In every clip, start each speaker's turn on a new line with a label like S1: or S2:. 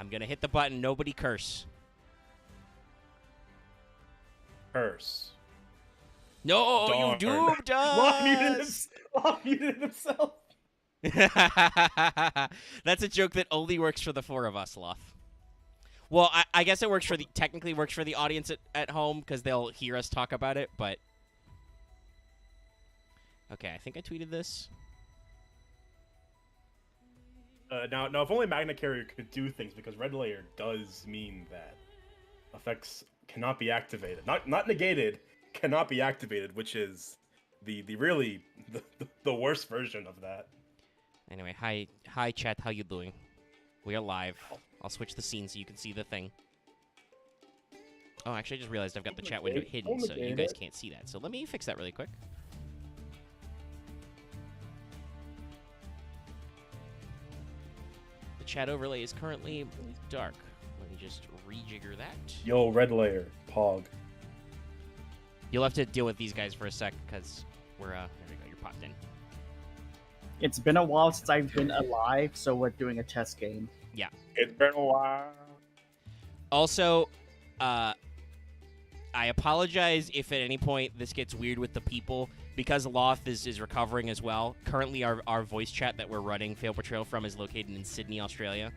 S1: I'm going to hit the button. Nobody curse.
S2: Curse.
S1: No,
S2: Darn.
S1: you doomed us!
S2: Loth muted himself.
S1: That's a joke that only works for the four of us, Loth. Well, I guess it works for technically works for the audience at home because they'll hear us talk about it, but... Okay, I think I tweeted this.
S2: Now, if only Magna Carrier could do things, because Red Layer does mean that effects cannot be activated. Not negated, cannot be activated, which is the worst version of that.
S1: Anyway, hi chat, how you doing? We are live. I'll switch the scene so you can see the thing. Oh, actually, I just realized I've got the chat window hidden, so you guys can't see that. So let me fix that really quick. The chat overlay is currently dark. Let me just rejigger that.
S2: Yo, Red Layer, Pog.
S1: You'll have to deal with these guys for a sec, because we're, there we go, you're popped in.
S3: It's been a while since I've been alive, so we're doing a test game.
S1: Yeah.
S2: It's been a while.
S1: Also, I apologize if at any point this gets weird with the people, because Loth is recovering as well. Currently, our voice chat that we're running Fail Portrayal from is located in Sydney, Australia.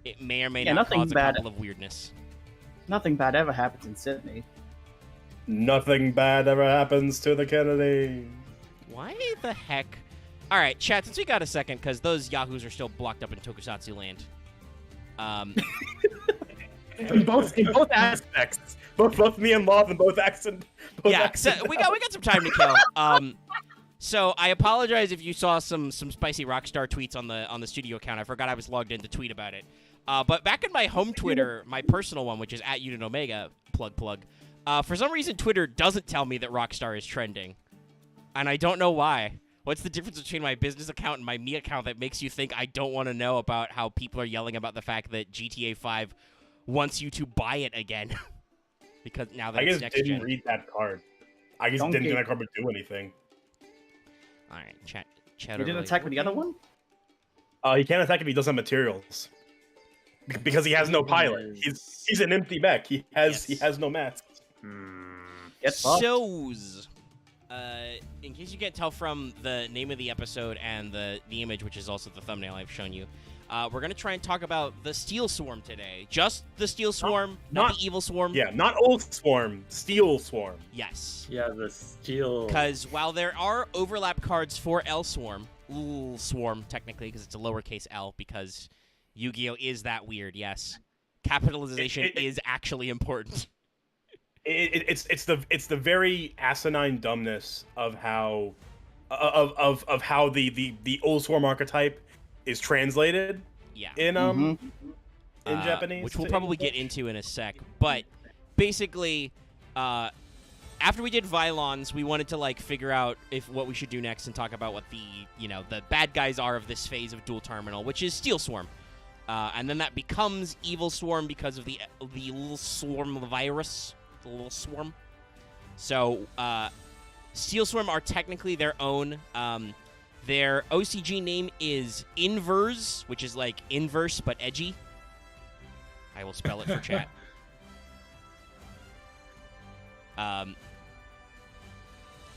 S1: It may or may not cause a couple of weirdness.
S3: Nothing bad ever happens in Sydney.
S2: Nothing bad ever happens to the Kennedy.
S1: Why the heck? All right, chat, since we got a second, because those yahoos are still blocked up in Tokusatsu land.
S2: In both aspects. Both me and Loth in both accents.
S1: Yeah, so we got some time to kill. So I apologize if you saw some spicy Rockstar tweets on the studio account. I forgot I was logged in to tweet about it. But back in my home Twitter, my personal one, which is @UnitOmega, plug. For some reason, Twitter doesn't tell me that Rockstar is trending, and I don't know why. What's the difference between my business account and my me account that makes you think I don't want to know about how people are yelling about the fact that GTA 5 wants you to buy it again? Because now that it's next gen.
S2: I just didn't read that card. I just didn't think that card would do anything.
S1: All right, chat.
S3: You didn't attack with the other one?
S2: He can't attack if he doesn't have materials. Because he has no pilot. He's an empty mech. He has no mask.
S1: So's. In case you can't tell from the name of the episode and the image, which is also the thumbnail I've shown you, we're going to try and talk about the Steel Swarm today. Just the Steel Swarm, not the Evil Swarm.
S2: Yeah, not Old Swarm, Steel Swarm.
S1: Yes.
S4: Yeah, the Steel...
S1: Because while there are overlap cards for L Swarm, Swarm technically, because it's a lowercase L, because Yu-Gi-Oh! Is that weird, yes. Capitalization is actually important.
S2: It's the very asinine dumbness of how the Old Swarm archetype is translated.
S1: Yeah.
S2: In Japanese,
S1: which we'll probably get into in a sec. But basically, after we did Vylons, we wanted to figure out what we should do next and talk about what the bad guys are of this phase of Dual Terminal, which is Steel Swarm. And then that becomes Evil Swarm because of the little swarm virus. The little swarm. So, Steel Swarm are technically their own. Their OCG name is Inverse, which is like inverse but edgy. I will spell it for chat.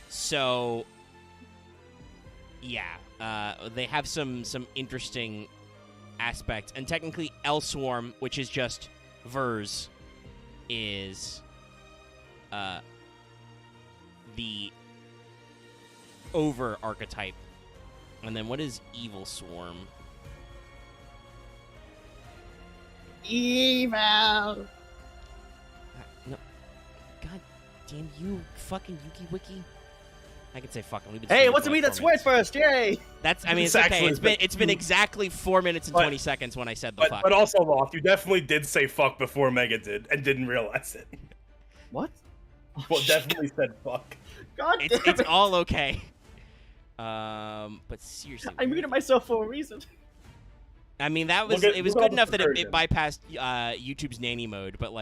S1: So, yeah, they have some interesting aspects, and technically L Swarm, which is just Verse, is the over archetype. And then what is Evil Swarm?
S3: Evil!
S1: No. God damn you, fucking Yuki Wiki. I can say fucking.
S3: Hey, what's me that sweat first? Yay!
S1: That's. I mean, it's okay. It's been exactly 4 minutes and 20 seconds when I said the fuck.
S2: But also, Loth, you definitely did say fuck before Mega did and didn't realize it.
S3: What?
S2: Well, definitely said fuck.
S3: God damn
S1: it's all okay. But seriously,
S3: I muted myself for a reason.
S1: I mean, it was good enough that it bypassed YouTube's nanny mode. But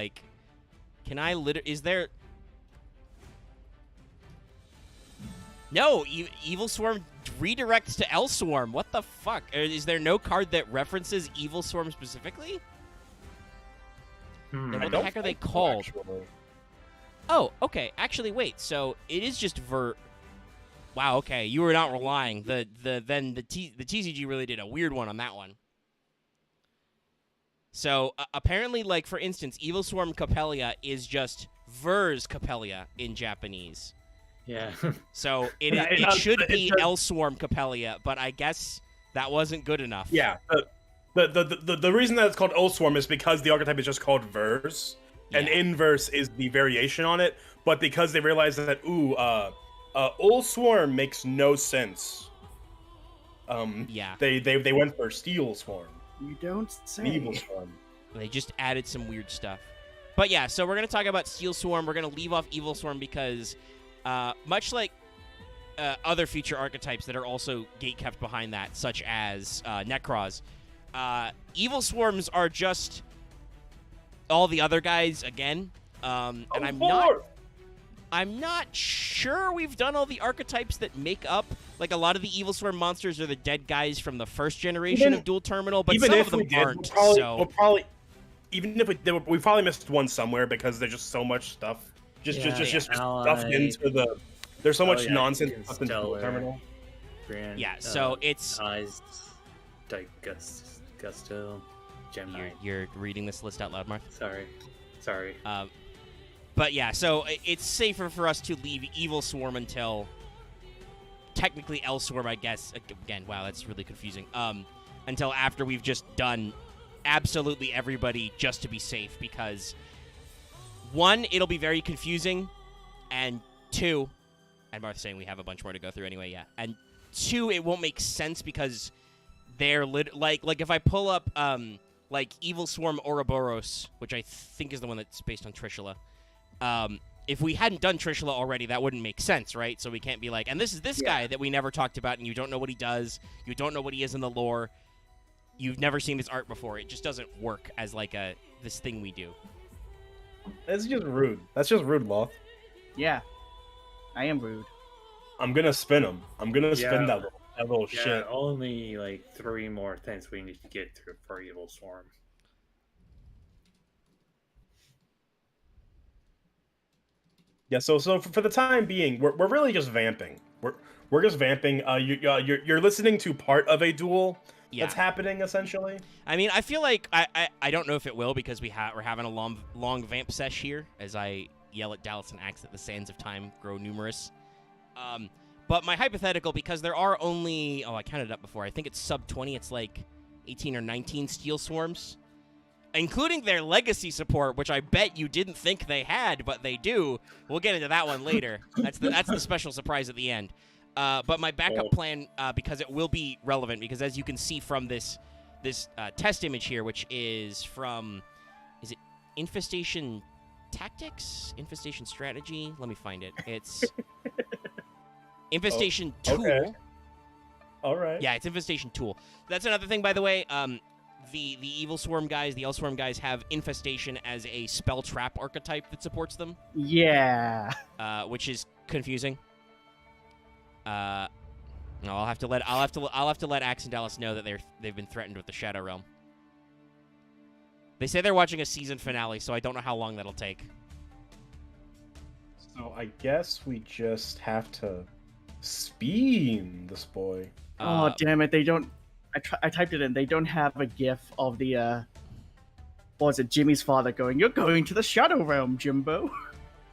S1: can I is there? No, Evil Swarm redirects to L Swarm. What the fuck? Is there no card that references Evil Swarm specifically? Then what the heck are they called? Oh, okay. Actually, wait. So it is just Wow. Okay, you were not relying. The TCG really did a weird one on that one. So apparently, like for instance, Evil Swarm Capella is just Ver's Capella in Japanese.
S4: Yeah.
S1: So it should be L Swarm Capella, but I guess that wasn't good enough.
S2: Yeah. The reason that it's called L Swarm is because the archetype is just called Verse, and Inverse is the variation on it. But because they realized that Ul Swarm makes no sense. They went for Steel Swarm.
S3: You don't say.
S2: Evil Swarm.
S1: They just added some weird stuff. But yeah, so we're gonna talk about Steel Swarm. We're gonna leave off Evil Swarm because, much like other future archetypes that are also gatekept behind that, such as Necros, Evil Swarms are just all the other guys again. And I'm not sure we've done all the archetypes that make up, like a lot of the Evil Swarm monsters are the dead guys from the first generation of Dual Terminal, but some of them aren't.
S2: We'll probably, even if we probably missed one somewhere because there's just so much stuff, just stuffed into the. There's so much nonsense stuffed into Dual Terminal.
S1: Yeah, so it's.
S4: Gusto, Gemini.
S1: You're reading this list out loud, Marth?
S4: Sorry.
S1: But yeah, so it's safer for us to leave Evil Swarm until technically L Swarm, I guess. Again, wow, that's really confusing. Until after we've just done absolutely everybody just to be safe, because one, it'll be very confusing, and two, and Martha's saying we have a bunch more to go through anyway, yeah. And two, it won't make sense because they're like if I pull up like Evil Swarm Ouroboros, which I think is the one that's based on Trishula. If we hadn't done Trishula already, that wouldn't make sense, right? So we can't be like, and this is this guy that we never talked about, and you don't know what he does, you don't know what he is in the lore, you've never seen his art before. It just doesn't work as like this thing we do.
S2: That's just rude. That's just rude, Loth.
S3: Yeah, I am rude.
S2: I'm gonna spin him. I'm gonna spin that little shit.
S4: Only like 3 more things we need to get through for Evil Swarm.
S2: Yeah, so for the time being, we're really just vamping. We're just vamping. You're listening to part of a duel that's happening essentially.
S1: I mean, I feel like I don't know if it will because we're having a long vamp sesh here as I yell at Dallas and axe that the sands of time grow numerous. But my hypothetical, because there are only I counted it up before. I think it's sub 20. It's like 18 or 19 Steel Swarms, including their legacy support, which I bet you didn't think they had, but they do. We'll get into that one later. That's the special surprise at the end. But my backup plan, because it will be relevant, because as you can see from this test image here, which is from, is it Infestation Tactics? Infestation Strategy? Let me find it. It's Infestation Tool.
S2: Okay. All right.
S1: Yeah, it's Infestation Tool. That's another thing, by the way. The Evil Swarm guys, the L Swarm guys, have Infestation as a spell trap archetype that supports them.
S3: Yeah.
S1: Which is confusing. No, I'll have to let Axe and Dallas know that they've been threatened with the Shadow Realm. They say they're watching a season finale, so I don't know how long that'll take.
S2: So I guess we just have to speed this boy.
S3: Oh damn it! They don't. I typed it in. They don't have a GIF of the what was it? Jimmy's father going, "You're going to the Shadow Realm, Jimbo."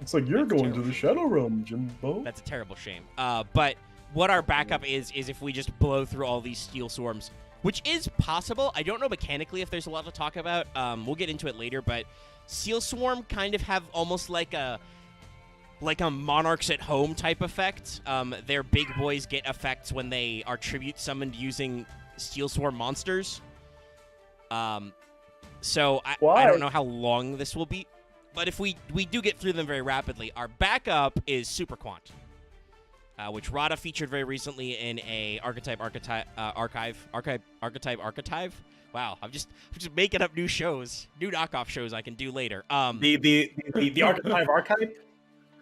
S2: It's like you're going to the Shadow Realm, Jimbo.
S1: That's a terrible shame. But what our backup is if we just blow through all these Steel Swarms, which is possible. I don't know mechanically if there's a lot to talk about. We'll get into it later, but Steel Swarm kind of have almost like a Monarchs at Home type effect. Their big boys get effects when they are tribute summoned using Steel Swarm monsters. So I don't know how long this will be, but if we do get through them very rapidly, our backup is Super Quant, which Rada featured very recently in a archetype. Wow, I'm just making up new shows, new knockoff shows I can do later.
S2: The archetype archetype.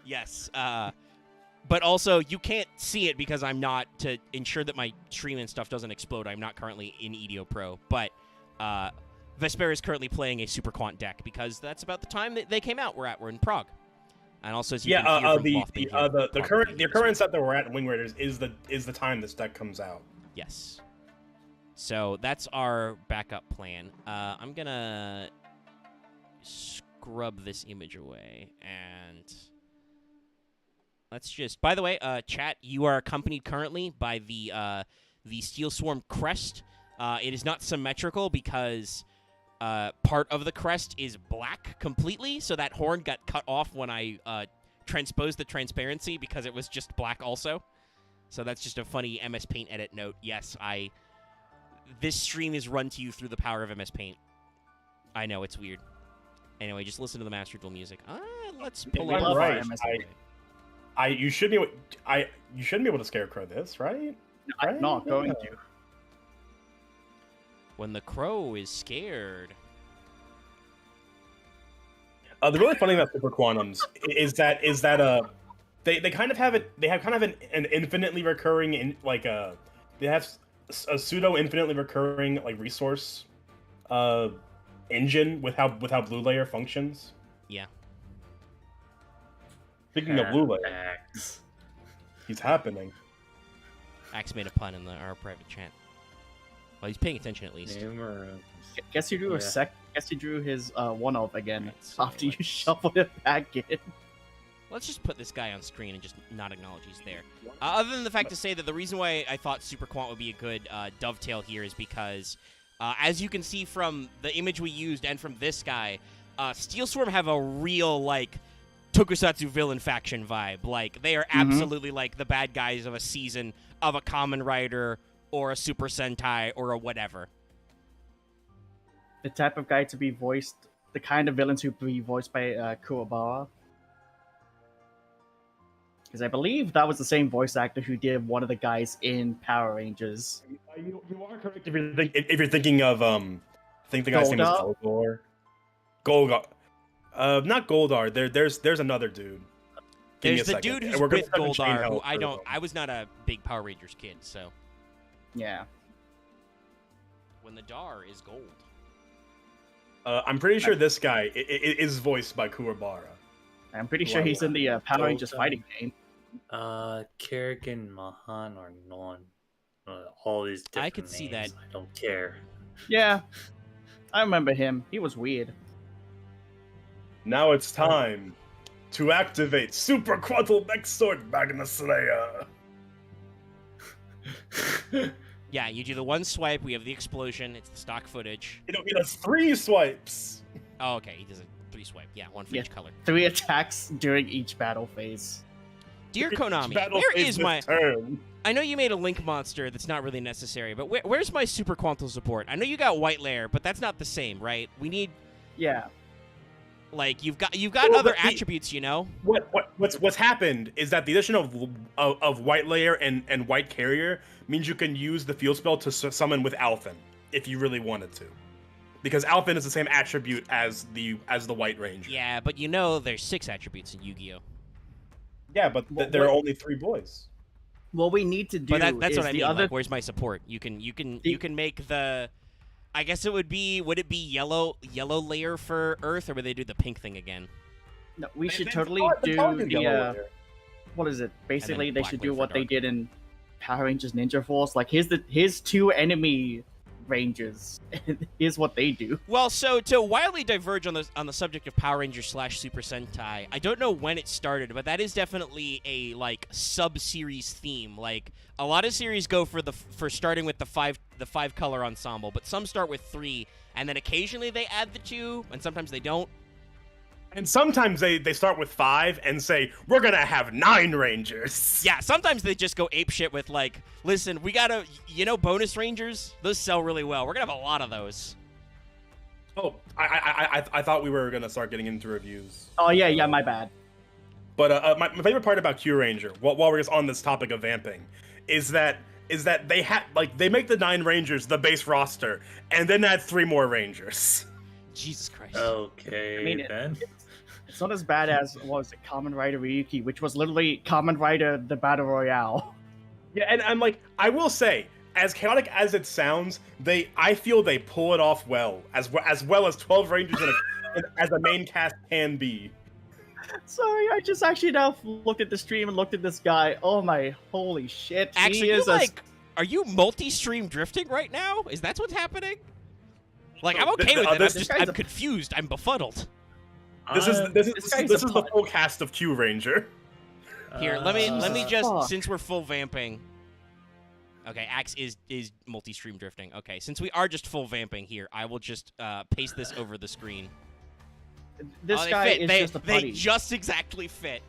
S1: Yes. But also, you can't see it because I'm not, to ensure that my stream and stuff doesn't explode, I'm not currently in EDO Pro. But Vesper is currently playing a Super Quant deck because that's about the time that they came out. We're in Prague. And also, as you can hear from Cloth being here,
S2: the current set that we're at in Wing Raiders is the time this deck comes out.
S1: Yes. So that's our backup plan. I'm gonna scrub this image away and let's just. By the way, chat, you are accompanied currently by the Steel Swarm crest. It is not symmetrical because part of the crest is black completely, so that horn got cut off when I transposed the transparency because it was just black also. So that's just a funny MS Paint edit note. Yes, this stream is run to you through the power of MS Paint. I know, it's weird. Anyway, just listen to the Master Duel music. Let's pull it up.
S3: Right.
S2: You should be able to scarecrow this, right?
S3: I'm not going to.
S1: When the crow is scared.
S2: The really funny thing about Super Quantums is that they kind of have it. They have kind of an infinitely recurring they have a pseudo infinitely recurring like resource engine with how Blue Layer functions.
S1: Yeah.
S2: Speaking of Blue Layer, he's happening.
S1: Axe made a pun in our private chat. Well, he's paying attention at least.
S3: Guess you drew Guess you drew his one of again
S1: Right, so
S3: after you shuffled it back in.
S1: Let's just put this guy on screen and just not acknowledge he's there. Other than the fact to say that the reason why I thought Super Quant would be a good dovetail here is because, as you can see from the image we used and from this guy, Steel Swarm have a real, like, Tokusatsu villain faction vibe. Like, they are absolutely like the bad guys of a season of a Kamen Rider or a Super Sentai or a whatever.
S3: The type of guy to be voiced, the kind of villains who be voiced by Kuwabara. Because I believe that was the same voice actor who did one of the guys in Power Rangers.
S2: You are correct if you're thinking of I think the guy's name is Goldar. Goldar. Not Goldar. There's another dude.
S1: There's the dude who's with Goldar, who I was not a big Power Rangers kid, so.
S3: Yeah.
S1: When the Dar is gold.
S2: I'm pretty sure this guy is voiced by Kuwabara.
S3: I'm pretty sure he's in the Power Rangers fighting game.
S4: Kerrigan, Mahan, or Non. All these different
S1: I could see
S4: names.
S1: that.
S4: I don't care.
S3: Yeah. I remember him. He was weird.
S2: Now it's time to activate Super Quantal Mech Sword Magnus Slayer.
S1: Yeah, you do the one swipe, we have the explosion, it's the stock footage.
S2: He does 3 swipes.
S1: Oh, okay, he does a 3 swipe. Yeah, one for each color.
S3: 3 attacks during each battle phase.
S1: Dear Konami, where is my... I know you made a Link monster that's not really necessary, but where's my Super Quantal support? I know you got White Layer, but that's not the same, right? We need...
S3: Yeah.
S1: Like, you've got other attributes, you know?
S2: What's happened is that the addition of White Layer and White Carrier means you can use the field spell to summon with Alphen if you really wanted to, because Alphen is the same attribute as the White Ranger.
S1: Yeah, but you know there's 6 attributes in Yu-Gi-Oh.
S2: Yeah, but there are only 3 boys.
S3: What we need to do
S1: but that's
S3: is
S1: what I mean.
S3: other...
S1: Like, where's my support? You can make the... I guess it would be... Would it be yellow layer for Earth, or would they do the pink thing again?
S3: No, we should totally do the... what is it? Basically, they should do what they did in Power Rangers Ninja Force. Like, here's 2 enemy Rangers. Here's what they do.
S1: Well, so to wildly diverge on the subject of Power Rangers / Super Sentai, I don't know when it started, but that is definitely a like sub-series theme. Like, a lot of series go for starting with the five color ensemble, but some start with 3, and then occasionally they add the 2, and sometimes they don't.
S2: And sometimes they start with 5 and say, we're gonna have 9 Rangers.
S1: Yeah, sometimes they just go apeshit with, like, listen, we gotta, bonus Rangers? Those sell really well. We're gonna have a lot of those.
S2: Oh, I thought we were gonna start getting into reviews.
S3: Oh, yeah, my bad.
S2: But my favorite part about Q Ranger, while we're just on this topic of vamping, is that they make the 9 Rangers the base roster, and then add 3 more Rangers.
S1: Jesus Christ.
S4: Okay,
S3: I mean,
S4: then.
S3: It's not as bad as, what was it, Kamen Rider Ryuki, which was literally Kamen Rider the Battle Royale.
S2: Yeah, and I'm like, I will say, as chaotic as it sounds, I feel they pull it off well as 12 Rangers as a main cast can be.
S3: Sorry, I just actually now looked at the stream and looked at this guy. Oh my, holy shit.
S1: Actually,
S3: he is
S1: are you multi-stream drifting right now? Is that what's happening? Like, I'm okay with it. I'm confused. I'm befuddled.
S2: This is the full cast of Q Ranger.
S1: Here, let me just,
S3: fuck.
S1: since we're full vamping. Okay, Axe is multi-stream drifting. Okay, since we are just full vamping here, I will just paste this over the screen.
S3: This
S1: they
S3: guy
S1: fit.
S3: is
S1: they,
S3: just a
S1: They
S3: putty.
S1: just exactly fit.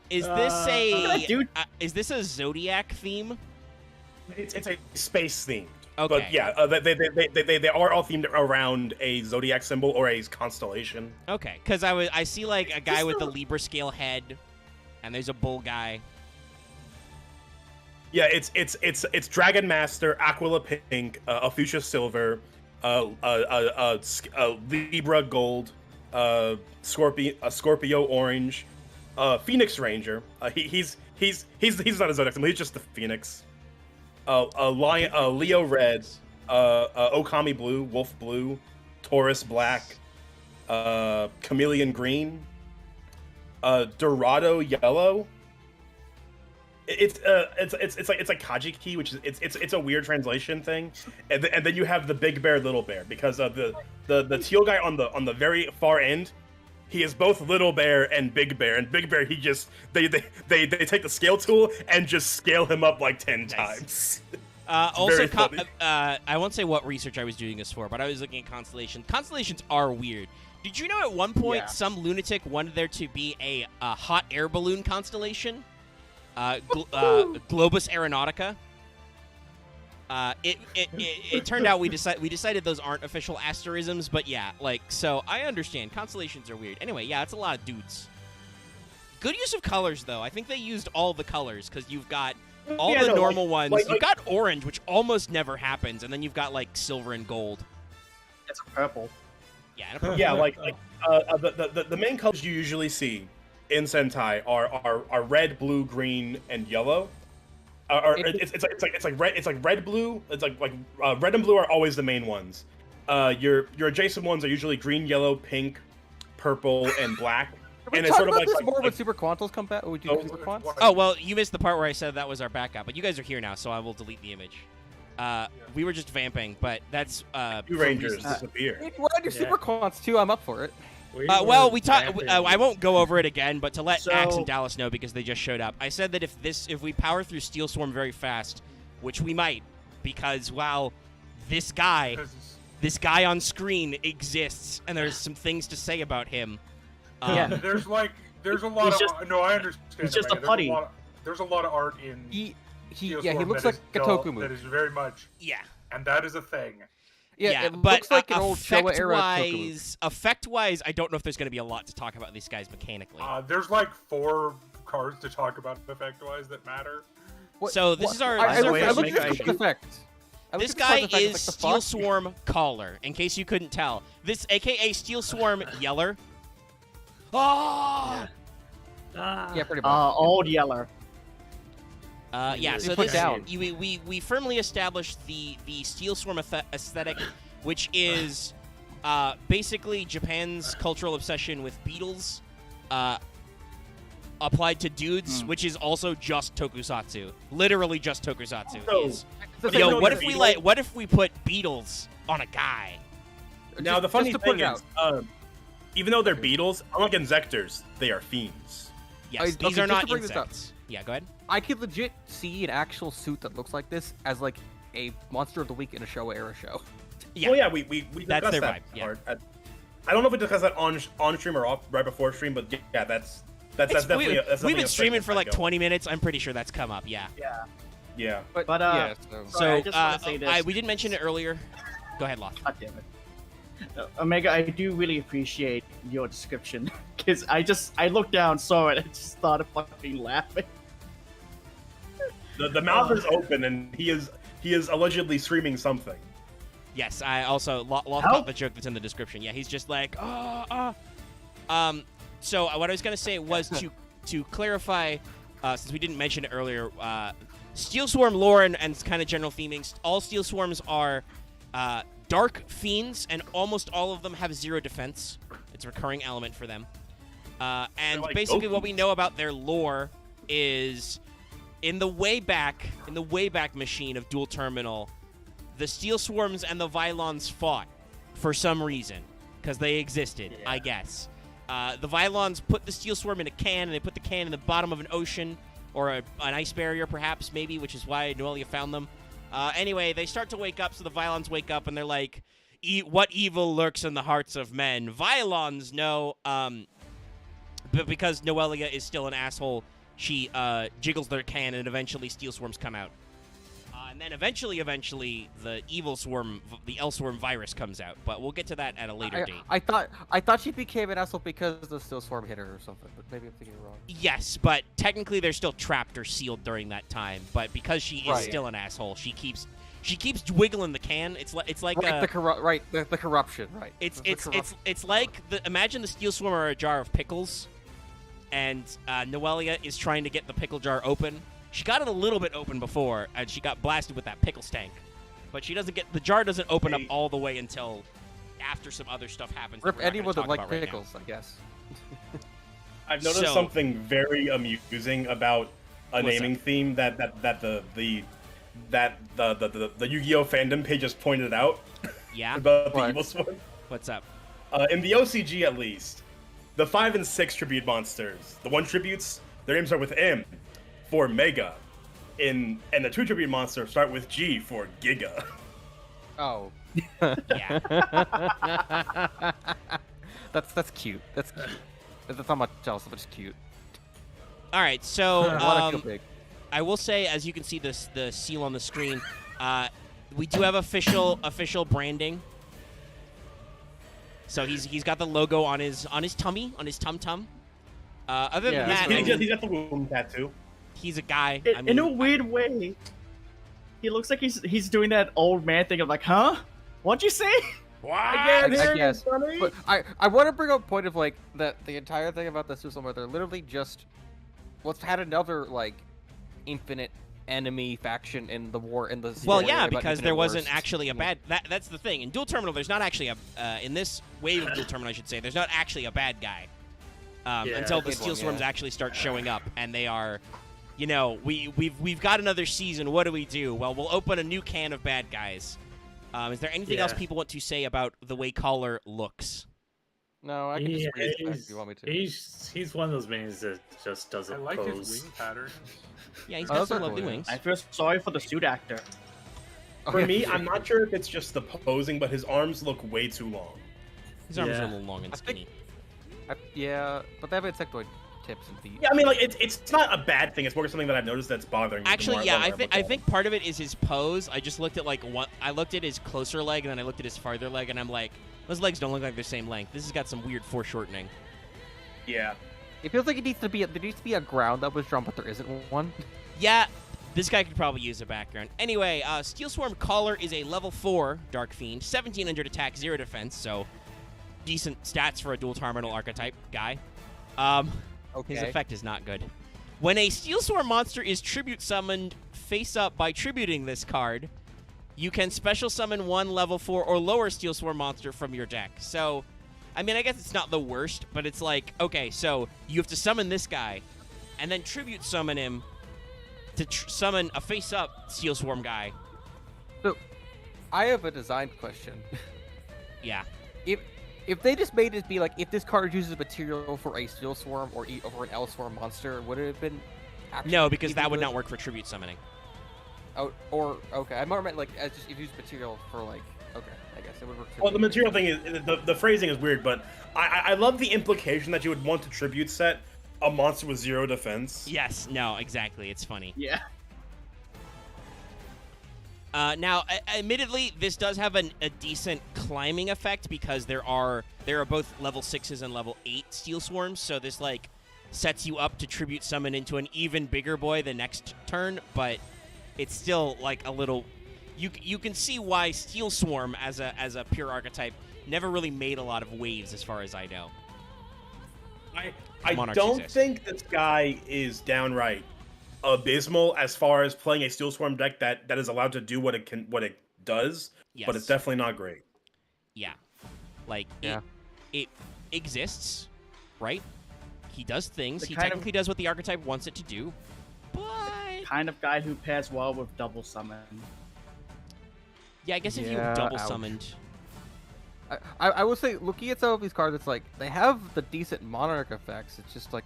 S1: Is this
S3: dude.
S1: is this a Zodiac theme?
S2: It's a space themed.
S1: Okay.
S2: But yeah, they are all themed around a zodiac symbol or a constellation.
S1: Okay, because I see like a guy with a Libra scale head, and there's a bull guy.
S2: Yeah, it's Dragon Master, Aquila Pink, a Fuchsia Silver, Libra Gold, Scorpio Orange, Phoenix Ranger. He's not a zodiac symbol. He's just the Phoenix. Leo Red, Okami Blue, Wolf Blue, Taurus Black, Chameleon Green, Dorado Yellow. It's like Kajiki, which is it's a weird translation thing, and then you have the Big Bear, Little Bear, because the teal guy on the very far end, he is both Little Bear and Big Bear, and Big Bear he just they take the scale tool and just scale him up like 10 times.
S1: Also, I won't say what research I was doing this for, but I was looking at constellations. Constellations are weird. Did you know at one point some lunatic wanted there to be a hot air balloon constellation? Globus Aeronautica. It turned out we decided those aren't official asterisms, but yeah, like, so I understand constellations are weird. Anyway, yeah, it's a lot of dudes. Good use of colors though. I think they used all the colors because you've got all the normal ones. You've got orange, which almost never happens, and then you've got like silver and gold.
S3: It's purple.
S1: Yeah, and a purple.
S2: Yeah, the main colors you usually see in Sentai are red, blue, green, and yellow. It's like red, blue. It's like red and blue are always the main ones. Your adjacent ones are usually green, yellow, pink, purple, and black. And it's sort of like
S5: more when Super Quantals come back. We do Super Quants.
S1: Oh well, you missed the part where I said that was our backup, but you guys are here now, so I will delete the image. We were just vamping, but that's
S2: Two Rangers disappear.
S5: We're under Super Quants too. I'm up for it.
S1: Well, we talked. I won't go over it again, but to let Axe and Dallas know because they just showed up, I said that if we power through Steel Swarm very fast, which we might, because wow, this guy on screen exists, and there's some things to say about him.
S3: Yeah.
S6: There's a lot of no, I understand.
S3: He's just a putty.
S6: There's a lot of art in
S5: He
S6: Steel
S5: he
S6: Swarm
S5: looks
S6: that
S5: like
S6: is
S5: a
S6: dull,
S5: Tokumu.
S6: that is very much, and that is a thing.
S5: Yeah, it
S1: but
S5: looks like an old Showa era Tokumu.
S1: Effect-wise, I don't know if there's going to be a lot to talk about these guys mechanically.
S6: There's like 4 cards to talk about effect-wise that matter.
S1: So this is our.
S5: I
S1: first
S5: looked at the effect.
S1: This guy is Steel Swarm Caller, in case you couldn't tell. This, aka Steel Swarm Yeller. Oh!
S5: Yeah, pretty much.
S3: Old Yeller.
S1: Yeah, so
S5: put
S1: this,
S5: down.
S1: we firmly established the Steel Swarm aesthetic, which is basically Japan's cultural obsession with beetles applied to dudes, which is also just tokusatsu. Literally just tokusatsu. What if we put beetles on a guy?
S2: Now the funny thing is, even though they're beetles, unlike insectors, they are fiends.
S1: Yes, these are not insects. Yeah, go ahead.
S5: I could legit see an actual suit that looks like this as like a Monster of the Week in a Showa era show.
S1: Yeah.
S2: Well, yeah, we
S1: That's
S2: discussed
S1: their
S2: that
S1: vibe, yeah.
S2: part. I don't know if we discussed that on stream or right before stream, but yeah, that's definitely.
S1: We've been streaming for like 20 minutes. I'm pretty sure that's come up. Yeah.
S2: Yeah.
S3: But
S5: yeah,
S3: sorry, I just want to say this.
S1: We didn't mention it earlier. Go ahead, Loth.
S3: God damn it. Omega, I do really appreciate your description because I looked down, saw it, and just started fucking laughing.
S2: The mouth is open, and he is allegedly screaming something.
S1: Yes, I also Loth caught the joke that's in the description. Yeah, he's just like, So what I was gonna say was to clarify, since we didn't mention it earlier, Steel Swarm lore and kind of general theming. All Steel Swarms are dark fiends, and almost all of them have 0 defense. It's a recurring element for them. And
S2: like
S1: basically,
S2: Goku.
S1: what we know about their lore is in the Wayback machine of Dual Terminal, the Steel Swarms and the Vylons fought for some reason because they existed, I guess. The Vylons put the Steel Swarm in a can, and they put the can in the bottom of an ocean or an ice barrier, perhaps, maybe, which is why Noelia found them. Anyway, they start to wake up, so the Vylons wake up, and they're like, what evil lurks in the hearts of men? Vylons know, but because Noelia is still an asshole, she jiggles their can, and eventually Steel Swarms come out. And then eventually, the evil swarm, the L Swarm virus comes out. But we'll get to that at a later date.
S5: I thought she became an asshole because the Steel Swarm hit her or something, but maybe I'm thinking wrong.
S1: Yes, but technically they're still trapped or sealed during that time. But because she is still an asshole, she keeps wiggling the can. It's like
S5: the corruption, right?
S1: It's like imagine the Steel Swarm are a jar of pickles, and Noelia is trying to get the pickle jar open. She got it a little bit open before, and she got blasted with that pickle stank. But the jar doesn't open up all the way until after some other stuff happens.
S5: Rip anyone that like pickles, I guess.
S2: I've noticed something very amusing about a naming theme that the Yu-Gi-Oh fandom page just pointed out.
S1: Yeah.
S2: About the evil swarm.
S1: What's up?
S2: In the OCG, at least, the 5 and 6 tribute monsters, the 1 tributes, their names start with M for Mega, and the 2 tribute monsters start with G for Giga.
S5: Oh.
S1: Yeah.
S5: That's cute. That's cute. That's not much else, but it's cute.
S1: All right, so
S5: Big.
S1: I will say, as you can see the seal on the screen, we do have official branding. So he's got the logo on his tummy, on his tum. Other than that,
S2: he's got the wound tattoo.
S1: He's a guy.
S3: In a weird way, he looks like he's doing that old man thing of like, huh? What'd you say?
S5: I guess. But I want to bring up a point of like that the entire thing about the Suicide they're literally just had another like infinite enemy faction in the war in the
S1: well, yeah, because there wasn't actually a bad. That's the thing in Dual Terminal. There's not actually in this wave of Dual Terminal, I should say. There's not actually a bad guy until the Steel Swarms actually start showing up, and they are. You know, we've got another season. What do we do? Well, we'll open a new can of bad guys. Is there anything else people want to say about the way Caller looks?
S5: No, I can just read it if you want me to.
S4: He's one of those minions that just doesn't
S6: I like
S4: pose.
S6: his wing pattern.
S1: Yeah, he's got some lovely wings.
S3: I feel sorry for the suit actor.
S2: For me, I'm not sure if it's just the posing, but his arms look way too long.
S1: His arms are a little long and skinny.
S5: Yeah, but they have insectoid tips and feet.
S2: Yeah, I mean, like it's not a bad thing. It's more something that I've noticed that's bothering me.
S1: Actually, yeah, I think part of it is his pose. I just looked at I looked at his closer leg and then I looked at his farther leg, and I'm like, those legs don't look like they're the same length. This has got some weird foreshortening.
S2: Yeah.
S5: It feels like there needs to be a ground that was drawn, but there isn't one.
S1: Yeah, this guy could probably use a background. Anyway, Steel Swarm Caller is a level 4 Dark Fiend, 1700 attack, 0 defense, so decent stats for a Dual Terminal archetype guy.
S5: Okay.
S1: His effect is not good. When a Steel Swarm monster is tribute summoned face up by tributing this card, you can special summon 1 level 4 or lower Steel Swarm monster from your deck. So, I mean, I guess it's not the worst, but it's like, okay, so you have to summon this guy, and then tribute summon him to summon a face up Steel Swarm guy.
S5: So, I have a design question.
S1: Yeah.
S5: If they just made it be like, if this card uses material for a Steel Swarm or an L Swarm monster, would it have been actually...
S1: No, because that would not work for tribute summoning.
S5: Oh, or, okay, I more meant like, as just if you use material for like, okay, I guess it would work.
S2: Well, the material thing is, the phrasing is weird, but I love the implication that you would want to tribute set a monster with 0 defense.
S1: Yes, no, exactly, it's funny.
S3: Yeah.
S1: Now, admittedly, this does have a decent climbing effect because there are both level 6s and level 8 Steel Swarms, so this like sets you up to tribute summon into an even bigger boy the next turn, but it's still like a little you can see why Steel Swarm as a pure archetype never really made a lot of waves, as far as I know.
S2: I
S1: Monarchs
S2: don't
S1: exist.
S2: think this guy is downright abysmal as far as playing a Steel Swarm deck that is allowed to do what it does,
S1: Yes.
S2: but it's definitely not great.
S1: Yeah. Like,
S5: Yeah.
S1: it exists, right? He does things.
S3: The
S1: He
S3: kind of-
S1: technically does what the archetype wants it to do, but...
S3: Kind of guy who pairs well with double summon.
S1: Yeah, I guess if you
S5: Yeah,
S1: double
S5: ouch.
S1: summoned...
S5: I will say, looking at some of these cards, it's like they have the decent Monarch effects. It's just like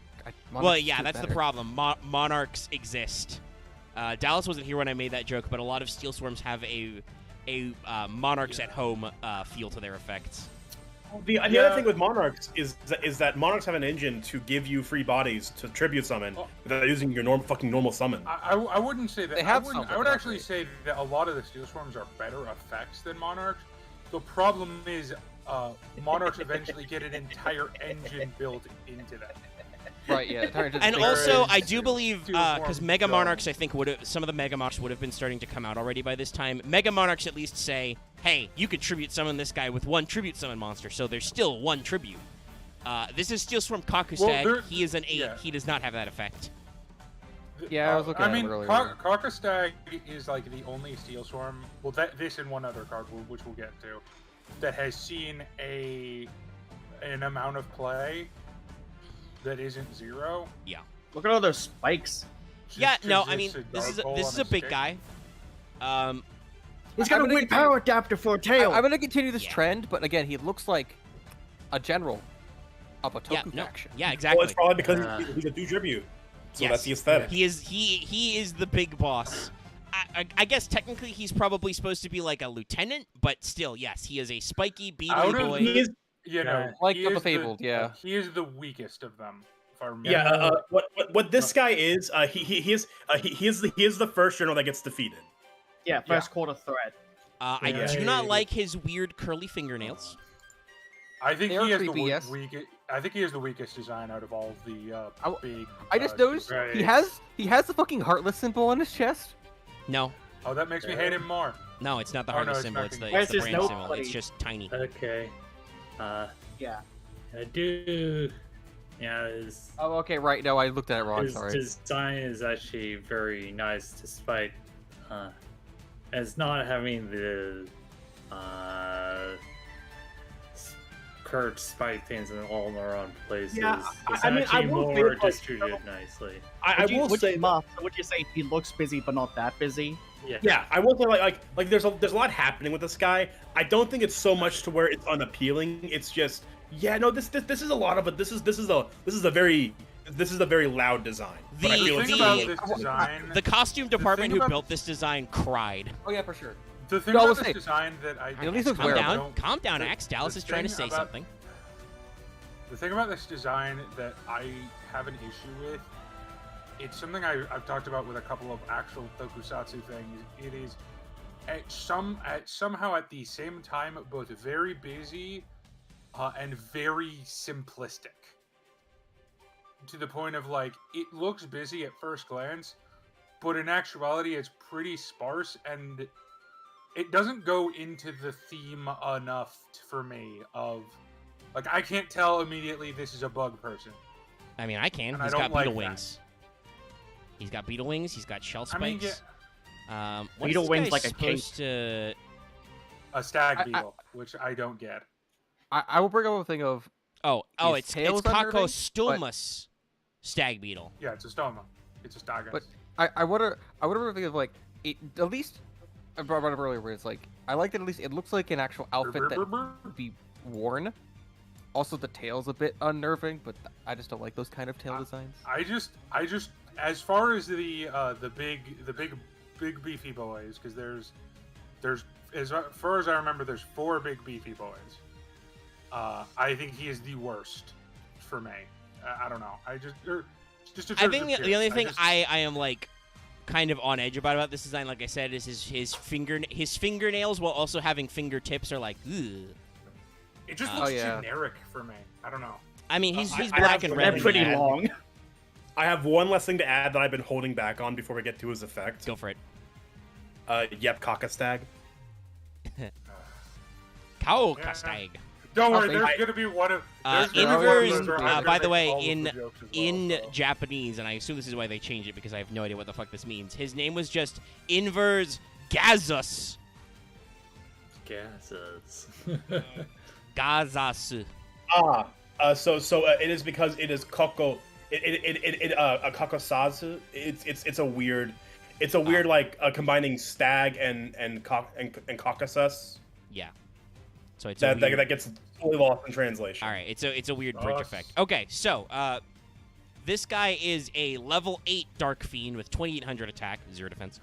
S1: Well,
S5: Monarch's
S1: yeah,
S5: too
S1: that's the
S5: better.
S1: problem. Monarchs exist. Dallas wasn't here when I made that joke, but a lot of Steel Swarms have a Monarchs at home feel to their effects.
S2: The other thing with Monarchs is that Monarchs have an engine to give you free bodies to tribute summon without using your normal summon.
S6: I wouldn't say that.
S5: They have
S6: I
S5: something,
S6: would
S5: don't
S6: actually
S5: they?
S6: say that a lot of the Steel Swarms are better effects than Monarchs. The problem is Monarchs eventually get an entire engine built into them.
S5: Right, yeah.
S1: And
S6: Whereas
S1: also, I do believe,
S6: Steel
S1: because
S6: Swarms
S1: Mega
S6: don't.
S1: Monarchs, I think, some of the Mega Monarchs would have been starting to come out already by this time. Mega Monarchs at least say, hey, you could tribute summon this guy with one tribute summon monster, so there's still one tribute. This is Steel Swarm Kakusag.
S6: Well,
S1: he is an 8.
S6: yeah.
S1: He does not have that effect.
S5: Yeah, I was looking
S6: I
S5: at
S6: mean,
S5: him earlier.
S6: Carcastag is like the only Steel Swarm. Well, this and one other card, which we'll get to, that has seen an amount of play that isn't 0.
S1: Yeah.
S3: Look at all those spikes.
S1: Yeah,
S6: Just
S1: no,
S6: 'cause
S1: I mean,
S6: it's a
S1: this is a,
S6: dark
S1: this
S6: hole
S1: is
S6: on
S1: a big
S6: stick.
S1: guy.
S3: He's got a
S5: gonna
S3: weird power adapter for a tail.
S5: I'm gonna continue this
S1: Yeah.
S5: trend, but again, he looks like a general of a
S1: Yeah,
S5: Toku
S1: no,
S5: faction.
S1: yeah,
S2: Well,
S1: exactly.
S2: it's probably because he's a 2 tribute, so
S1: Yes.
S2: that's the aesthetic.
S1: He is the big boss. I guess technically he's probably supposed to be like a lieutenant, but still, yes, he is a spiky beady
S6: Out of
S1: boy.
S2: He is,
S6: You know,
S5: Like
S6: he
S5: the
S6: is
S5: Fabled, yeah.
S6: He is the weakest of them, if I remember.
S2: yeah. What this guy is, he is the first general that gets defeated.
S3: Yeah, first quarter threat.
S1: I
S6: Yeah.
S1: do not like his weird curly fingernails.
S6: I think
S5: They are
S6: he has
S5: creepy, yes.
S6: weakest. I think he has the weakest design out of all of the big.
S5: I just noticed he has the fucking heartless symbol on his chest.
S1: No,
S6: Oh, that makes me hate him more.
S1: no, it's not the
S6: Oh, no,
S1: heartless
S6: it's
S1: symbol.
S6: not
S1: It's
S6: gonna
S1: the,
S6: be-
S1: it's the
S3: Where's his
S1: brand symbol.
S3: nobody?
S1: It's just tiny.
S7: Okay.
S3: Yeah.
S7: I do. Yeah, his,
S5: Oh, okay, right. No, I looked at it wrong.
S7: his
S5: Sorry.
S7: design is actually very nice, despite as not having the curved spike things in all around places.
S2: Yeah,
S7: it's
S2: I mean, I
S7: actually
S2: will say,
S7: more
S2: like,
S7: distributed nicely.
S2: I will say,
S3: Would you say he looks busy but not that busy?
S2: yeah, I will say like there's a lot happening with this guy. I don't think it's so much to where it's unappealing. It's just this is a lot of it. This is a very loud design. But I
S1: The-
S2: feel
S6: The
S2: it's
S6: thing
S2: really-
S6: about this design,
S1: The costume department who
S6: about-
S1: built this design cried.
S5: Oh yeah, for sure.
S6: the thing
S5: No, I
S6: about
S5: was
S6: this
S5: saying-
S6: design that I
S5: At least it's
S1: Calm
S5: wearable.
S1: down,
S6: don't-
S1: calm down,
S6: the-
S1: Axe. Dallas
S6: the
S1: is trying to
S6: thing
S1: say
S6: about-
S1: something.
S6: The thing about this design that I have an issue with, it's something I've talked about with a couple of actual tokusatsu things. It is somehow at the same time both very busy and very simplistic. To the point of like it looks busy at first glance, but in actuality it's pretty sparse and it doesn't go into the theme enough for me of like I can't tell immediately this is a bug person.
S1: I mean, I can.
S6: And I
S1: He's
S6: don't
S1: got
S6: like
S1: beetle
S6: that.
S1: wings. He's got beetle wings. He's got shell
S6: I mean,
S1: spikes. What
S3: Beetle
S1: is this
S3: wings
S1: guy
S3: like a cape.
S1: supposed to?
S6: A stag
S5: I-
S6: beetle, which I don't get.
S5: I will bring up a thing of
S1: Oh,
S5: His
S1: it's
S5: tail's unnerving,
S1: Cacostomus stag beetle.
S6: Yeah, it's a stoma. It's a stag.
S5: But I wonder think of like it at least I brought it up earlier where it's like I like that at least it looks like an actual outfit that would be worn. Also the tail's a bit unnerving, but I just don't like those kind of tail designs.
S6: I just as far as the big beefy boys, because there's as far as I remember, there's 4 big beefy boys. I think he is the worst for me. I don't know. Just in
S1: I
S6: terms
S1: think
S6: of
S1: the only
S6: appearance,
S1: thing
S6: just-
S1: I am like kind of on edge about this design, like I said, is his fingernails while also having fingertips are like, ugh.
S6: it just
S1: Oh,
S6: looks
S5: yeah.
S6: generic for me. I don't know.
S1: I mean, he's
S2: I
S1: black
S2: have
S1: and
S2: to
S1: red.
S3: They're
S1: in
S3: pretty
S1: the ad.
S3: long.
S2: I have one less thing to add that I've been holding back on before we get to his effect.
S1: Go for it.
S2: Yep, Cockastag.
S1: Kaokastag.
S6: Don't worry,
S5: think-
S6: there's gonna be one of. there's gonna be one of
S1: Inverse,
S6: those where I'm gonna
S1: by the
S6: make
S1: way,
S6: all of the jokes as well,
S1: in
S6: so.
S1: Japanese, and I assume this is why they changed it because I have no idea what the fuck this means. His name was just Inverse Gazus.
S7: Gases.
S1: Gazasu.
S2: So it is because it is Koko. Kokosazu. It's a weird. It's a weird like combining stag and Caucasus.
S1: Yeah. So it's
S2: That
S1: weird...
S2: gets totally lost in translation.
S1: All right, it's a weird bridge
S6: Us.
S1: effect. Okay, so this guy is a level 8 Dark Fiend with 2,800 attack, 0 defense.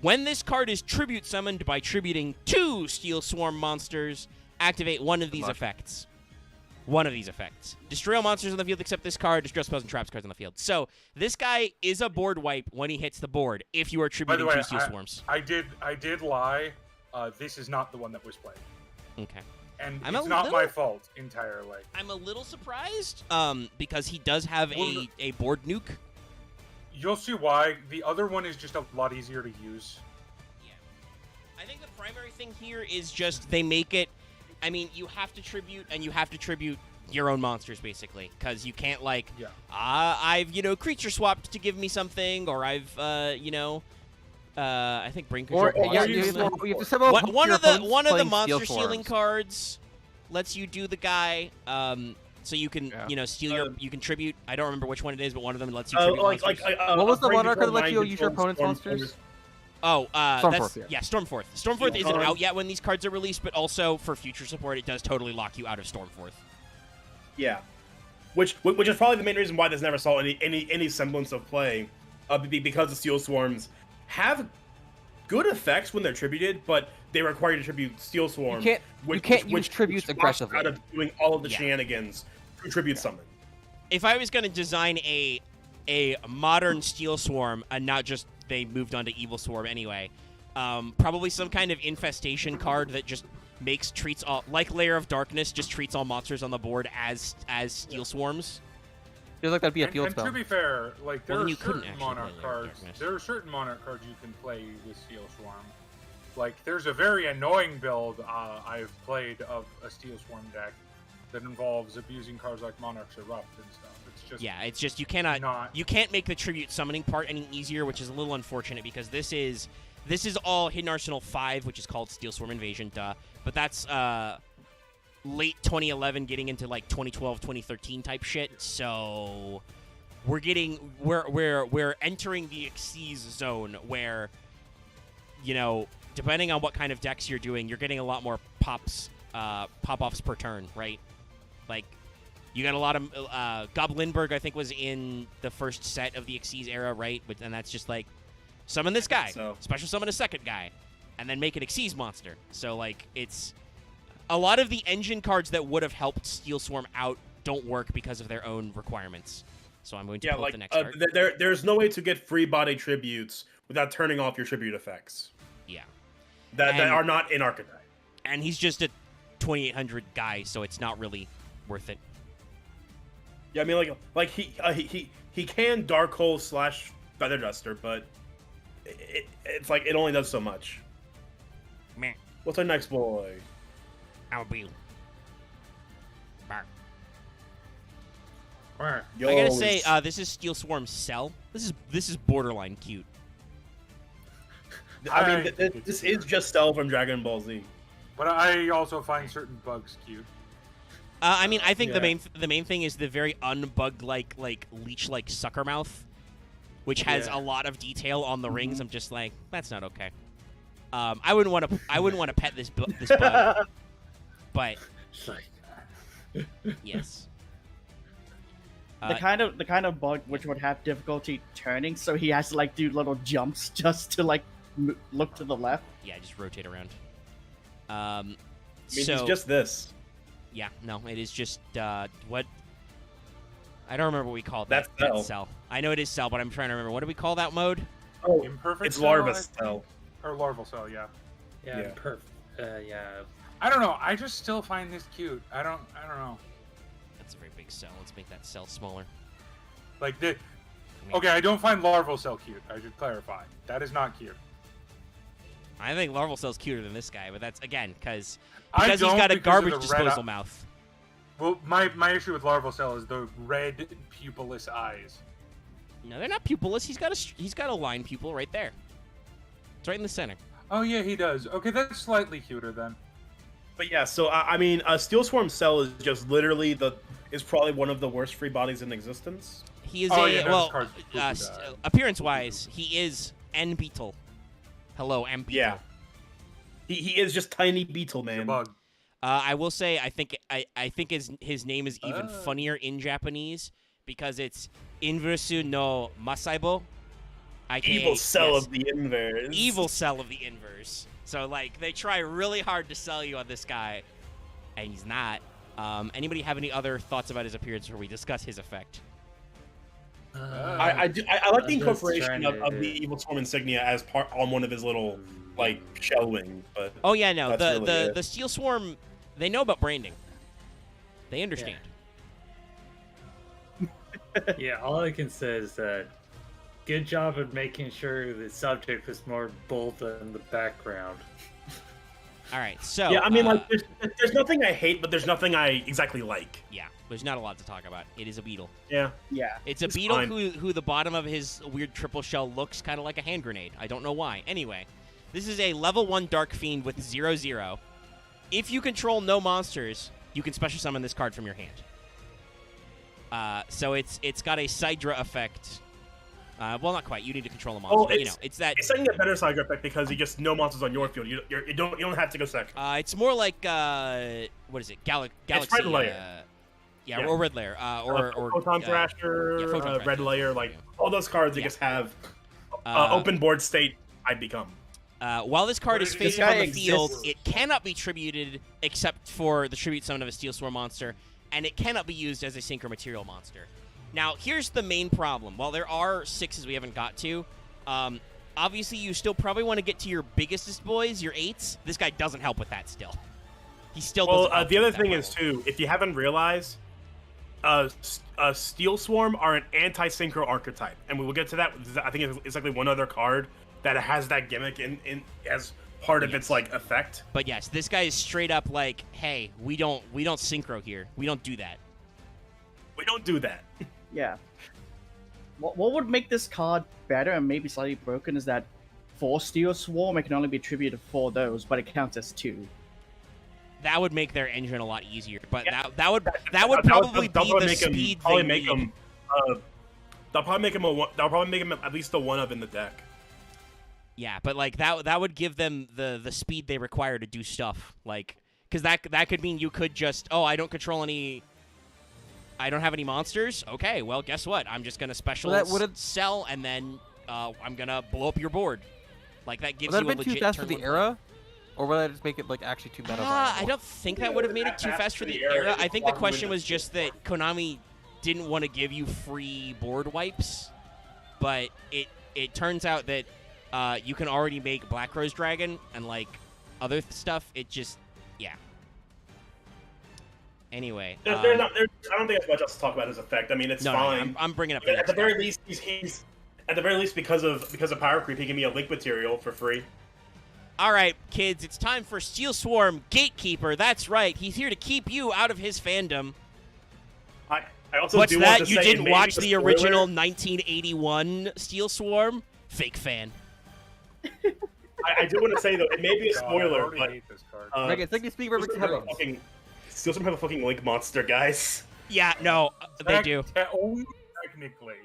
S1: When this card is tribute summoned by tributing 2 Steel Swarm monsters, activate one of these effects. One of these effects. Destroy all monsters on the field except this card. Destroy spells and traps cards on the field. So this guy is a board wipe when he hits the board if you are
S6: By the
S1: tributing
S6: way,
S1: 2 Steel Swarms.
S6: I did lie. This is not the one that was played,
S1: Okay.
S6: and
S1: I'm
S6: it's
S1: a
S6: not my
S1: little-
S6: fault entirely.
S1: I'm a little surprised because he does have
S6: Well,
S1: a board nuke.
S6: You'll see why. The other one is just a lot easier to use.
S1: I think the primary thing here is just they make it. I mean, you have to tribute, and you have to tribute your own monsters basically, because you can't like,
S6: Yeah.
S1: I've creature swapped to give me something, or I've I think brain control.
S5: Or yeah, you have to summon
S1: one of the
S5: playing
S1: monster
S5: Steel
S1: stealing
S5: Swarms.
S1: cards lets you do the guy. So you can
S5: Yeah.
S1: steal your you can tribute. I don't remember which one it is, but one of them lets you tribute monsters.
S5: What was the one card that lets you use your opponent's monsters?
S1: Oh,
S5: Stormforth,
S1: that's Stormforth. Stormforth
S2: Yeah.
S1: isn't out yet when these cards are released, but also for future support, it does totally lock you out of Stormforth.
S2: Yeah, which is probably the main reason why this never saw any semblance of play, because the Steel Swarms have good effects when they're tributed, but they require you to tribute Steel Swarm.
S5: You can't use tributes
S2: blocks
S5: aggressively.
S2: out of doing all of the
S1: Yeah.
S2: shenanigans through tribute summon.
S1: If I was going to design a modern Steel Swarm and not just they moved on to Evil Swarm anyway, probably some kind of infestation card that just treats all, like Lair of Darkness, just treats all monsters on the board as Steel Swarms.
S5: Feels like that'd be a field
S6: And
S5: spell.
S6: to be fair, like there
S1: Well, then
S6: are
S1: you couldn't
S6: certain
S1: actually
S6: Monarch
S1: play Lair of
S6: cards.
S1: Darkness.
S6: There are certain Monarch cards you can play with Steel Swarm. Like there's a very annoying build I've played of a Steel Swarm deck that involves abusing cards like Monarch's Erupt and stuff. It's just
S1: Yeah, it's just you
S6: not.
S1: can't make the tribute summoning part any easier, which is a little unfortunate because this is all Hidden Arsenal 5, which is called Steel Swarm Invasion, duh. But that's late 2011 getting into like 2012, 2013 type shit. So we're entering the Xyz zone where, depending on what kind of decks you're doing, you're getting a lot more pop-offs per turn, right? Like, you got a lot of Goblinberg, I think, was in the first set of the Xyz era, right? And that's just like, summon this guy,
S2: So-
S1: special summon a second guy, and then make an Xyz monster. So, like, it's a lot of the engine cards that would have helped Steel Swarm out don't work because of their own requirements. So I'm going to pull up the next card.
S2: There's no way to get free body tributes without turning off your tribute effects
S1: Yeah.
S2: that
S1: And-
S2: are not in Archetype.
S1: And he's just a 2,800 guy, so it's not really worth it.
S2: Yeah, I mean, like he can Dark Hole / Feather Duster, but it's like it only does so much.
S1: Meh.
S2: What's our next boy?
S1: I'll be. Bark.
S2: Yo,
S1: I gotta say,
S2: it's-
S1: this is Steel Swarm Cell. This is borderline cute.
S2: I mean, this is just Cell from Dragon Ball Z.
S6: But I also find certain bugs cute.
S1: I mean, I think
S2: Yeah.
S1: the main thing is the very unbug like leech like sucker mouth, which has
S6: Yeah.
S1: a lot of detail on the rings. I'm just like, that's not okay. I wouldn't want to pet this bug, but
S7: It's like,
S1: yes.
S3: The kind of bug which would have difficulty turning, so he has to like do little jumps just to like look to the left.
S1: Yeah, just rotate around.
S2: I mean,
S1: So
S2: it's just this.
S1: yeah, no, it is just what I don't remember what we called that.
S2: That's
S1: That's Cell. I know it is Cell, but I'm trying to remember what do we call that mode?
S2: Oh,
S6: Imperfect
S2: it's
S6: Cell,
S2: Larva
S6: I think?
S2: Cell.
S6: Or Larval Cell, yeah.
S7: yeah,
S2: Yeah.
S7: perfect. Yeah.
S6: I don't know. I just still find this cute. I don't know.
S1: That's a very big cell. Let's make that cell smaller.
S6: Like the. Okay, I don't find Larval Cell cute. I should clarify. That is not cute.
S1: I think Larval Cell's cuter than this guy, but that's, again, because
S6: I
S1: he's
S6: don't
S1: got a
S6: because of
S1: garbage
S6: the red
S1: disposal
S6: eye-
S1: mouth.
S6: Well, my issue with Larval Cell is the red pupilless eyes.
S1: No, they're not pupilless. He's got a line pupil right there. It's right in the center.
S6: Oh yeah, he does. Okay, that's slightly cuter then.
S2: But yeah, so I mean, Steel Swarm Cell is just literally is probably one of the worst free bodies in existence.
S1: He is
S6: Oh, yeah, no, this card's
S1: appearance-wise, he is N Beetle. Hello, M Beetle.
S2: Yeah. He is just tiny beetle,
S6: It's a
S2: man.
S6: bug.
S1: I will say, I think his name is even funnier in Japanese because it's Inversu no Masaibo.
S2: Evil Cell of the Inverse.
S1: Evil Cell of the Inverse. So, like, they try really hard to sell you on this guy, and he's not. Anybody have any other thoughts about his appearance before we discuss his effect?
S2: I like the
S7: I'm just
S2: incorporation
S7: trying
S2: of
S7: to-
S2: the Evil Swarm insignia as part on one of his little like shell wings, but
S1: Oh, yeah, no.
S2: That's really it.
S1: The Steel Swarm, they know about branding. They understand.
S7: Yeah, all I can say is that good job at making sure the subject was more bold than the background.
S1: All right, so...
S2: yeah, I mean, like, there's nothing I hate, but there's nothing I exactly like.
S1: Yeah, there's not a lot to talk about. It is a beetle.
S2: Yeah.
S3: Yeah.
S1: It's a
S2: It's
S1: beetle
S2: fine.
S1: who the bottom of his weird triple shell looks kind of like a hand grenade. I don't know why. Anyway, this is a level 1 Dark Fiend with 0/0. If you control no monsters, you can special summon this card from your hand. So it's got a Sidra effect. Well, not quite. You need to control a monster.
S2: Oh,
S1: but, you know, it's that.
S2: It's setting a better side effect because you just no monsters on your field. You don't have to go second.
S1: It's more like what is it? Galaxy.
S2: Red Layer.
S1: Yeah, or Red Layer. Or
S2: Photon Thrasher,
S1: yeah, Photon
S2: Red
S1: Thrasher.
S2: Layer, like
S1: Yeah.
S2: all those cards you
S1: Yeah.
S2: just have
S1: Uh,
S2: open board state. I become.
S1: While this card
S6: But
S1: is
S6: it-
S1: facing
S3: this
S1: on
S3: guy
S1: the field,
S3: exists.
S1: it cannot be tributed except for the tribute summon of a Steel Swarm monster, and it cannot be used as a Synchro Material monster. Now, here's the main problem. While there are 6s we haven't got to, obviously you still probably want to get to your biggest boys, your 8s. This guy doesn't help with that still. He still
S2: Well,
S1: doesn't help
S2: the
S1: with
S2: other
S1: that
S2: thing
S1: level.
S2: is too, if you haven't realized, Steel Swarm are an anti-synchro archetype, and we will get to that. I think it's exactly one other card that has that gimmick in as part of its like effect.
S1: But yes, this guy is straight up like, hey, we don't synchro here. We don't do that.
S2: We don't do that.
S3: Yeah. What would make this card better and maybe slightly broken is that for Steel Swarm, it can only be attributed for those, but it counts as 2.
S1: That would make their engine a lot easier. But
S2: Yeah.
S1: that would probably be the speed they
S2: probably make
S1: need.
S2: him. They'll probably make him They'll probably make him at least a 1-of in the deck.
S1: Yeah, but like that would give them the speed they require to do stuff. Like, because that could mean you could just, oh, I don't have any monsters. Okay, well, guess what? I'm just gonna special
S5: Well, that would've-
S1: sell, and then I'm gonna blow up your board. Like that gives
S5: Would that
S1: you
S5: have
S1: a
S5: been too
S1: legit
S5: fast for
S1: turn
S5: the
S1: one
S5: era? Or would that just make it like actually too meta?
S1: I don't think that would have made it too fast for the era. I think the question was just that Konami didn't want to give you free board wipes, but it turns out that you can already make Black Rose Dragon and like other stuff. It just, yeah. Anyway,
S2: I don't think there's much else to talk about his effect. I mean, it's
S1: no,
S2: fine.
S1: I'm bringing up.
S2: But at the very least, he's at the very least because of power creep, he can be a link material for free.
S1: All right, kids, it's time for Steel Swarm Gatekeeper. That's right. He's here to keep you out of his fandom.
S2: I also
S1: What's
S2: do
S1: that?
S2: want to
S1: You
S2: say,
S1: didn't
S2: and maybe
S1: watch
S2: a
S1: the
S2: spoiler,
S1: original 1981 Steel Swarm? Fake fan.
S2: I do want to say though, it may be a
S6: God, I
S2: spoiler,
S6: already
S2: but
S6: hate this card.
S5: Like, it's like you speak every
S2: Steel
S5: time.
S2: Swarm have a fucking link monster, guys.
S1: Yeah, no, they do.
S6: Only technically.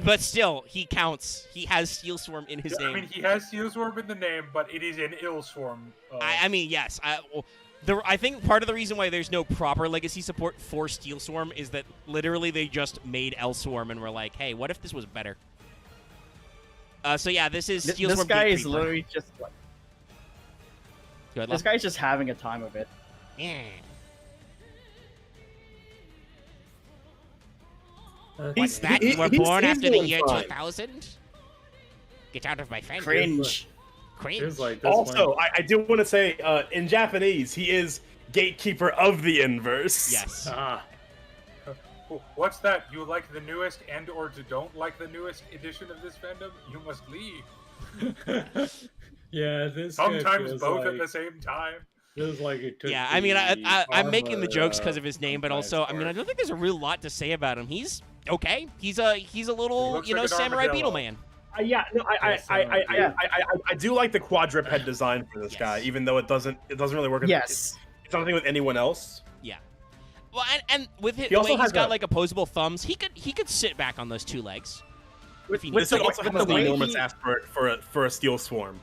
S1: But still, he counts. He has Steel Swarm in his
S6: I
S1: name.
S6: mean, he has Steel Swarm in the name, but it is an Ill Swarm.
S1: I mean, yes. I think part of the reason why there's no proper legacy support for Steel Swarm is that literally they just made L Swarm and were like, hey, what if this was better? So yeah, this is Steel
S3: This
S1: Swarm.
S3: guy is
S1: Gatekeeper.
S3: literally just like,
S1: Good
S3: this
S1: luck.
S3: guy's just having a time of it.
S1: Yeah. What's that? You were born after the year 2000? Get out of my fandom.
S3: Cringe.
S1: Cringe.
S7: Feels like this
S2: Also,
S7: one.
S2: I do want to say, in Japanese, he is gatekeeper of the inverse.
S1: Yes.
S6: What's that? You like the newest and/or don't like the newest edition of this fandom? You must leave.
S7: Yeah, this guy
S6: Sometimes
S7: feels
S6: both at
S7: like,
S6: the same time.
S7: feels like it took
S1: Yeah, I mean, I'm making the
S7: armor,
S1: jokes because of his name, but also, I mean, I don't think there's a real lot to say about him. He's okay. He's a little,
S6: looks
S1: you know,
S6: like an
S1: samurai beetle
S6: armadillo.
S1: man.
S2: Yeah, no, I do like the quadruped design for this
S1: Yes.
S2: guy, even though it doesn't really work.
S3: Yes.
S2: It's nothing with anyone else.
S1: Yeah. Well, and with his,
S2: He
S1: the
S2: also
S1: way he's
S2: has
S1: got
S2: a-
S1: like opposable thumbs, he could sit back on those two legs.
S3: With,
S1: he
S3: with
S2: This
S3: the,
S2: also
S3: with
S2: has
S3: the
S2: the
S3: way
S2: enormous
S3: he-
S2: ass for a steel swarm.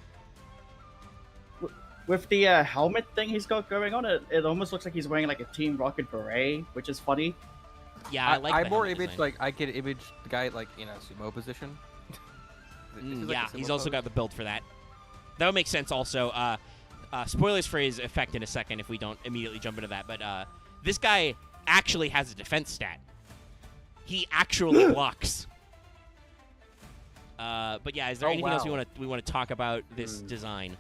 S3: with the helmet thing he's got going on, it almost looks like he's wearing like a Team Rocket beret, which is funny.
S1: Yeah, I like.
S5: I
S1: the
S5: more
S1: helmet
S5: image
S1: design.
S5: like I could image the guy like in a sumo position. This is, like, a
S1: Yeah,
S5: sumo
S1: he's also
S5: pose.
S1: got the build for that. That would make sense. Also, spoilers for his effect in a second if we don't immediately jump into that. But this guy actually has a defense stat. He actually blocks. But yeah, is there anything else we want to talk about this design?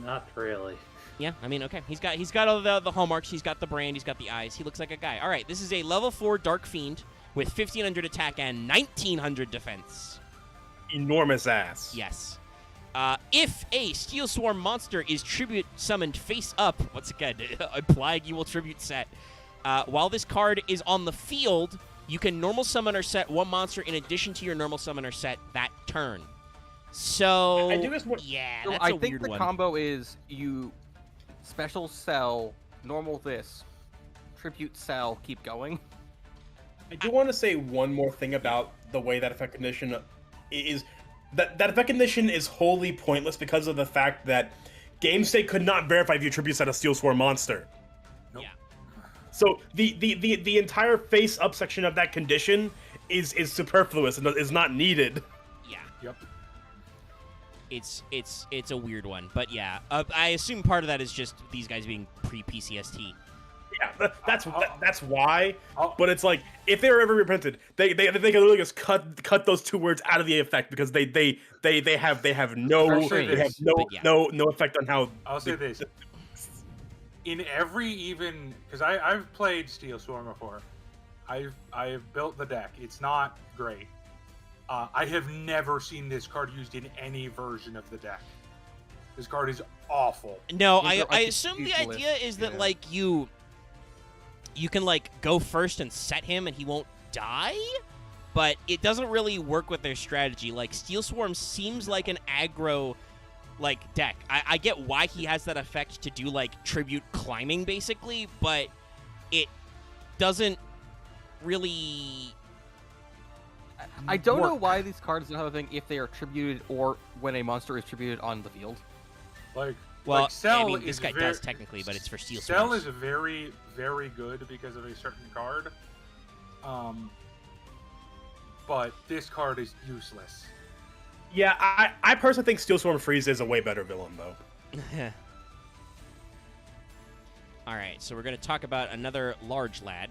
S7: Not really.
S1: Yeah, I mean, okay. He's got all the hallmarks. He's got the brand. He's got the eyes. He looks like a guy. All right, this is a level 4 Dark Fiend with 1,500 attack and 1,900 defense.
S2: Enormous ass.
S1: Yes. If a Steel Swarm monster is tribute summoned face up, once again, implying you will tribute set, while this card is on the field, you can normal summon or set one monster in addition to your normal summon or set that turn. So,
S2: I do just want-
S1: yeah,
S5: So
S1: that's
S5: I
S1: a
S5: think
S1: weird
S5: the
S1: one.
S5: combo is you special sell, normal this, tribute sell, keep going.
S2: I do want to say one more thing about the way that effect condition is. That effect condition is wholly pointless because of the fact that GameState could not verify if you tribute set a Steel Swarm monster.
S6: Nope.
S1: Yeah.
S2: So the entire face up section of that condition is superfluous and is not needed.
S1: Yeah.
S6: Yep.
S1: It's a weird one, but yeah, I assume part of that is just these guys being pre-PCST.
S2: Yeah, that's why.
S6: Oh.
S2: But it's like if they were ever reprinted, they can literally just cut those two words out of the effect because they have no
S6: I'll say
S2: they have
S6: this,
S1: but yeah.
S2: no effect on how.
S6: I'll say this. In every even, because I've played Steel Swarm before, I've built the deck. It's not great. I have never seen this card used in any version of the deck. This card is awful.
S1: No,
S5: These are,
S1: I
S5: like,
S1: assume the
S5: useless.
S1: idea is that
S6: Yeah.
S1: like you can like go first and set him and he won't die, but it doesn't really work with their strategy. Like Steel Swarm seems like an aggro like deck. I get why he has that effect to do like tribute climbing basically, but it doesn't really.
S5: I don't know
S1: work.
S5: why these cards don't have a thing if they are tributed or when a monster is tributed on the field.
S6: Like,
S1: Well,
S6: like Cell
S1: I mean, this
S6: is
S1: guy
S6: very,
S1: does technically, but it's for Steel
S6: Cell
S1: Swarms.
S6: is very, very good because of a certain card. But this card is useless.
S2: Yeah, I personally think Steel Swarm Freeze is a way better villain though.
S1: All right, so we're going to talk about another large lad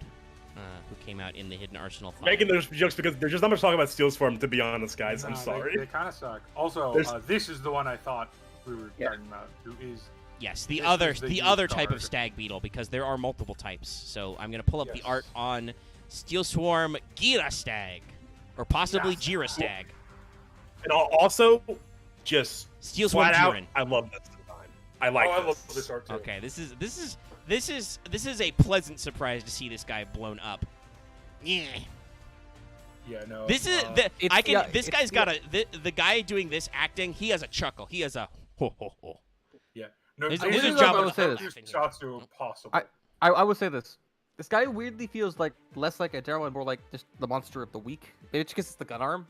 S1: who came out in the Hidden Arsenal 5.
S2: Making those jokes because there's just not much talk about Steel Swarm, to be honest, guys. I'm
S6: Nah,
S2: sorry.
S6: They kind of suck. Also,
S2: There's-
S6: this is the one I thought we were
S3: Yeah.
S6: talking about. Who is
S1: Yes, the
S6: This
S1: other
S6: is the
S1: the
S6: used
S1: other type of
S6: card.
S1: stag beetle because there are multiple types. So I'm going to pull up the
S6: Yes.
S1: art on Steel Swarm Gira Stag or possibly
S6: Yes.
S1: Jira Stag.
S2: And also, just
S1: Steel Swarm
S2: flat out,
S1: Jiren.
S2: I love this design. I like
S6: I
S2: this.
S6: love this art too.
S1: Okay, this is a pleasant surprise to see this guy blown up. Yeah.
S6: Yeah, no.
S1: This is
S5: it's-
S1: I can.
S5: yeah,
S1: this
S5: it's-
S1: guy's got a the guy doing this acting. He has a chuckle. He has a ho ho ho.
S6: Yeah. No,
S1: His-
S6: this
S1: his
S6: is
S1: job
S6: the
S5: is this.
S6: most Satsu possible.
S5: I would say this. This guy weirdly feels like less like a Daryl and more like just the monster of the week. Maybe it's because it's the gun arm.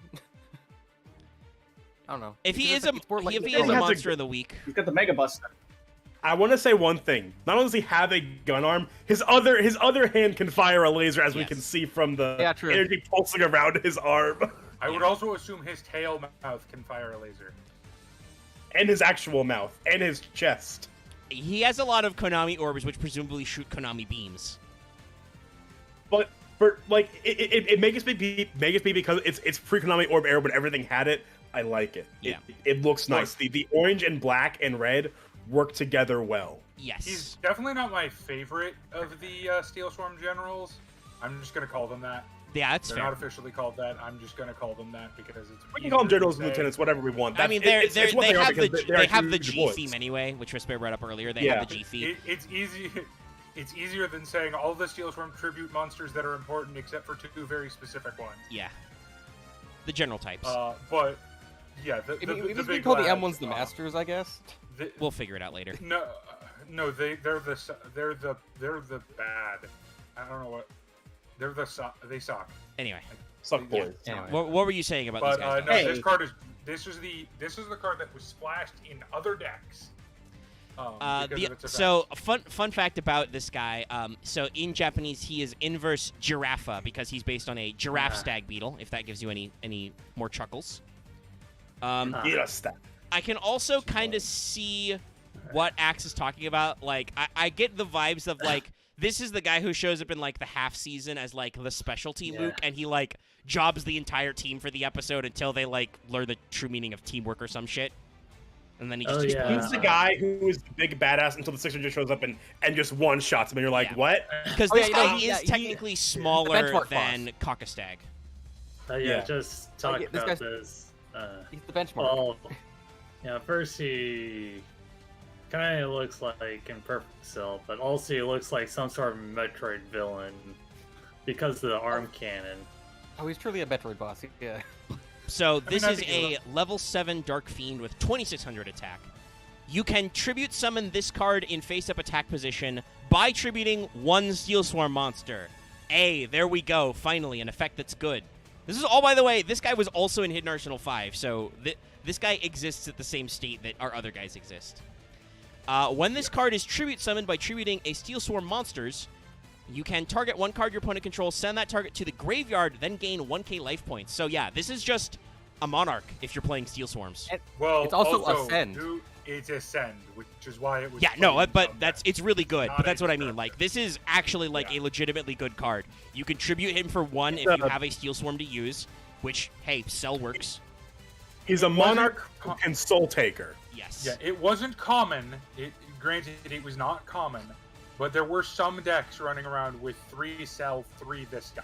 S5: I don't know.
S1: If he
S5: It's
S1: is
S5: like-
S1: a
S5: it's more like
S1: if
S5: the
S1: he is
S5: gun
S1: a
S2: has
S5: arm.
S2: a-
S1: monster of the week,
S3: He's got the Mega Buster.
S2: I want to say one thing. Not only does he have a gun arm, his other hand can fire a laser, as we
S1: Yes.
S2: can see from the
S5: Yeah, true.
S2: energy pulsing around his arm,
S6: I would also assume his tail mouth can fire a laser.
S2: and his actual mouth, and his chest.
S1: he has a lot of Konami orbs, which presumably shoot Konami beams.
S2: But for like, it makes me because it's pre-Konami Orb era when everything had it. I like it.
S1: Yeah.
S2: It looks nice. The orange and black and red work together well.
S1: Yes.
S6: He's definitely not my favorite of the Steel Swarm generals. I'm just gonna call them that.
S1: Yeah, that's
S6: They're
S1: fair.
S6: not officially called that. I'm just gonna call them that because it's.
S2: We can call them
S6: easier to
S2: generals and
S6: say.
S2: lieutenants, whatever we want.
S1: I mean,
S2: It's what
S1: they
S2: are
S1: have
S2: because they are
S1: have the
S2: huge
S1: G
S2: woods.
S1: theme anyway, which Respect brought up earlier. They
S2: Yeah.
S1: have the G theme.
S6: It's easy. It's easier than saying all the Steel Swarm tribute monsters that are important, except for 2 very specific ones.
S1: Yeah. The general types.
S6: But yeah, the
S5: We
S6: big
S5: can call the
S6: lads,
S5: M1s the masters, I guess.
S1: We'll figure it out later.
S6: No, they're the bad. I don't know what. They suck.
S1: Anyway,
S2: Suck boys.
S5: Anyway.
S1: what were you saying about
S6: But
S1: these guys?
S6: no,
S1: though?
S3: Hey.
S6: this is the card that was splashed in other decks. Because of its
S1: So
S6: effects.
S1: fun fact about this guy. So in Japanese, he is inverse giraffa because he's based on a giraffe stag beetle. If that gives you any more chuckles. I can also kind of see what Axe is talking about. Like, I get the vibes of like this is the guy who shows up in like the half season as like the specialty Luke, and he like jobs the entire team for the episode until they like learn the true meaning of teamwork or some shit. And then he just
S2: He's the guy who is the big badass until the Sixer just shows up and just one shots him, and you're like,
S1: Yeah.
S2: what?
S1: because
S5: Oh,
S1: this
S5: yeah,
S1: guy
S5: no,
S1: is
S5: he-
S1: technically smaller
S5: benchmark
S1: than Cockastag.
S2: Yeah.
S7: Just talk
S5: Like, this
S7: about
S5: guy's-
S7: this.
S5: He's the benchmark.
S7: Well, first he kind of looks like Imperfect Cell, but also he looks like some sort of Metroid villain because of the arm cannon.
S5: Oh, he's truly a Metroid boss. Yeah.
S1: So this
S6: I
S1: is
S6: think
S1: a level 7 Dark Fiend with 2600 attack. You can tribute summon this card in face-up attack position by tributing one Steel Swarm monster. There we go. Finally, an effect that's good. This is all, by the way, this guy was also in Hidden Arsenal 5, so this guy exists at the same state that our other guys exist. When this card is tribute summoned by tributing a Steel Swarm monsters, you can target one card your opponent controls, send that target to the graveyard, then gain 1k life points. So yeah, this is just a Monarch if you're playing Steel Swarms.
S6: Well,
S5: It's also Ascend.
S6: It's Ascend, which is why it was.
S1: Yeah,
S6: played
S1: no,
S6: in
S1: but
S6: some
S1: it's really good.
S6: Not
S1: But that's
S6: a
S1: what I mean.
S6: deterrent.
S1: Like, this is actually like a legitimately good card. You can tribute him for 1 if you have a Steel Swarm to use, which, hey, Cell works.
S2: He's a
S6: wasn't
S2: monarch who can soul taker.
S1: Yes.
S6: Yeah, it wasn't common. Granted, it was not common, but there were some decks running around with 3 Cell, 3 this guy.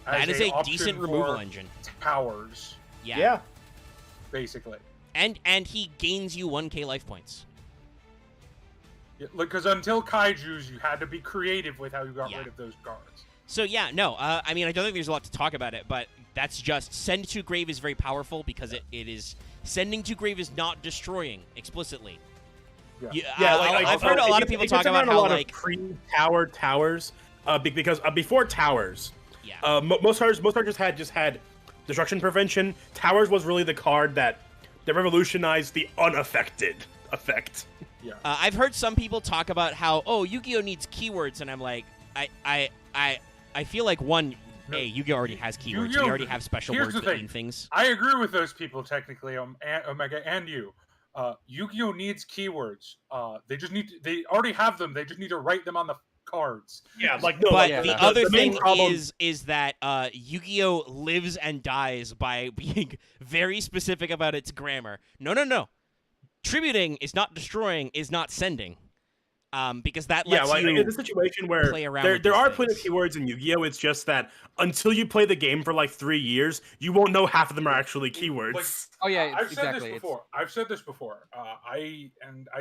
S1: That
S6: as
S1: is a
S6: option
S1: decent
S6: for
S1: removal engine.
S6: Towers,
S1: Yeah.
S6: basically.
S1: And he gains you 1k life points.
S6: Because until Kaijus, you had to be creative with how you got
S1: Yeah.
S6: rid of those cards.
S1: So yeah, no, I mean, I don't think there's a lot to talk about it, but that's just send to grave is very powerful because it is sending to grave is not destroying explicitly.
S6: Yeah.
S1: I've heard a lot of people talk about how like
S2: pre-tower towers, because before towers,
S1: yeah.
S2: most cards just had destruction prevention. Towers was really the card that revolutionized the unaffected effect.
S6: Yeah.
S1: I've heard some people talk about how Yu-Gi-Oh needs keywords, and I'm like, I feel like
S6: No.
S1: Yu-Gi-Oh already has keywords.
S6: Yu-Gi-Oh!
S1: We already have special
S6: Here's
S1: words
S6: the
S1: that
S6: thing.
S1: mean things.
S6: I agree with those people technically, Omega and you. Yu-Gi-Oh needs keywords. They already have them. They just need to write them on the cards.
S2: Yeah, like no.
S1: But
S2: like,
S1: the other
S2: main
S1: thing
S2: problem
S1: is that Yu-Gi-Oh lives and dies by being very specific about its grammar. No. Tributing is not destroying, is not sending. Because that lets
S2: like
S1: you
S2: in the situation where
S1: play around
S2: there
S1: with
S2: there
S1: these
S2: are plenty of
S1: things.
S2: keywords in Yu-Gi-Oh. It's just that until you play the game for like 3 years, you won't know half of them are actually keywords.
S6: Like,
S5: Oh yeah,
S6: I've said
S5: exactly.
S6: this before. I've said this before. I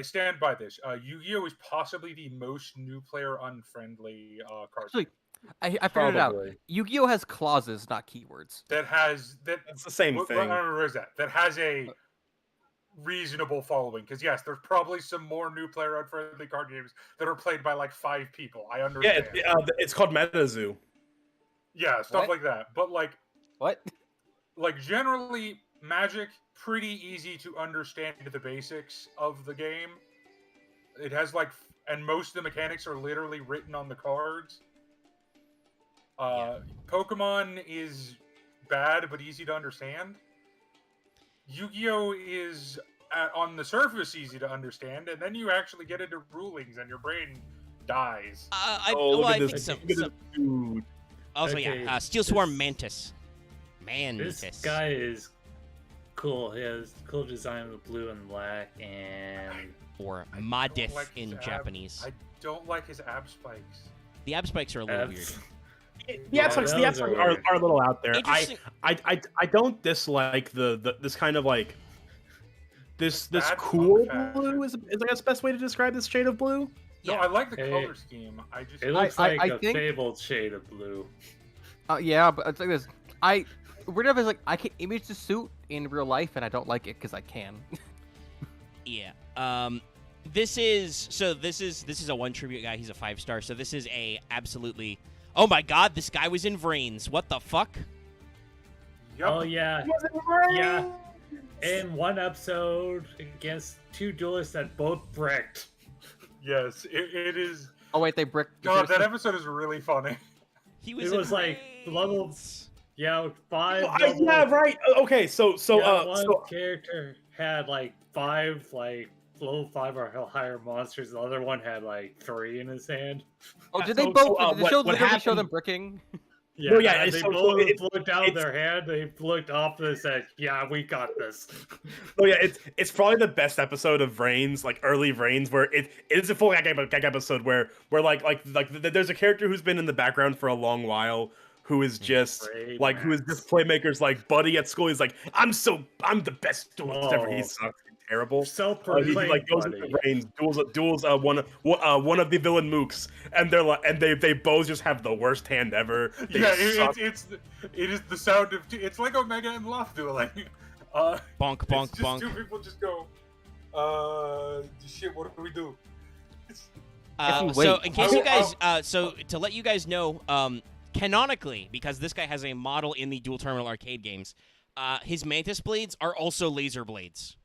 S6: stand by this. Yu-Gi-Oh is possibly the most new player unfriendly card
S5: Actually, I figured it out.
S2: Probably.
S5: Yu-Gi-Oh has clauses, not keywords.
S6: that has that.
S2: It's the same
S6: What
S2: thing.
S6: is that? That has a reasonable following. Because yes, there's probably some more new player unfriendly card games that are played by like 5 people. I
S2: Yeah,
S6: understand.
S2: it's called MetaZoo.
S6: Yeah, stuff
S5: What?
S6: like that. But like
S5: What?
S6: generally Magic pretty easy to understand the basics of the game. It has like and most of the mechanics are literally written on the cards. Pokemon is bad but easy to understand. Yu-Gi-Oh is on the surface easy to understand, and then you actually get into rulings and your brain dies.
S2: Look
S1: I
S2: at
S1: think
S2: this.
S1: some,
S2: Look at this dude.
S1: also
S7: Okay,
S1: yeah, Steel Swarm
S7: this-
S1: Mantis.
S7: This guy is cool. He has cool design with blue and black, and
S1: or
S6: I don't
S1: Madith
S6: like his
S1: in
S6: ab-
S1: Japanese.
S6: I don't like his ab spikes.
S1: The ab spikes are a little weird.
S7: abs.
S2: The aspects
S7: those are
S2: are
S7: weird.
S2: a little out there.
S1: Interesting-
S2: I don't dislike this kind of like this
S6: Bad
S2: cool
S6: punk
S2: blue is I guess the best way to describe this shade of blue.
S6: No,
S1: Yeah.
S6: I like the
S7: Hey,
S6: color scheme. I just
S7: It looks
S5: I
S7: like a
S5: think-
S7: fabled shade of blue.
S5: Yeah, but it's like this. Weird enough is like I can image the suit in real life, and I don't like it because I can.
S1: Yeah. This is a one tribute guy. He's a 5-star. So this is a absolutely. Oh my God! This guy was in Vrains. What the fuck?
S6: Yup.
S7: Oh yeah, yeah. In one episode, against 2 duelists that both bricked.
S6: Yes, it is.
S5: Oh wait, they bricked.
S6: God, that episode is really funny.
S1: He
S7: It
S1: was. in
S7: was like level-
S1: Vrains.
S7: Yeah, 5.
S2: Yeah, right. Okay, so
S7: One character had like 5 level 5 or higher monsters. The other one had like 3 in his hand.
S5: Oh, did
S2: so-
S5: they both?
S2: so,
S5: did the
S2: what-
S5: show
S2: what
S5: literally show
S2: happened-
S5: them bricking?
S7: Yeah,
S2: No, yeah,
S7: they
S2: so
S7: both
S2: it-
S7: looked out of
S2: it's-
S7: their hand. They looked off and said, "Yeah, we got this."
S2: Oh yeah, it's probably the best episode of Vrains, like early Vrains, where it is a full gag episode where there's a character who's been in the background for a long while who is just
S7: Great
S2: who is
S7: Max.
S2: just Playmaker's like buddy at school. He's like, I'm the best duelist ever. He
S7: Oh.
S2: sucks. He's terrible. He
S7: Self-proclaimed
S2: like goes
S7: buddy.
S2: into Vrains, duels one of the villain mooks, and they're like, and they both just have the worst hand ever. They
S6: Yeah,
S2: suck.
S6: it is the sound of. It's like Omega and Loth dueling.
S1: Bonk, bonk,
S6: it's just
S1: bonk.
S6: 2 people just go. Shit. What do we do?
S5: Guess we
S1: So
S5: wait.
S1: in case you guys, so to let you guys know, canonically, because this guy has a model in the dual terminal arcade games, his mantis blades are also laser blades.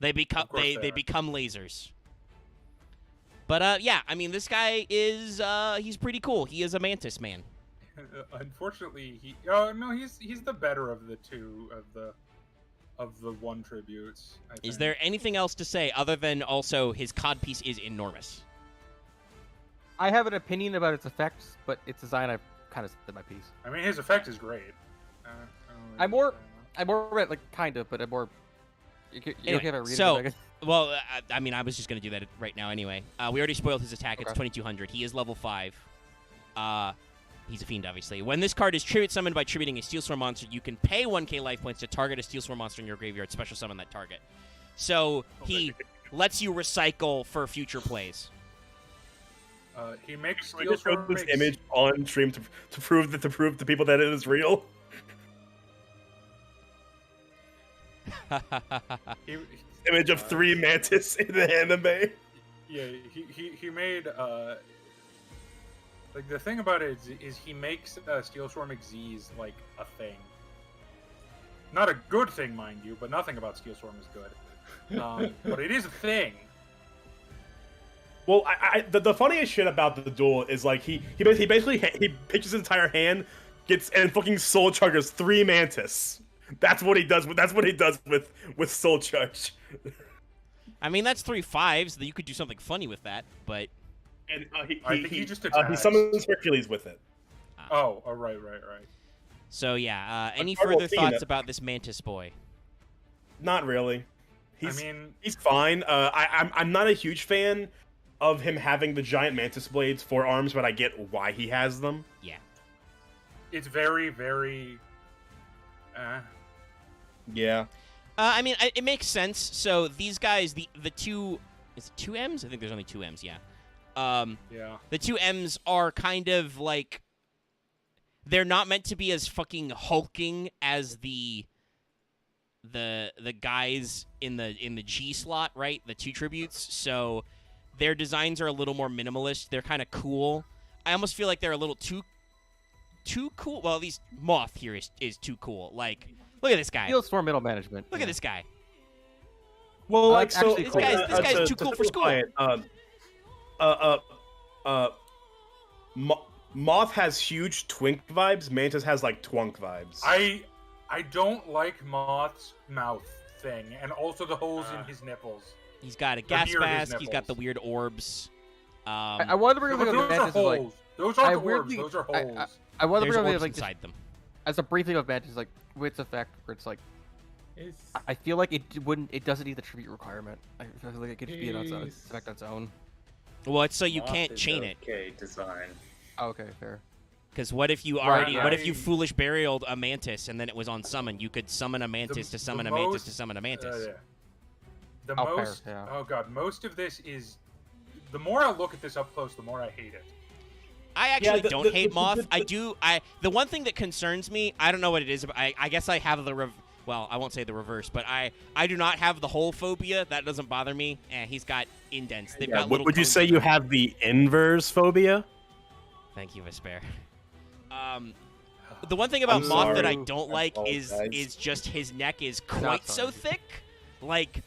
S1: They become
S6: Of course
S1: they
S6: they are.
S1: become lasers. But yeah, I mean this guy is he's pretty cool. He is a mantis man.
S6: Unfortunately, he's the better of the 2 of the 1 tributes. I
S1: Is
S6: think.
S1: there anything else to say other than also his codpiece is enormous?
S5: I have an opinion about its effects, but its design, I've kind of said my piece.
S6: I mean, his effect is great.
S5: I'm more like kind of, but I'm more. You
S1: Anyway,
S5: have a read
S1: so-
S5: it, I guess.
S1: Well, I mean, I was just gonna do that right now anyway. We already spoiled his attack. It's
S5: Okay.
S1: 2200. He is level 5. He's a fiend, obviously. When this card is tribute summoned by tributing a Steel Swarm monster, you can pay 1k life points to target a Steel Swarm monster in your graveyard. Special summon that target. So he lets you recycle for future plays.
S6: He makes
S2: I
S6: Steel
S2: just showed
S6: Swarm
S2: this
S6: makes-
S2: image on stream to prove to people that it is real.
S6: He,
S2: Image of 3 mantis in the anime.
S6: yeah, he made like the thing about it is he makes Steel Swarm Xyz like a thing. Not a good thing, mind you, but nothing about Steel Swarm is good. But it is a thing.
S2: Well, the funniest shit about the duel is like he basically he pitches his entire hand, gets and fucking soul charges 3 mantis. That's what he does. That's what he does with soul charge.
S1: I mean, that's 3 5s. You could do something funny with that, but
S2: And
S6: I think he just
S2: he
S6: attacks.
S2: summons Hercules with it.
S6: Oh, right.
S1: so yeah. Any
S2: I will
S1: further
S2: see
S1: thoughts
S2: it.
S1: about this mantis boy?
S2: Not really.
S6: I mean,
S2: He's fine. I'm not a huge fan of him having the giant mantis blades for arms, but I get why he has them.
S1: Yeah.
S6: it's very, very.
S2: Yeah.
S1: I mean, it makes sense. So these guys, the 2, is it 2 M's? I think there's only 2 M's. Yeah.
S6: Yeah.
S1: The 2 M's are kind of like they're not meant to be as fucking hulking as the guys in the G slot, right? The 2 tributes. So their designs are a little more minimalist. They're kind of cool. I almost feel like they're a little too cool. Well, at least Moth here is too cool. Like, look at this guy.
S5: Steel Storm middle management.
S1: Look at this guy.
S2: Well, like
S5: actually,
S2: so,
S5: this
S1: guy's
S2: to
S1: too cool for
S2: simplify it, Moth has huge twink vibes. Mantis has like twunk vibes.
S6: I don't like Moth's mouth thing, and also the holes in his nipples.
S1: He's got a
S6: They're
S1: gas
S6: near his
S1: mask. He's got the
S6: nipples.
S1: weird orbs.
S5: I wanted to bring
S6: No,
S5: up
S6: but
S5: the
S6: those are
S5: Mantis is like
S6: holes. Those aren't
S5: I
S6: the orbs.
S5: weirdly-
S6: Those are
S5: I-
S6: holes.
S5: I wanted to
S1: There's
S5: bring up
S1: orbs
S5: like just,
S1: inside them.
S5: as a brief thing of Mantis, like with its effect, where it's like I feel like it doesn't need the tribute requirement. I feel like it could just be an
S7: Jeez.
S5: effect on its own.
S1: Well, it's so you
S7: Moth
S1: can't
S7: is
S1: chain it.
S7: Okay, design.
S5: Oh, okay, fair.
S1: Because what if you already? What if you foolish burialed a mantis and then it was on summon? You could summon a mantis to summon a mantis to summon a mantis.
S6: Oh god, most of this is. The more I look at this up close, the more I hate it.
S1: I actually don't hate Moth. The one thing that concerns me, I don't know what it is, but I guess I have well, I won't say the reverse, but I do not have the whole phobia. That doesn't bother me. And he's got indents. They've got little.
S2: Would you say you have the inverse phobia?
S1: Thank you, Vesper. The one thing about Moth that I don't like is just his neck is quite so thick. Like,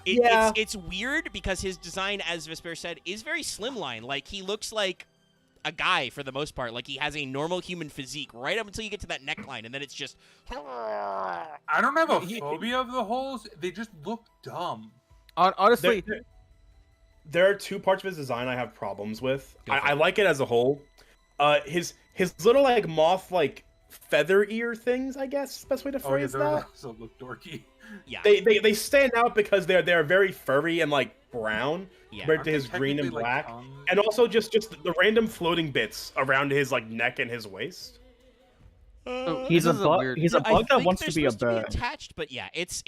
S1: it's weird because his design, as Vesper said, is very slimline. Like, he looks like a guy for the most part. Like, he has a normal human physique right up until you get to that neckline, and then it's just.
S6: I don't have a phobia of the holes. They just look dumb.
S5: Honestly,
S2: there are two parts of his design I have problems with. I like it as a whole. His little like moth like feather ear things, I guess best way to phrase that.
S6: Also look dorky.
S1: Yeah.
S2: They stand out because they're very furry and like brown compared to his green and black, and also just the random floating bits around his like neck and his waist.
S3: He's a bug. He's a bug that wants to be a bird.
S1: Attached, but yeah, it's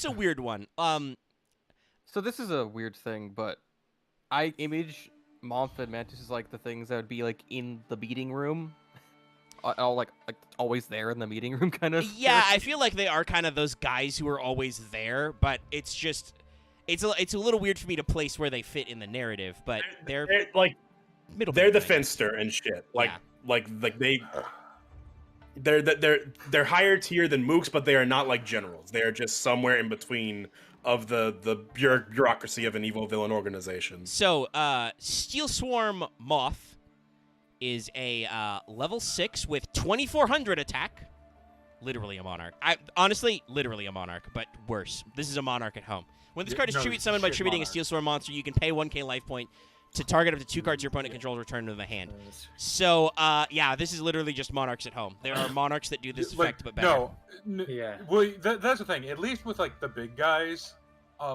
S1: a weird one.
S5: So this is a weird thing, but I image Moth and Mantis is like the things that would be like in the meeting room, all like always there in the meeting room, kind of.
S1: Yeah, I feel like they are kind of those guys who are always there, but it's just it's a little weird for me to place where they fit in the narrative. But they're
S2: like
S1: middle.
S2: They're the finster and shit. They're higher tier than mooks, but they are not like generals. They are just somewhere in between of the bureaucracy of an evil villain organization.
S1: So, Steel Swarm Moth is a level 6 with 2400 attack. Literally a monarch. Honestly, literally a monarch, but worse. This is a monarch at home. When this card is tribute summoned by tributing a Steel Swarm monster, you can pay 1k life point to target up to 2 cards your opponent controls, return to the hand. So, yeah, this is literally just monarchs at home. There are monarchs that do this effect, but better.
S6: Yeah. Well, that's the thing. At least with like the big guys,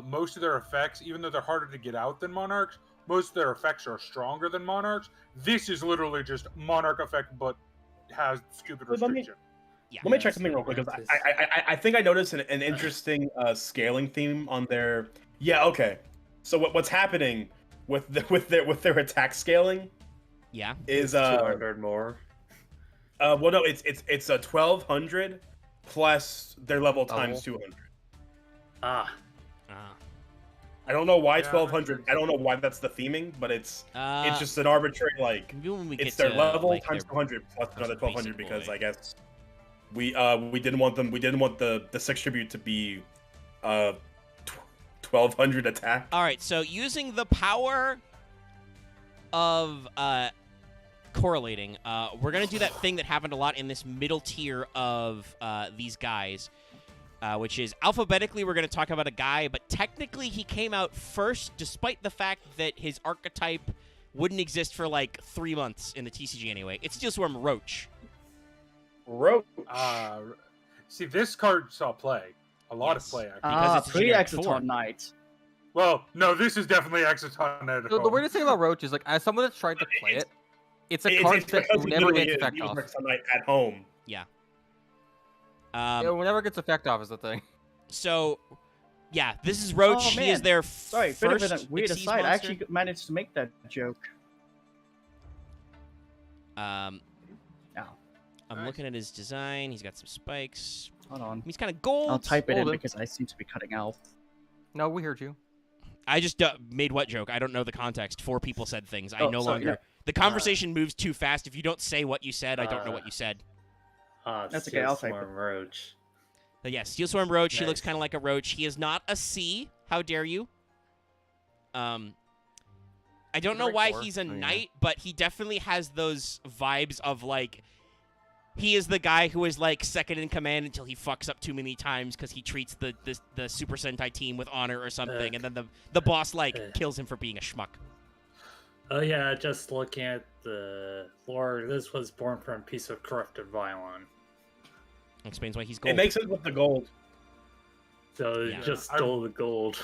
S6: most of their effects, even though they're harder to get out than monarchs, most of their effects are stronger than monarchs. This is literally just monarch effect, but has stupid restriction.
S2: Let me check something real quick because I think I noticed an interesting scaling theme on their. Yeah. Okay. So what's happening with their attack scaling?
S1: Yeah.
S2: Is
S4: 200 more.
S2: Well, no, it's a 1200 plus their level times 200. I don't know why 1200. I don't know why that's the theming, but it's just an arbitrary like. It's their level times 200 plus another 1200 because I guess we didn't want them. We didn't want the 6 tribute to be 1200 attack.
S1: All right, so using the power of correlating, we're gonna do that thing that happened a lot in this middle tier of these guys. Which is alphabetically, we're going to talk about a guy, but technically he came out first, despite the fact that his archetype wouldn't exist for like 3 months in the TCG anyway. It's Steel Swarm Roach.
S2: Roach.
S6: See, this card saw play. A lot of play, actually.
S1: Because it's
S3: pre-Exciton Knight.
S6: Well, no, this is definitely Exciton Knight.
S5: The weirdest thing about Roach is, like, as someone that's tried to play it, it's a card that never gets effect off.
S2: At home.
S1: Yeah.
S5: It never gets effect off is the thing.
S1: So, yeah, this is Roach. He is their first
S3: bit of a weird
S1: Xyz
S3: aside. I
S1: monster.
S3: actually managed to make that joke.
S1: I'm looking at his design. He's got some spikes.
S3: Hold on.
S1: He's kind of gold.
S3: I'll type it in because I seem to be cutting out.
S5: No, we heard you.
S1: I just made what joke? I don't know the context. 4 people said things. I no longer. The conversation moves too fast. If you don't say what you said, I don't know what you said.
S3: That's okay. I'll type it.
S4: Roach.
S1: But yeah, Steel Swarm Roach.
S4: Nice.
S1: He looks kind of like a roach. He is not a C. How dare you? I don't know why he's a knight, but he definitely has those vibes of like he is the guy who is like second in command until he fucks up too many times because he treats the Super Sentai team with honor or something, and then the boss like kills him for being a schmuck.
S7: Oh yeah, just looking at the lore, this was born from a piece of corrupted Violon.
S1: Explains why he's gold.
S2: It makes sense with the gold.
S7: So it just stole the gold.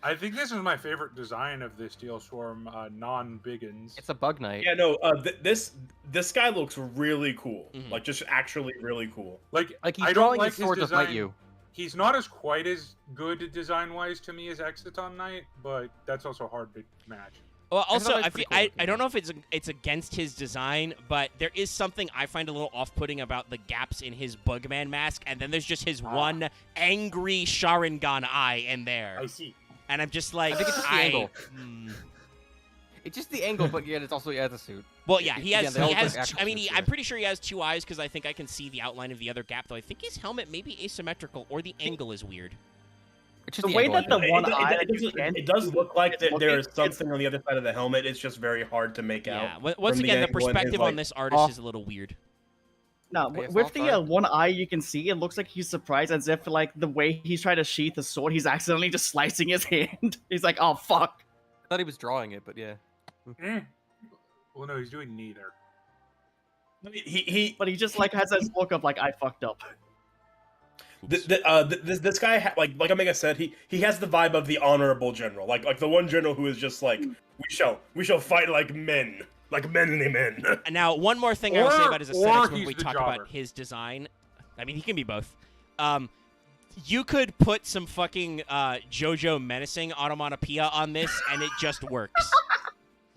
S6: I think this is my favorite design of the Steel Swarm non-Biggins.
S5: It's a bug knight.
S2: Yeah, no. This guy looks really cool.
S1: Mhm.
S2: Like just actually really cool.
S5: Like he's
S6: I don't
S5: drawing
S6: like
S5: his sword to fight
S6: design.
S5: you.
S6: He's not as quite as good design-wise to me as Exciton Knight, but that's also hard to match.
S1: Well, also,
S5: thought it was
S1: I,
S5: pretty
S1: feel,
S5: cool.
S1: I don't know if it's against his design, but there is something I find a little off-putting about the gaps in his Bugman mask, and then there's just his one angry Sharingan eye in there,
S6: I see.
S1: and I'm just like,
S5: I think it's just the angle.
S1: hmm.
S5: It's just the angle, but yet it's also the suit.
S1: Well, yeah, he
S5: Again,
S1: has.
S5: they all
S1: He
S5: look
S1: has.
S5: like actual
S1: I mean,
S5: suits,
S1: I'm
S5: yeah.
S1: pretty sure he has 2 eyes because I think I can see the outline of the other gap. Though I think his helmet may be asymmetrical or the angle is weird.
S5: It's just
S3: The way
S5: angle,
S3: that the
S5: I think.
S3: one eye
S2: It does look like that there is
S3: it's-
S2: something on the other side of the helmet. It's just very hard to make
S1: Yeah.
S2: out.
S1: Once
S2: from the
S1: again, the
S2: angle and his,
S1: perspective on
S2: like,
S1: this artist
S3: off-
S1: is a little weird.
S3: No,
S5: I guess
S3: with
S5: I'll
S3: the
S5: try.
S3: one eye you can see, it looks like he's surprised, as if like the way he's trying to sheath the sword, he's accidentally just slicing his hand. He's like, "Oh fuck!"
S5: I thought he was drawing it, but yeah.
S6: Well, no, he's doing neither.
S2: He
S3: But he just like has this look of like, "I fucked up."
S2: this guy like Omega said, he has the vibe of the honorable general, like the one general who is just like, we shall fight like men, like manly men.
S1: And now, one more thing I will say about his aesthetics when
S6: he's
S1: we
S6: the
S1: talk
S6: jobber.
S1: about his design. I mean, he can be both. You could put some fucking JoJo menacing onomatopoeia on this, and it just works.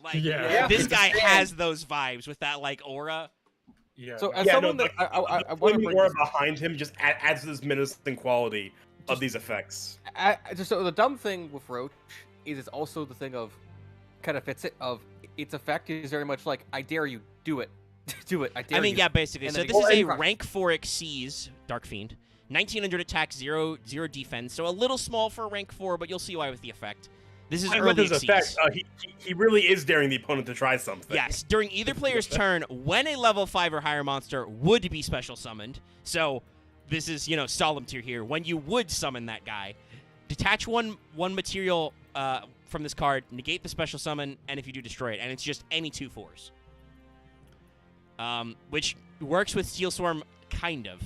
S1: Like,
S7: Yeah.
S1: this guy has those vibes with that like aura.
S6: Yeah.
S5: So
S6: no.
S5: as
S2: Yeah,
S5: someone
S2: no,
S5: that I want to
S2: Flaming
S5: bring
S2: aura
S5: this,
S2: behind him just adds to this menacing quality of these effects.
S5: so the dumb thing with Roach is it's also the thing of kind of fits it of its effect is very much like I dare you, do it, do it, I dare
S1: I mean,
S5: you.
S1: yeah, basically.
S5: And
S1: So
S5: then
S1: this
S5: he-
S1: is a
S5: Well, and-
S1: rank 4 Xyz Dark Fiend, 1900 attack, 0 defense. So a little small for a rank 4, but you'll see why with the effect. This is
S2: And
S1: early
S2: with his
S1: Xyz.
S2: effect, he really is daring the opponent to try something.
S1: Yes, during either player's turn, when a level 5 or higher monster would be special summoned, so this is, solemn tier here, when you would summon that guy, detach one material from this card, negate the special summon, and if you do, destroy it. And it's just any 2/4s. Which works with Steel Swarm, kind of.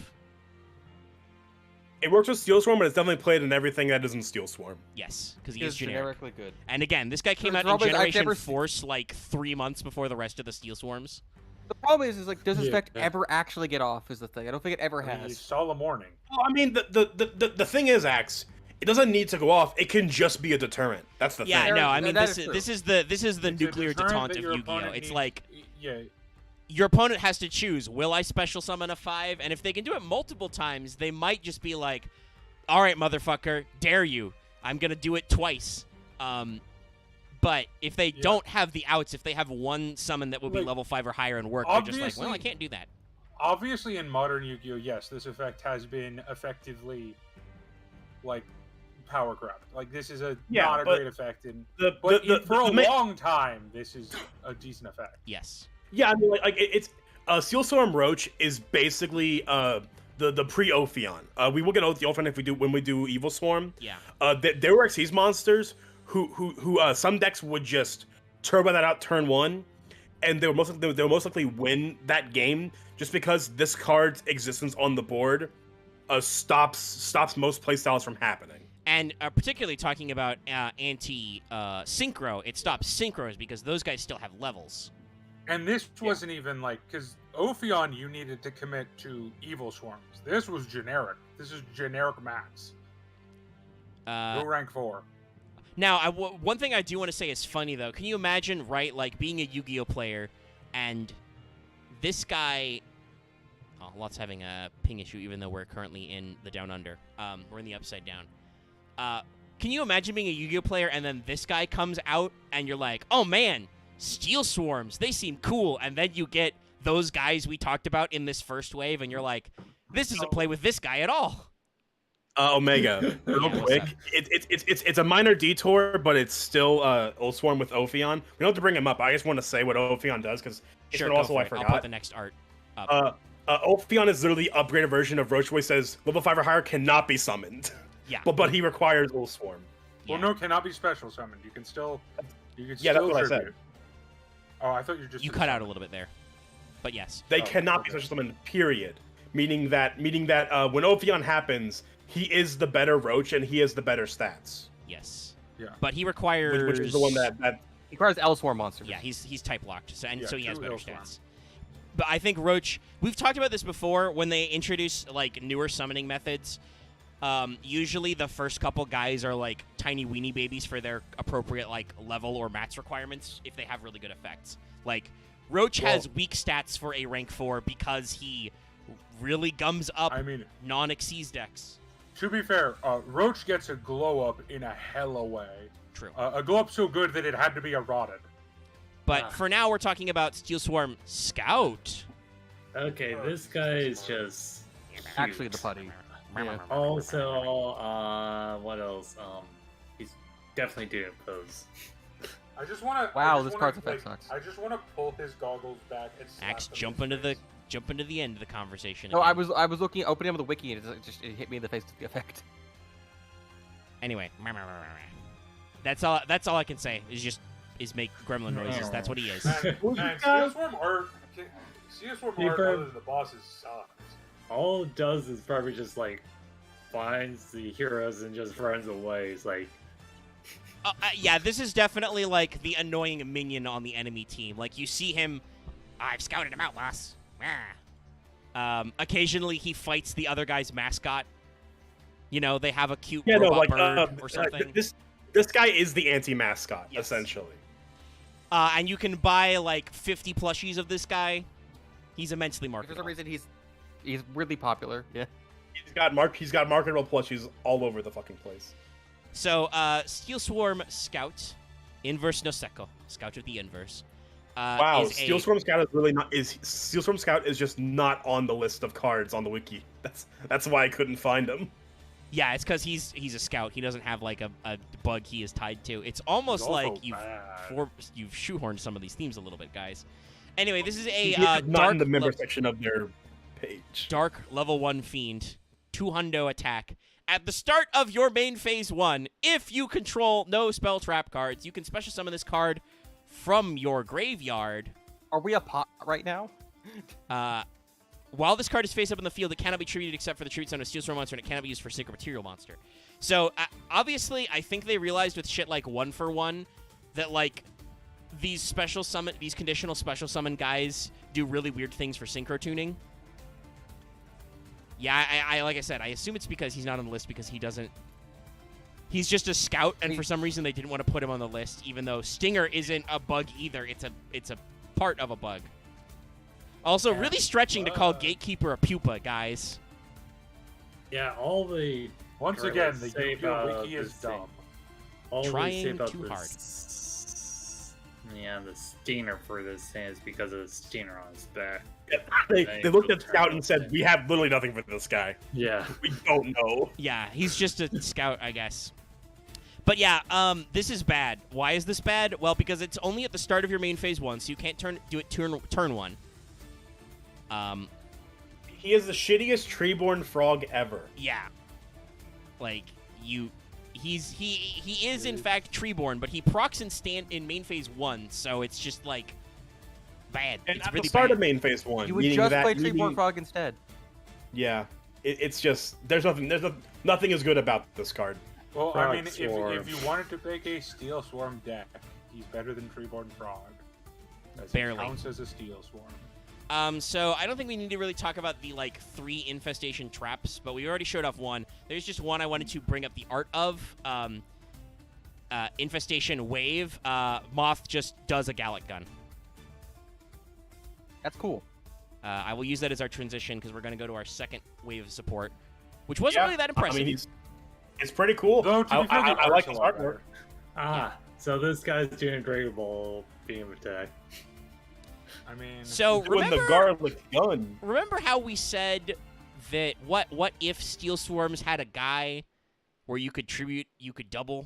S2: It works with Steel Swarm, but it's definitely played in everything that isn't Steel Swarm.
S1: Yes, because he
S5: He
S1: is
S5: is
S1: generic.
S5: generically good.
S1: And again, this guy came
S5: The
S1: out in
S5: problem is I've
S1: Generation
S5: never
S1: Force like 3 months before the rest of the Steel Swarms.
S5: The problem is like, does this
S7: Yeah.
S5: effect ever actually get off? Is the thing. I don't think it ever
S6: I mean, you
S5: has.
S6: saw the morning.
S2: Well, I mean, the thing is, Axe, it doesn't need to go off. It can just be a deterrent. That's the
S1: Yeah,
S2: thing.
S1: no, I mean
S5: That
S1: this
S5: is
S1: is
S5: true.
S1: this is the
S6: It's a
S1: nuclear
S6: deterrent
S1: detente
S6: that
S1: of
S6: your
S1: Yu-Gi-Oh.
S6: opponent
S1: It's
S6: needs-
S1: like
S6: yeah,
S1: your opponent has to choose, will I special summon a 5? And if they can do it multiple times, they might just be like, all right, motherfucker, dare you. I'm going to do it twice. But if they don't have the outs, if they have one summon that would be
S6: Like,
S1: level 5 or higher and work, they're just like, well, I
S6: obviously-
S1: can't do that.
S6: obviously in modern Yu-Gi-Oh, yes, this effect has been effectively like power corrupt. Like this is not a
S2: but
S6: great effect, and
S2: The,
S6: but
S2: the,
S6: for a
S2: the ma-
S6: long time, this is a decent effect.
S1: Yes.
S2: Yeah, I mean, it's Steel Storm Roach is basically the pre-Ophion. We will get the Ophion when we do Evil Swarm.
S1: Yeah.
S2: There were Xyz monsters who some decks would just turbo that out turn 1, and they would most likely win that game just because this card's existence on the board stops most playstyles from happening.
S1: And particularly talking about anti-synchro, it stops synchros because those guys still have levels.
S6: And this wasn't even like because Ophion, you needed to commit to Evil Swarms. This was generic. This is generic max. No rank 4.
S1: Now, one thing I do want to say is funny, though. Can you imagine, right, like, being a Yu-Gi-Oh player, and this guy... Oh, Lot's having a ping issue, even though we're currently in the Down Under. We're in the Upside Down. Can you imagine being a Yu-Gi-Oh player, and then this guy comes out, and you're like, oh, man, Steel Swarms, they seem cool, and then you get those guys we talked about in this first wave, and you're like, this doesn't play with this guy at all.
S2: Omega, real
S1: what's
S2: quick.
S1: up?
S2: It's a minor detour, but it's still Old Swarm with Ophion. We don't have to bring him up. I just want to say what Ophion does because it's
S1: Sure,
S2: been
S1: go
S2: also
S1: for
S2: I
S1: it. I'll
S2: forgot.
S1: put the next art up.
S2: Ophion is literally the upgraded version of Roach, where he says level 5 or higher cannot be summoned.
S1: Yeah.
S2: But he requires Old Swarm.
S6: Well,
S1: Yeah.
S6: no, cannot be special summoned. You can still.
S2: Yeah,
S6: still
S2: that's what I said.
S6: tribute. Oh, I thought you just.
S1: You cut out a little bit there. But yes.
S2: They
S6: Oh,
S2: cannot be
S6: okay.
S2: special summoned. Period. Meaning that when Ophion happens, he is the better Roach and he has the better stats.
S1: Yes.
S6: Yeah.
S1: But he requires
S2: Which is the one that
S5: He requires L-Swarm monsters.
S1: Yeah, he's type locked, so
S6: Yeah,
S1: so he has
S6: two
S1: better
S6: L-Swarm.
S1: stats. But I think Roach. We've talked about this before when they introduce like newer summoning methods. Usually the first couple guys are like tiny weenie babies for their appropriate like level or mats requirements if they have really good effects. Like Roach has weak stats for a rank 4 because he really gums up non-Xyz decks.
S6: To be fair, Roach gets a glow up in a hella way.
S1: True.
S6: A glow up so good that it had to be eroded.
S1: But for now, we're talking about Steel Swarm Scout.
S7: Okay, this guy is just
S5: Actually, the putty. Yeah.
S7: Also, what else? He's definitely doing pose.
S6: I just want to.
S5: Wow, this card's effect sucks.
S6: I just want to pull his goggles back and slap
S1: Axe,
S6: him
S1: jump
S6: in
S1: into
S6: his
S1: the end of the conversation.
S5: No,
S1: again.
S5: I was looking, opening up the wiki, and it hit me in the face with the effect.
S1: Anyway, that's all I can say. Is make gremlin noises. That's what he is.
S6: Man, Steel Swarm art other than the bosses sucks.
S7: All it does is probably just like finds the heroes and just runs away. It's like,
S1: yeah, this is definitely like the annoying minion on the enemy team. Like you see him, I've scouted him out, boss. Occasionally he fights the other guy's mascot. You know, they have a cute robot bird or something.
S2: This guy is the anti-mascot, essentially.
S1: And you can buy like 50 plushies of this guy. He's immensely marketable.
S5: For some reason, he's really popular. Yeah.
S2: He's got marketable plushies all over the fucking place.
S1: So, Steel Swarm Scout, Inverse Noseko, Scout of the Inverse.
S2: Wow, Steel Swarm Scout is really not. Steel Swarm Scout is just not on the list of cards on the wiki. That's why I couldn't find him.
S1: Yeah, it's because he's a scout. He doesn't have like a bug he is tied to. It's almost like you've shoehorned some of these themes a little bit, guys. Anyway, this is a
S2: not
S1: dark
S2: in the member section of their page.
S1: Dark level 1 fiend, 200 attack. At the start of your main phase 1, if you control no spell trap cards, you can special summon this card from your graveyard.
S5: Are we a pot right now?
S1: While this card is face up in the field, it cannot be treated except for the treat zone of Steel Swarm monster, and it cannot be used for Sacred Material monster. So, obviously, I think they realized with shit like 1-for-1 that, like, these conditional special summon guys do really weird things for synchro tuning. Yeah, I like I said, I assume it's because he's not on the list because he doesn't... He's just a scout, and for some reason they didn't want to put him on the list, even though Stinger isn't a bug either. It's a part of a bug. Also, really stretching to call Gatekeeper a pupa, guys.
S7: yeah, all the
S6: Once again, the Yu-Gi-Oh wiki is dumb.
S1: Trying too hard.
S7: Yeah, the Stinger for this thing is because of the Stinger on his back.
S2: They looked at Scout and said, "We have literally nothing for this guy.
S7: Yeah,
S2: We don't know."
S1: Yeah, he's just a scout, I guess. But yeah, this is bad. Why is this bad? Well, because it's only at the start of your main phase 1, so you can't do it turn 1.
S2: He is the shittiest treeborn frog ever.
S1: Yeah. Like, he is in fact treeborn, but he procs and stand in main phase 1, so it's just like bad.
S2: And
S1: it's
S2: at
S1: really
S2: the start
S1: bad.
S2: of main phase 1,
S5: You would just play Treeborn Frog instead.
S2: Yeah, it's just there's nothing is good about this card.
S6: Well,
S7: Frog
S6: I mean, if
S7: Swarm.
S6: you wanted to pick a Steel Swarm deck, he's better than Treeborn Frog. As
S1: Barely.
S6: He counts as a Steel Swarm.
S1: So I don't think we need to really talk about the, like, 3 infestation traps, but we already showed off one. There's just one I wanted to bring up the art of. Infestation Wave. Moth just does a Gallic gun.
S5: That's cool.
S1: I will use that as our transition because we're going to go to our second wave of support, which wasn't really that impressive.
S2: I mean, it's pretty cool.
S6: Though, to be fair, the
S2: I like
S6: art's
S2: his
S6: a lot
S2: artwork.
S6: better.
S7: so this guy's doing Dragon Ball beam attack.
S6: I mean,
S1: So
S2: Doing the garlic gun.
S1: remember how we said that what if Steel Swarms had a guy where you could double?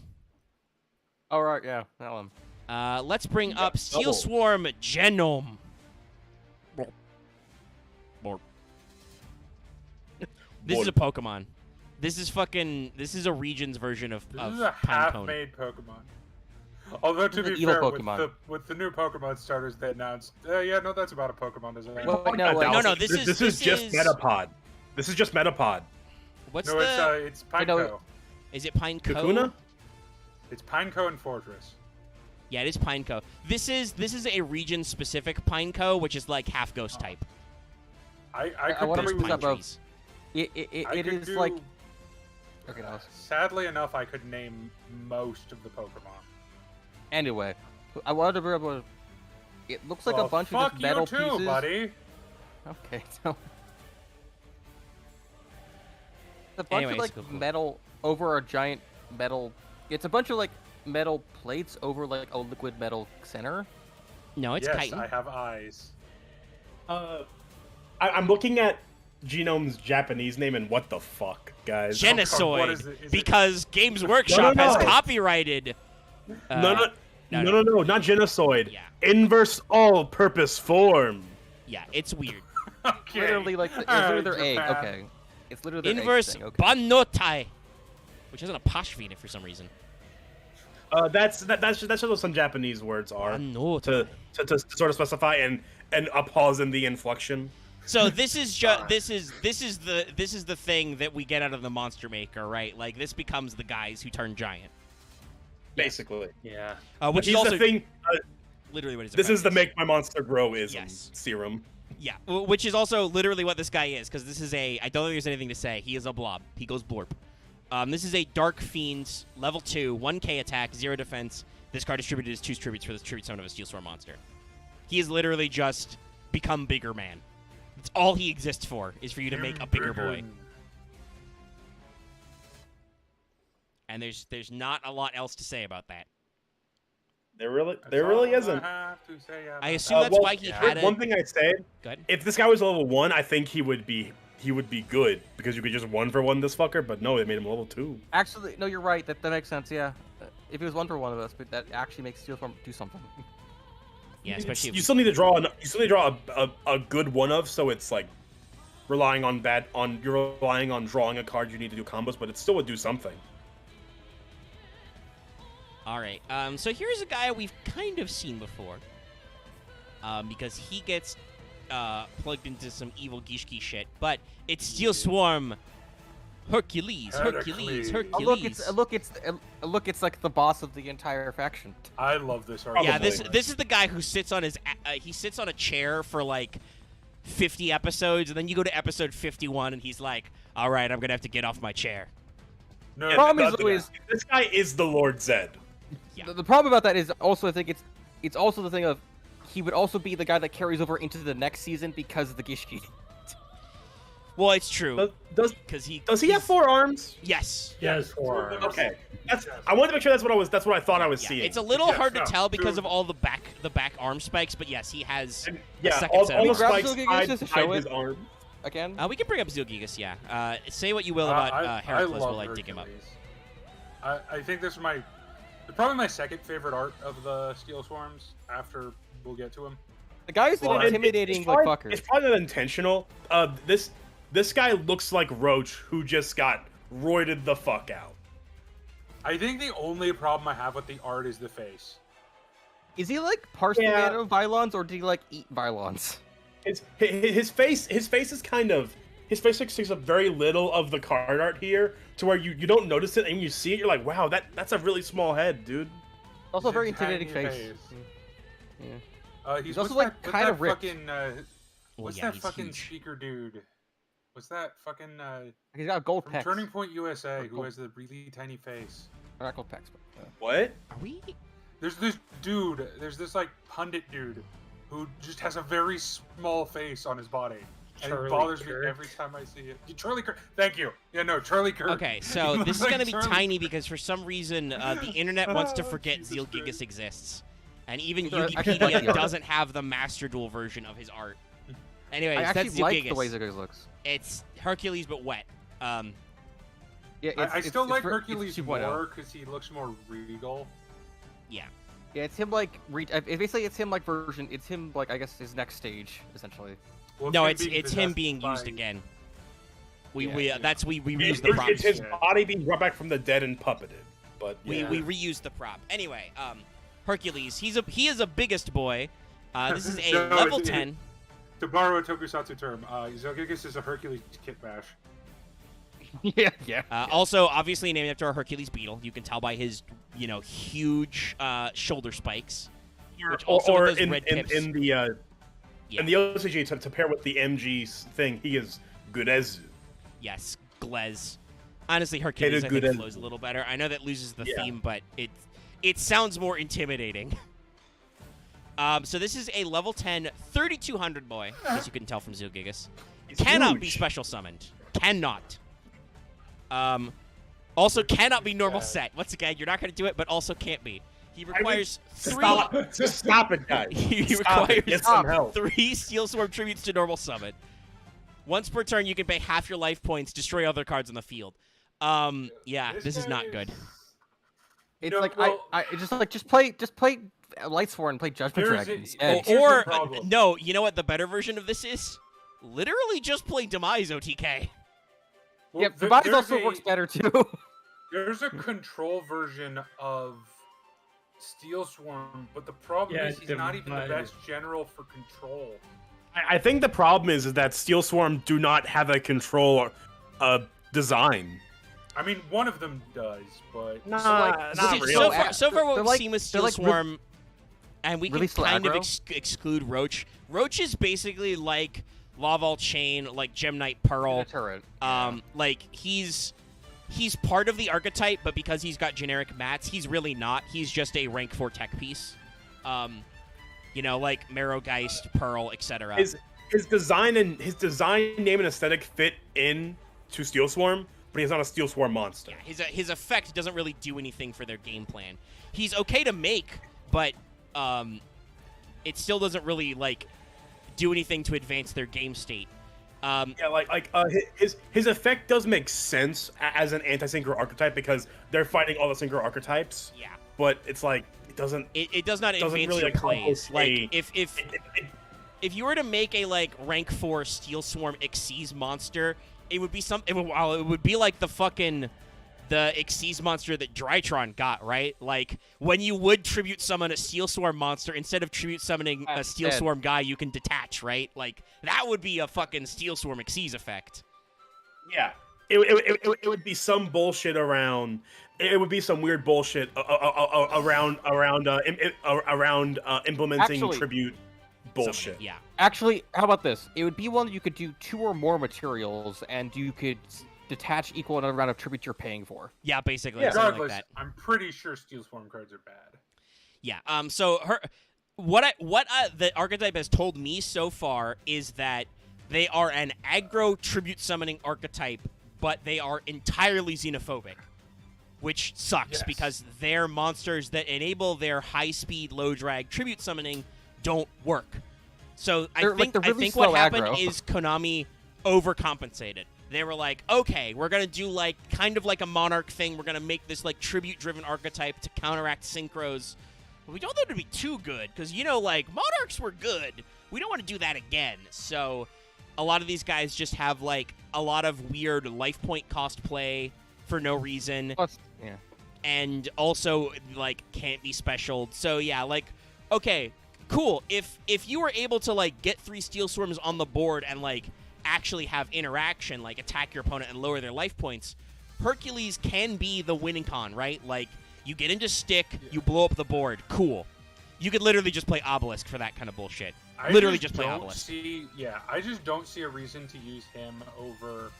S5: All right, yeah, that one.
S1: Let's bring up Steel
S2: double.
S1: Swarm Genome. This is a Pokemon. This is a Regions version of
S6: this is a
S1: Pinecone.
S6: half-made Pokemon. Although, to
S5: This is
S6: be
S5: an evil
S6: fair,
S5: Pokemon.
S6: with the new Pokemon starters they announced, yeah, no, that's about a Pokemon design.
S5: Well, no,
S1: No, this is
S2: just Metapod. This is just Metapod.
S1: What's
S6: No,
S1: the?
S6: it's Pineco.
S1: Is it Pineco?
S2: Kakuna?
S6: It's Pineco and Fortress.
S1: Yeah, it is Pineco. This is a region-specific Pineco, which is like half ghost type.
S6: I
S5: want to
S6: could
S5: bring this up, bro.
S1: trees.
S5: It is like. Okay, no.
S6: Sadly enough, I could name most of the Pokemon.
S5: Anyway, I wanted to bring up a. It looks like a
S6: Well,
S5: bunch of
S6: fuck
S5: just metal
S6: you too,
S5: pieces.
S6: buddy.
S5: Okay, so. It's a bunch
S1: Anyways,
S5: of like
S1: cool.
S5: metal over a giant metal. It's a bunch of like metal plates over like a liquid metal center.
S1: No, it's
S6: Yes,
S1: chitin.
S6: I have eyes.
S2: I'm looking at Genome's Japanese name, and what the fuck, guys?
S6: What
S1: Genesoid,
S6: is it? Is it-
S1: because Games Workshop
S2: no.
S1: has copyrighted.
S2: No, not Genosoid.
S1: Yeah.
S2: Inverse all-purpose form.
S1: Yeah, it's weird.
S6: Okay.
S5: Literally like it's literally their egg.
S6: Japan.
S5: Okay, it's literally their egg
S1: Inverse
S5: thing, okay.
S1: Bannotai, which has an apostrophe in it for some reason.
S2: That's what some Japanese words are
S1: Bannotai.
S2: to sort of specify and a pause in the inflection.
S1: So this is the thing that we get out of the Monster Maker, right? Like this becomes the guys who turn giant.
S2: Basically.
S7: Yeah.
S1: Which
S2: He's
S1: is also
S2: the thing.
S1: literally what his
S2: This is the
S1: effect
S2: make my monster grow ism
S1: Yes.
S2: serum.
S1: Yeah, which is also literally what this guy is, because this is a. I don't think there's anything to say. He is a blob. He goes blorp. This is a Dark Fiend, level 2, 1k attack, 0 defense. This card distributed as 2 tributes for this tribute summon of a Steel Storm monster. He is literally just become bigger man. That's all he exists for, is for you to make a bigger boy. And there's not a lot else to say about that.
S2: There really isn't.
S1: I assume that's why he had it.
S2: One thing I said,
S1: Good.
S2: if this guy was level 1, I think he would be good because you could just 1-for-1 this fucker. But no, they made him level 2.
S5: Actually, no, you're right. That makes sense. Yeah, if it was 1 for 1 of us, but that actually makes Steel Form do something.
S1: Yeah, especially
S2: You still need to draw. You still need to draw a good one of. So it's like relying on you're relying on drawing a card you need to do combos, but it still would do something.
S1: All right. So here's a guy we've kind of seen before. Because he gets plugged into some evil Gishki shit, but it's Steel Swarm Hercules.
S5: Look, it's like the boss of the entire faction.
S6: I love this art.
S1: Yeah,
S2: Probably.
S1: this is the guy who sits on he sits on a chair for like 50 episodes, and then you go to episode 51, and he's like, "All right, I'm gonna have to get off my chair."
S6: No,
S5: Problem is always
S2: This guy is the Lord Zed.
S1: Yeah.
S5: the problem about that is also I think it's also the thing of he would also be the guy that carries over into the next season because of the Gishki.
S1: Well, it's true
S2: Does
S1: because he
S2: he have 4 arms?
S1: Yes.
S7: Yes, for
S2: Okay, I wanted to make sure that's what I thought I was
S1: Yeah,
S2: seeing.
S1: it's a little
S6: Yes,
S1: hard to
S6: no,
S1: tell because
S6: true.
S1: of all the back arm spikes, but yes, he has
S2: And,
S1: a
S2: yeah,
S1: second set of
S2: all the
S1: arms.
S5: grab
S2: spikes
S5: Zilgigas just to show
S2: hide his
S5: it?
S2: arm.
S5: Again,
S1: We can bring up Zilgigas, yeah. Say what you will about Heracles while I dig him up.
S6: I think this is probably my second favorite art of the Steel Swarms. After we'll get to him.
S5: the guy who's
S2: Well,
S5: an intimidating
S2: it's
S5: like
S2: probably-
S5: fucker.
S2: It's probably not intentional. This guy looks like Roach, who just got roided the fuck out.
S6: I think the only problem I have with the art is the face.
S5: Is he like partially
S2: Yeah.
S5: made of Vylons, or do he like eat Vylons?
S2: His face is kind of his face takes up very little of the card art here, to where you don't notice it, and when you see it, you're like, wow, that's a really small head, dude.
S5: Also, a
S6: He's
S5: very
S6: a tiny
S5: intimidating face.
S6: Yeah.
S5: He's
S6: what's
S5: also, like,
S6: that,
S5: kinda
S6: what's that
S5: ripped.
S6: fucking what's
S1: yeah,
S6: that
S1: he's
S6: fucking
S1: huge.
S6: speaker dude? What's that fucking
S5: He's got gold
S6: from
S5: pecs.
S6: Turning Point USA who
S5: Gold.
S6: has the really tiny face?
S5: Not gold pecs, but
S2: What?
S1: Are we?
S6: There's this dude. There's this like pundit dude who just has a very small face on his body, and
S7: Charlie
S6: it bothers
S7: Kirk?
S6: me every time I see it. Charlie Kirk. Thank you. Yeah, no, Charlie Kirk.
S1: Okay, so
S6: He
S1: this is
S6: looks
S1: going to
S6: like
S1: be
S6: Charlie
S1: tiny
S6: Kirk.
S1: because for some reason the internet wants to
S6: Oh,
S1: forget
S6: Jesus
S1: Zilgigas
S6: Christ.
S1: exists. And even
S5: So, I actually like
S1: Wikipedia
S5: the art.
S1: doesn't have the Master Duel version of his art. Anyways,
S5: I actually
S1: that's
S5: like
S1: Zilgigas.
S5: the way Zilgigas looks.
S1: It's Hercules but wet.
S5: Yeah,
S6: I still like
S5: it's
S6: Hercules
S5: 2.0.
S6: more because he looks more regal.
S1: Yeah.
S5: Yeah, it's him like basically it's him like version. It's him like I guess his next stage essentially.
S6: Well,
S1: No,
S6: him
S1: it's
S6: being
S1: him
S6: possessed
S1: being used
S6: by-
S1: again.
S5: Yeah,
S1: We
S5: yeah.
S1: that's we reused
S2: It's,
S1: the prop.
S2: it's his
S6: Yeah.
S2: body being brought back from the dead and puppeted. But
S1: We
S2: yeah.
S1: reused the prop. Anyway, Hercules, he is a biggest boy. This is a
S6: No,
S1: level
S6: it's-
S1: 10.
S6: To borrow a tokusatsu term, Zilgigas is a Hercules kit bash.
S5: yeah.
S1: Also, obviously named after a Hercules beetle. You can tell by his, huge shoulder spikes. Which also
S2: or
S1: with those
S2: in,
S1: red
S2: in,
S1: tips.
S2: in the
S1: Yeah.
S2: in the OCG to pair with the MG thing, he is Gudezu.
S1: Yes, Glez. Honestly, Hercules I think
S2: Gudezu.
S1: flows a little better. I know that loses the
S2: Yeah.
S1: theme, but it sounds more intimidating. So this is a level 10, 3200 boy, as you can tell from Zoogigas.
S2: He's
S1: Cannot
S2: huge.
S1: be special summoned. Cannot. Also cannot be normal set. Once again, you're not going to do it, but also can't be. He requires
S2: Just stop it, guys.
S1: He
S2: Stop it.
S1: requires
S2: Get some help.
S1: 3 Steel Swarm tributes to normal summon. Once per turn, you can pay half your life points, destroy other cards on the field. Yeah, this is not good.
S5: It's
S6: No,
S5: like
S6: well-
S5: I just play Light Sworn and play Judgment
S6: There's
S5: Dragon.
S6: a-
S5: instead.
S6: Here's
S1: Or
S6: the problem.
S1: no, you know what the better version of this is? Literally just play Demise OTK.
S6: Well,
S5: Yeah,
S6: there-
S5: Demise
S6: there's
S5: also
S6: a-
S5: works better too.
S6: There's a control version of Steel Swarm, but the problem
S7: Yeah,
S6: is he's not even the
S7: Demise.
S6: best general for control.
S2: I think the problem is that Steel Swarm do not have a control design.
S6: I mean, one of them does, but
S2: Nah,
S5: like,
S2: not
S1: See,
S2: really.
S1: so far what
S5: They're
S1: we've
S5: like-
S1: seen with
S5: they're
S1: Steel
S5: like
S1: Swarm, and we
S5: really
S1: can
S5: slow
S1: kind of
S5: aggro?
S1: exclude Roach. Roach is basically like Laval Chain, like Gem Knight Pearl.
S5: Turret.
S1: Like he's part of the archetype, but because he's got generic mats, he's really not. He's just a rank 4 tech piece. Like Marrowgeist, Pearl, etc.
S2: His design name and aesthetic fit in to Steel Swarm, but he's not a Steel Swarm monster.
S1: Yeah, his effect doesn't really do anything for their game plan. He's okay to make, but it still doesn't really like do anything to advance their game state.
S2: His effect does make sense as an anti-synchro archetype because they're fighting all the synchro archetypes.
S1: Yeah,
S2: But it's like it doesn't.
S1: it does not
S2: Doesn't
S1: advance
S2: really
S1: your
S2: accomplish
S1: plays. Like
S2: a-
S1: if you were to make a like rank 4 Steel Swarm Xyz monster, it would be it would be like the Xyz monster that Drytron got, right? Like when you would tribute summon a Steel Swarm monster, instead of tribute summoning a Steel
S5: dead.
S1: Swarm guy, you can detach, right? Like that would be a fucking Steel Swarm Xyz effect.
S2: Yeah. It would be some bullshit around. It would be some weird bullshit around implementing
S5: Actually-
S2: tribute bullshit.
S1: Summoning, yeah.
S5: Actually, how about this? It would be one that you could do 2 or more materials, and you could detach equal another round of tribute you're paying for.
S1: Yeah, basically
S2: Yeah.
S1: something
S6: regardless,
S1: like that.
S6: I'm pretty sure Steel Swarm cards are bad.
S1: Yeah. So the archetype has told me so far is that they are an aggro tribute summoning archetype, but they are entirely xenophobic, which sucks
S6: Yes.
S1: because their monsters that enable their high speed, low drag tribute summoning don't work. So I
S5: They're
S1: think
S5: really
S1: what
S5: slow
S1: happened
S5: aggro.
S1: is Konami overcompensated. They were like, okay, we're gonna do like kind of like a Monarch thing. We're gonna make this like tribute driven archetype to counteract synchros. But we don't want it to be too good because like Monarchs were good. We don't want to do that again. So a lot of these guys just have like a lot of weird life point cost play for no reason,
S5: Plus, yeah.
S1: and also like can't be specialed. So yeah, like okay, cool. If you were able to like get 3 Steel Swarms on the board and like actually have interaction, like attack your opponent and lower their life points, Hercules can be the winning con, right? Like you get into stick, you blow up the board, cool. You could literally just play Obelisk for that kind of bullshit. Literally just play
S6: don't
S1: Obelisk.
S6: I just don't see a reason to use him over.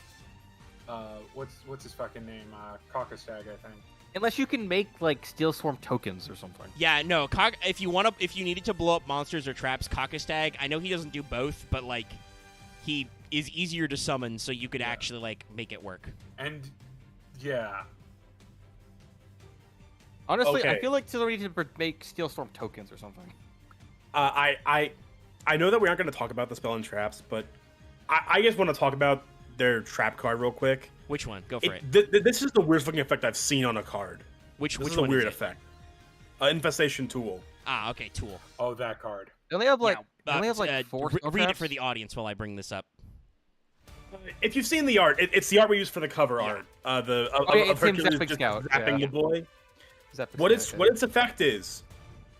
S6: What's his fucking name? Caucustag, I think.
S5: Unless you can make like Steel Swarm tokens or something.
S1: Yeah, no. If you needed to blow up monsters or traps, Caucustag. I know he doesn't do both, but like he is easier to summon, so you could actually like make it work.
S6: And yeah,
S5: Honestly, I
S2: Okay.
S5: feel like somebody needs to make Steel Storm tokens or something.
S2: I know that we aren't going to talk about the spell and traps, but I just want to talk about their trap card real quick.
S1: Which one? Go for it.
S2: This is the weirdest looking effect I've seen on a card.
S1: Which
S2: This
S1: which
S2: is a
S1: one
S2: weird
S1: is it?
S2: effect. Infestation Tool.
S1: Ah, okay, Tool.
S6: oh that card.
S5: They only have like
S1: Yeah,
S5: they only have like
S1: uh,
S5: 4
S1: read it
S5: traps.
S1: for the audience while I bring this up.
S2: If you've seen the art, it's the art we use for the cover art.
S5: yeah,
S2: Of
S5: it's him,
S2: Hercules
S5: Zephyr
S2: just
S5: Scout,
S2: zapping
S5: yeah.
S2: the boy.
S5: Zephyr
S2: What
S5: Scout,
S2: its effect is: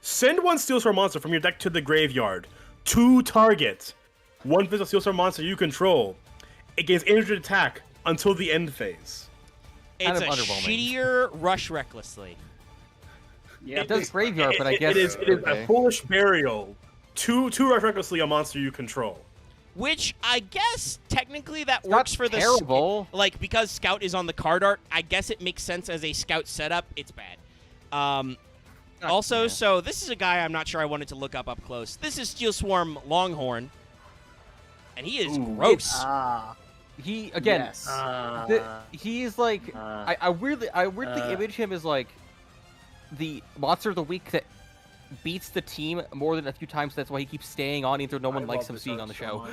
S2: send 1 Steel Swarm monster from your deck to the graveyard to target 1 physical Steel Swarm monster you control. It gains energy attack until the end phase.
S1: It's
S5: Kind
S1: a
S5: of underwhelming.
S1: shittier Rush Recklessly.
S3: Yeah,
S5: It does graveyard, but I guess
S2: it is
S5: okay.
S2: a foolish burial to Rush Recklessly, a monster you control.
S1: Which I guess technically that
S5: It's
S1: works
S5: not
S1: for the
S5: terrible.
S1: like because Scout is on the card art. I guess it makes sense as a Scout setup. It's bad. Also,
S5: yeah.
S1: so this is a guy I'm not sure I wanted to look up close. This is Steel Swarm Longhorn, and he is gross.
S5: He again.
S3: Yes.
S5: He's like I weirdly image him as like the monster of the week that beats the team more than a few times. That's why he keeps staying on, even though no one likes him seeing on the show.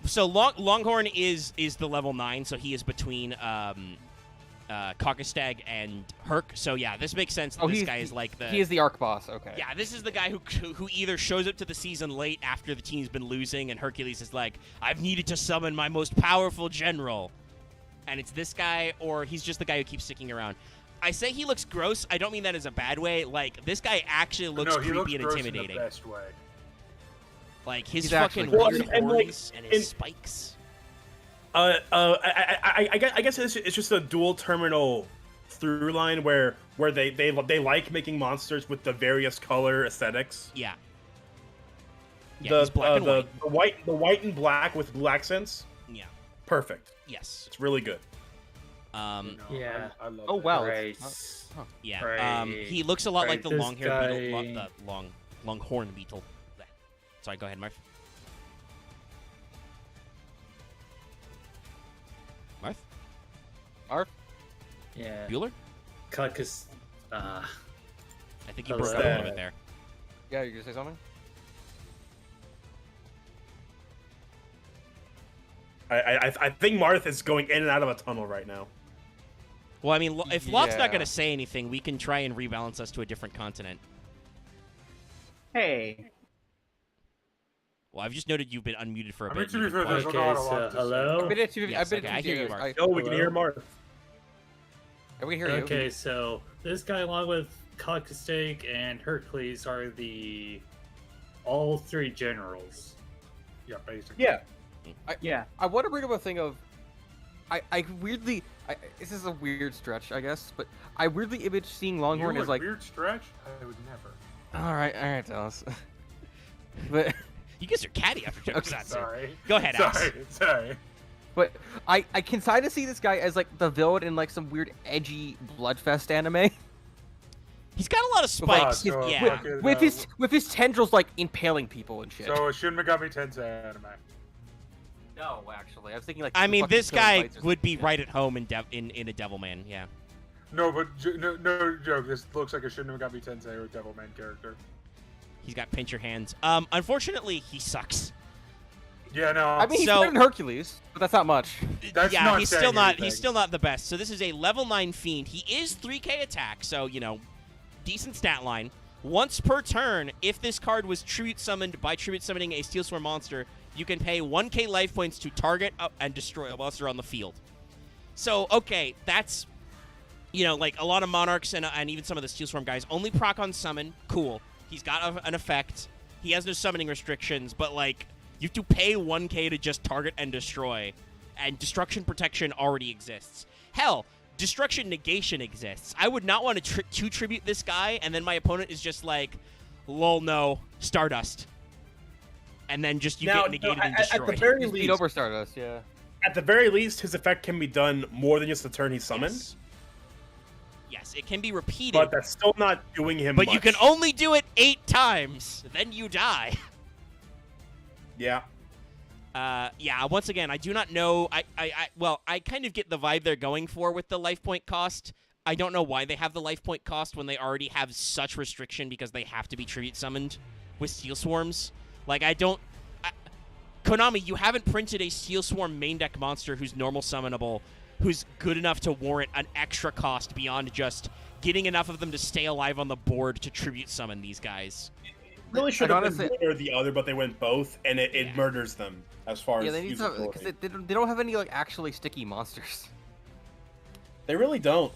S1: So Longhorn is the level 9, so he is between Caucustag and Herc. So yeah, this makes sense. That this guy is like the.
S5: He is the arc boss. Okay.
S1: Yeah, this is the guy who either shows up to the season late after the team's been losing, and Hercules is like, I've needed to summon my most powerful general, and it's this guy, or he's just the guy who keeps sticking around. I say he looks gross. I don't mean that as a bad way. Like, this guy actually looks creepy and intimidating.
S6: In the best way.
S1: Like his
S5: He's
S1: fucking
S5: actually
S1: weird
S2: cool. And, like,
S1: horns and his spikes.
S2: I guess it's just a dual terminal through line where they like making monsters with the various color aesthetics.
S1: Yeah. Yeah, he's black and white.
S2: The white and black with blue accents.
S1: Yeah.
S2: Perfect.
S1: Yes.
S2: It's really good.
S7: Yeah.
S6: I love
S5: Oh
S6: that.
S5: wow.
S7: Right.
S1: Yeah.
S7: Right.
S1: He looks a lot like
S7: Right,
S1: the
S7: this
S1: long-haired beetle,
S7: guy-
S1: the longhorn beetle. Sorry, go ahead, Marth.
S5: Arf.
S7: Yeah.
S1: Bueller?
S7: Caucus.
S1: I think you
S7: Hello?
S1: broke up a little bit there.
S5: Yeah, you gonna say something?
S2: I think Marth is going in and out of a tunnel right now.
S1: Well, I mean, if Lot's not
S5: Yeah.
S1: going to say anything, we can try and rebalance us to a different continent.
S3: Hey.
S1: Well, I've just noted you've been unmuted for a
S6: I
S1: bit.
S6: mean, to
S1: and
S6: be
S1: you've
S6: fair,
S1: been
S6: there's
S1: quiet.
S7: Okay,
S6: not a
S7: so
S6: lot to say.
S7: hello.
S5: I've been at
S1: Yes, okay, I hear you, Marth.
S2: Oh, we can
S7: Hello?
S2: hear Marth.
S5: Yeah, we can hear you.
S7: Okay, so this guy, along with Caucustag and Hercules, are all three generals.
S6: Yeah, basically.
S2: Yeah.
S3: Yeah.
S5: I want to bring up a thing of, I weirdly, this is a weird stretch, I guess, but I weirdly image seeing Longhorn
S6: You
S5: as
S6: a
S5: like,
S6: weird stretch? I would never.
S5: all right, Dallas. But
S1: You guys are catty after jokes.
S5: Okay,
S6: Sorry.
S1: Go ahead, Alex.
S6: Sorry.
S5: but I can kind of see this guy as like the villain in like some weird edgy Bloodfest anime.
S1: He's got a lot of spikes.
S6: so
S1: yeah.
S6: fucking,
S5: with his tendrils like impaling people and shit.
S6: So a Shin Megami Tensei anime.
S5: No, actually, I was thinking like.
S1: I mean,
S5: fucking
S1: this
S5: killing
S1: guy
S5: fights or
S1: would be
S5: something.
S1: right at home in Devilman. Yeah.
S6: No, but no joke. This looks like a Shin Megami Tensei or Devilman character.
S1: He's got pinch your hands. Unfortunately, he sucks.
S6: Yeah, no.
S5: I mean, he's
S1: So-
S5: better than Hercules, but that's not much.
S6: That's
S1: yeah,
S6: not
S1: he's
S6: saying
S1: still not.
S6: anything.
S1: He's still not the best. So this is a level 9 fiend. He is 3K attack. So decent stat line. Once per turn, if this card was tribute summoned by tribute summoning a Steel Swarm monster, you can pay 1K life points to target and destroy a monster on the field. So okay, that's like a lot of Monarchs and even some of the Steel Swarm guys only proc on summon. Cool. He's got an effect. He has no summoning restrictions, but like you have to pay 1K to just target and destroy, and destruction protection already exists. Hell, destruction negation exists. I would not want to tribute this guy, and then my opponent is just like, lol, no, Stardust. And then just
S2: Now,
S1: get negated and
S2: at
S1: destroyed.
S2: the very
S5: He's beat
S2: least,
S5: over Stardust, yeah.
S2: at the very least, his effect can be done more than just the turn he's summoned.
S1: Yes, it can be repeated,
S2: But that's still not doing him
S1: but
S2: much.
S1: you can only do it 8 times. Then you die.
S2: Yeah.
S1: Yeah, once again, I do not know. I kind of get the vibe they're going for with the life point cost. I don't know why they have the life point cost when they already have such restriction because they have to be tribute summoned with Steel Swarms. Like, Konami, you haven't printed a Steel Swarm main deck monster who's normal summonable, who's good enough to warrant an extra cost beyond just getting enough of them to stay alive on the board to tribute summon these guys.
S2: Really should have been
S5: honestly-
S2: one or the other, but they went both, and it murders them as far
S5: Yeah,
S2: as
S5: they need to because
S2: usability.
S5: they don't have any like actually sticky monsters.
S2: They really don't.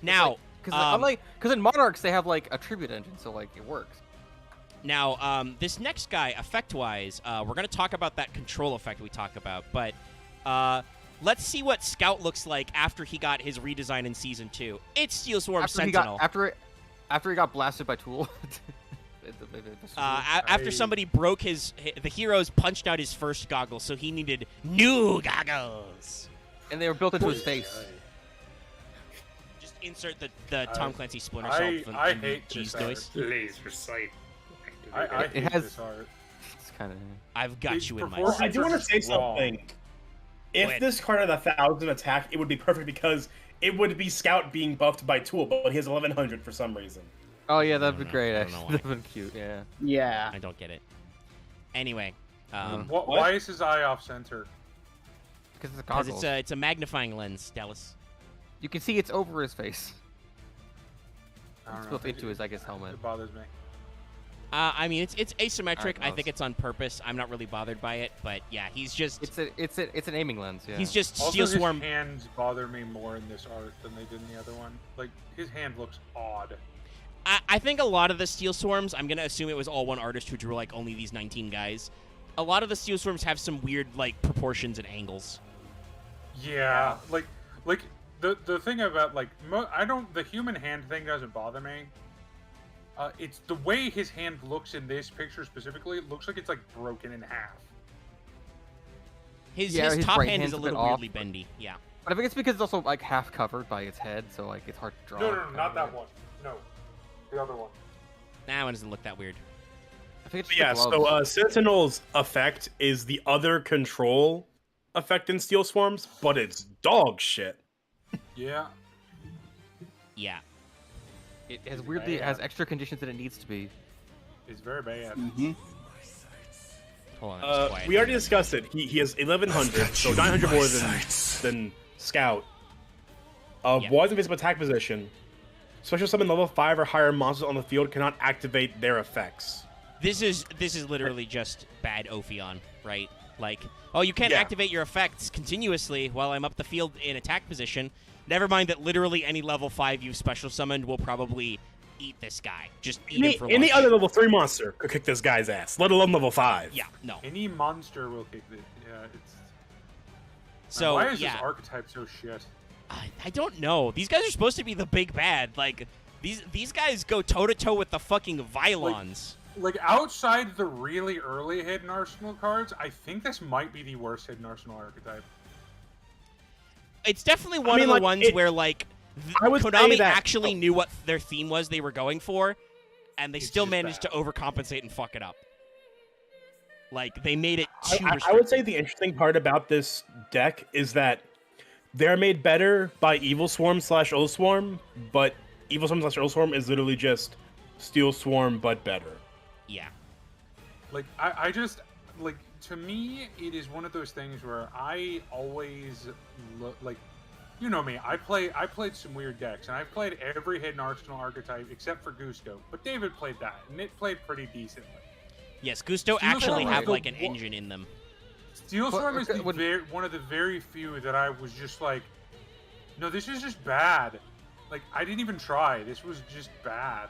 S1: Now,
S5: Because in Monarchs they have like a tribute engine, so like it works.
S1: Now, this next guy, effect-wise, we're going to talk about that control effect we talked about, but Let's see what Scout looks like after he got his redesign in Season 2. It's Steel Swarm
S5: after
S1: Sentinel.
S5: After he got blasted by Tool.
S1: After somebody broke the heroes punched out his first goggles, so he needed new goggles.
S5: And they were built into his face.
S1: Just insert the Tom Clancy Splinter Cell.
S6: I hate
S1: cheese
S6: this
S1: noise.
S7: Laser sight.
S6: I hate this art.
S5: It's kind of.
S1: I've got you in my.
S2: I do want to say something. If this card had 1,000 attack, it would be perfect because it would be Scout being buffed by Tool, but he has 1,100 for some reason.
S5: Oh yeah, that'd be great.
S1: I don't know
S5: Actually, that'd be cute. Yeah.
S3: Yeah.
S1: I don't get it. Anyway,
S6: Why is his eye off center?
S5: Because it's a
S1: because
S5: goggles.
S1: it's a magnifying lens, Dallas.
S5: You can see it's over his face.
S6: I don't
S5: It's
S6: know.
S5: built into his, I guess, helmet.
S6: It bothers me.
S1: I mean, it's asymmetric.
S5: Alright,
S1: I think it's on purpose. I'm not really bothered by it, but yeah, he's just
S5: It's an aiming lens. Yeah.
S1: he's just
S6: Also,
S1: Steel Swarm.
S6: his hands bother me more in this art than they did in the other one. Like, his hand looks odd.
S1: I think a lot of the Steel Swarms, I'm gonna assume it was all one artist who drew like only these 19 guys. A lot of the Steel Swarms have some weird like proportions and angles.
S6: Yeah, like the thing about like the human hand thing doesn't bother me. It's the way his hand looks in this picture specifically. It looks like it's like broken in half.
S1: His
S5: his
S1: top
S5: right
S1: hand is
S5: hand's
S1: a
S5: a bit
S1: little
S5: off,
S1: weirdly bendy. Yeah.
S5: But I think it's because it's also like half covered by its head, so like it's hard to draw.
S6: No, not that one. No, the other one.
S1: That one doesn't look that weird.
S5: I think it's
S2: Yeah,
S5: just the gloves.
S2: so Sentinel's effect is the other control effect in Steel Swarms, but it's dog shit.
S6: Yeah.
S1: Yeah.
S5: It has extra conditions than it needs to be.
S6: It's very bad.
S1: Hold on. That's quiet.
S2: We already discussed it. He has 1,100, so 900 more than Scout.
S1: Yeah.
S2: Was invisible attack position. Special summon level 5 or higher monsters on the field cannot activate their effects.
S1: This is literally just bad Ophion, right? Like, oh, you can't activate your effects continuously while I'm up the field in attack position. Never mind that literally any level 5 you've special summoned will probably eat this guy. Just eat him for lunch.
S2: Any other level 3 monster could kick this guy's ass, let alone level 5.
S1: Yeah, no.
S6: Any monster will kick it. Yeah, it's.
S1: So,
S6: why is
S1: yeah.
S6: this archetype so shit?
S1: I don't know. These guys are supposed to be the big bad. Like, these guys go toe-to-toe with the fucking Vylons.
S6: Like, outside the really early Hidden Arsenal cards, I think this might be the worst Hidden Arsenal archetype.
S1: It's definitely one of the ones where, like,
S2: I would say
S1: Konami
S2: that-
S1: actually knew what their theme was they were going for, and they
S6: It's
S1: still
S6: just
S1: managed
S6: bad.
S1: to overcompensate and fuck it up. Like, they made it too
S2: I would
S1: restrictive.
S2: say the interesting part about this deck is that they're made better by Evil Swarm / O Swarm, but Evil Swarm / O Swarm is literally just Steel Swarm, but better.
S1: Yeah.
S6: Like, I just, like, to me, it is one of those things where I always look, like, you know me, I played some weird decks, and I've played every Hidden Arsenal archetype except for Gusto, but David played that, and it played pretty decently.
S1: Yes, Gusto
S6: Steel
S1: actually
S6: Swarm
S1: have,
S6: is
S1: like,
S6: the
S1: an engine in them.
S6: Steel
S5: But-
S6: Swarm is
S5: okay, when-
S6: one of the very few that I was just like, no, this is just bad. Like, I didn't even try. This was just bad.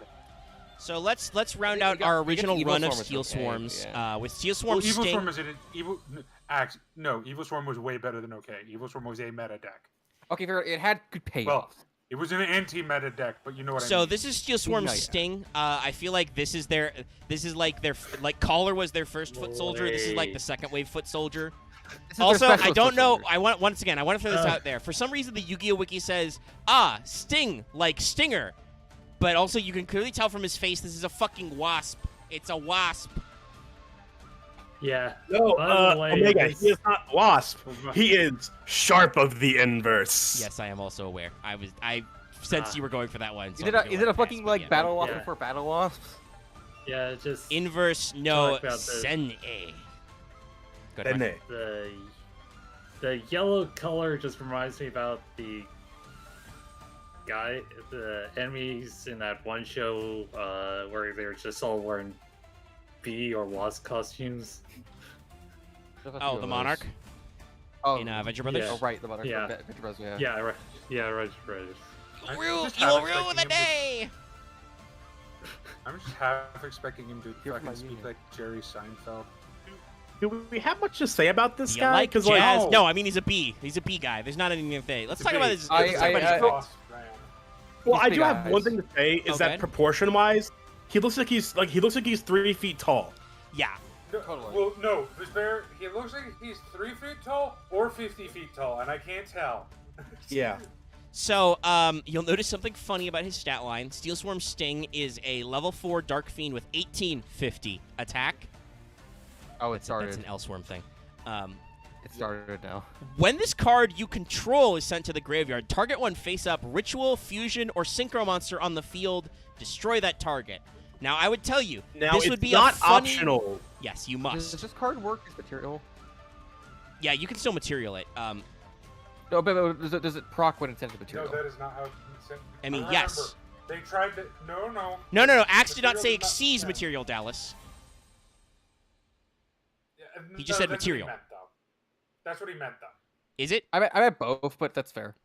S1: So let's round
S5: We
S1: out
S5: got-
S1: our
S5: we get
S1: original
S5: to Evil
S1: run of
S5: Swarm, it's
S1: Steel
S5: okay,
S1: Swarms.
S5: yeah.
S1: With Steel Swarm
S6: Evil
S1: Sting.
S6: Swarm is in Evil. No, Evil Swarm was way better than okay. Evil Swarm was a meta deck.
S5: Okay, fair. It had good payoff.
S6: Well, it was an anti-meta deck, but you know what I
S1: So
S6: mean.
S1: this is Steel Swarm
S5: No, yeah.
S1: Sting. I feel like this is like their Caller was their first foot soldier. This is like the second wave foot soldier.
S5: This is their
S1: Also, I
S5: specialist
S1: don't know.
S5: soldier.
S1: I want to throw this out there. For some reason, the Yu-Gi-Oh wiki says, Sting, like Stinger, but also you can clearly tell from his face this is a fucking wasp. It's a wasp.
S7: Yeah.
S2: No,
S7: By the way,
S2: Omega,
S7: this-
S2: he is not Wasp. He is Sharp of the Inverse.
S1: Yes, I am also aware. I sensed you were going for that one.
S5: Is
S1: so
S5: it
S1: I'm
S5: a,
S1: gonna
S5: is it
S1: let
S5: a
S1: it
S5: fucking
S1: pass, but
S5: like
S1: yeah.
S5: battle wasp
S7: Yeah.
S5: for battle wasps?
S7: Yeah, just
S1: Inverse no
S7: Talk about this.
S1: Sen-A. Go ahead, Mike.
S7: the yellow color just reminds me about the enemies in that one show where they were just all wearing bee or wasp costumes.
S1: Oh, the Monarch
S5: Oh,
S1: in Venture Brothers.
S7: Yeah.
S5: oh right, the Monarch.
S7: Yeah.
S5: Yeah. Venture Bros, yeah.
S7: Yeah, right. Yeah, right.
S6: I'm
S1: Rule,
S6: just
S1: you will
S6: half
S1: rule the
S6: expecting him
S1: day.
S6: I'm just half expecting him to
S5: Here for
S6: fucking
S5: my
S6: speak
S5: union.
S6: like Jerry Seinfeld.
S2: Do we have much to say about this
S1: You
S2: guy?
S1: like
S2: Because
S1: jazz?
S2: like,
S1: No, I mean he's a B. He's a B guy. There's not anything to say. Let's
S6: It's a
S1: talk about
S6: B.
S1: his.
S5: I-
S1: let's talk about his-
S5: I-
S6: Boss, Ryan.
S2: well,
S5: He's
S2: I
S5: big
S2: do have
S5: eyes.
S2: one thing to say is
S1: Okay.
S2: that proportion-wise, he looks like he's 3 feet tall.
S1: Yeah.
S6: No,
S5: Totally.
S6: Well, no, he looks like he's 3 feet tall or 50 feet tall, and I can't tell.
S2: Yeah.
S1: So, you'll notice something funny about his stat line. Steel Swarm Sting is a level 4 Dark Fiend with 1850 attack.
S5: Oh, it
S1: That's
S5: started.
S1: an L Swarm thing.
S5: It started now.
S1: When this card you control is sent to the graveyard, target one face-up Ritual, Fusion, or Synchro Monster on the field. Destroy that target. Now, I would tell you,
S2: Now
S1: this
S2: it's
S1: would be
S2: not
S1: a funny...
S2: optional.
S1: Yes, you
S5: Does
S1: must.
S5: this card work as material?
S1: Yeah, you can still material it.
S5: No, but does it proc when it's sent to
S6: No,
S5: material?
S6: that is not how it's sent.
S1: I mean,
S6: Remember,
S1: yes.
S6: They tried to. No.
S1: No. Axe did not
S6: Material
S1: say
S6: is not
S1: exceeds
S6: sent.
S1: material, Dallas.
S6: Yeah,
S1: He just said
S6: that's
S1: material.
S6: What he meant, though. That's what he meant, though.
S1: Is it?
S5: I meant both, but that's fair.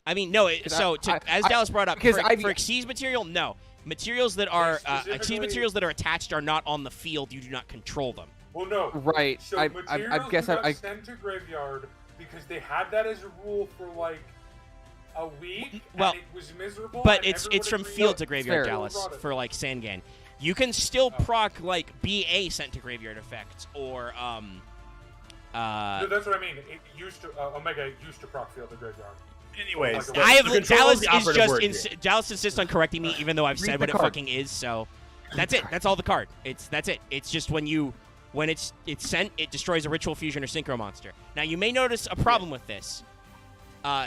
S1: I mean, no. As Dallas brought up, for exceeds material, no. Materials that are exceeds
S6: specifically-
S1: materials that are attached are not on the field. You do not control them.
S6: Well, no.
S5: Right.
S6: So
S5: I
S6: materials
S5: guess
S6: got
S5: I
S6: sent to graveyard because they had that as a rule for like a week.
S1: Well,
S6: and it was miserable.
S1: But
S6: and
S1: it's
S6: everyone
S1: from
S6: agreed
S1: field
S6: on
S1: to
S6: it.
S1: graveyard,
S5: fair.
S1: Dallas,
S6: Brought it.
S1: for like Sangan. You can still
S6: Oh.
S1: proc like BA sent to graveyard effects or
S6: No, that's what I mean. It used to Omega used to proc field to graveyard.
S2: Anyways,
S6: I
S1: I have
S2: the control is
S1: Dallas
S2: the
S1: is
S2: operative
S1: just
S2: word
S1: ins-
S2: here.
S1: Dallas insists on correcting me, even though I've
S5: Read
S1: said
S5: the
S1: what it
S5: card.
S1: fucking is. So that's it. That's all the card. That's it. It's just when it's sent, it destroys a Ritual Fusion or Synchro Monster. Now you may notice a problem with this.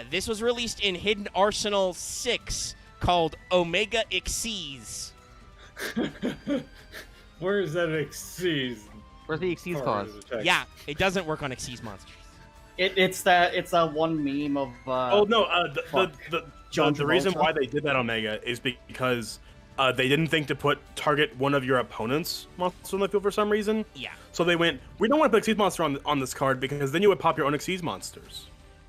S1: This was released in Hidden Arsenal 6 called Omega Xyz.
S7: Where is that exceeds?
S5: Where's the exceeds clause?
S1: Yeah, it doesn't work on Xyz monsters.
S3: It's that one meme of
S2: Oh no,
S3: fuck. John
S2: the reason
S3: Travolta.
S2: why they did that Omega is because they didn't think to target one of your opponent's monsters on the field for some reason.
S1: Yeah.
S2: So they went, we don't want to put Xyz monster on this card because then you would pop your own Xyz monsters.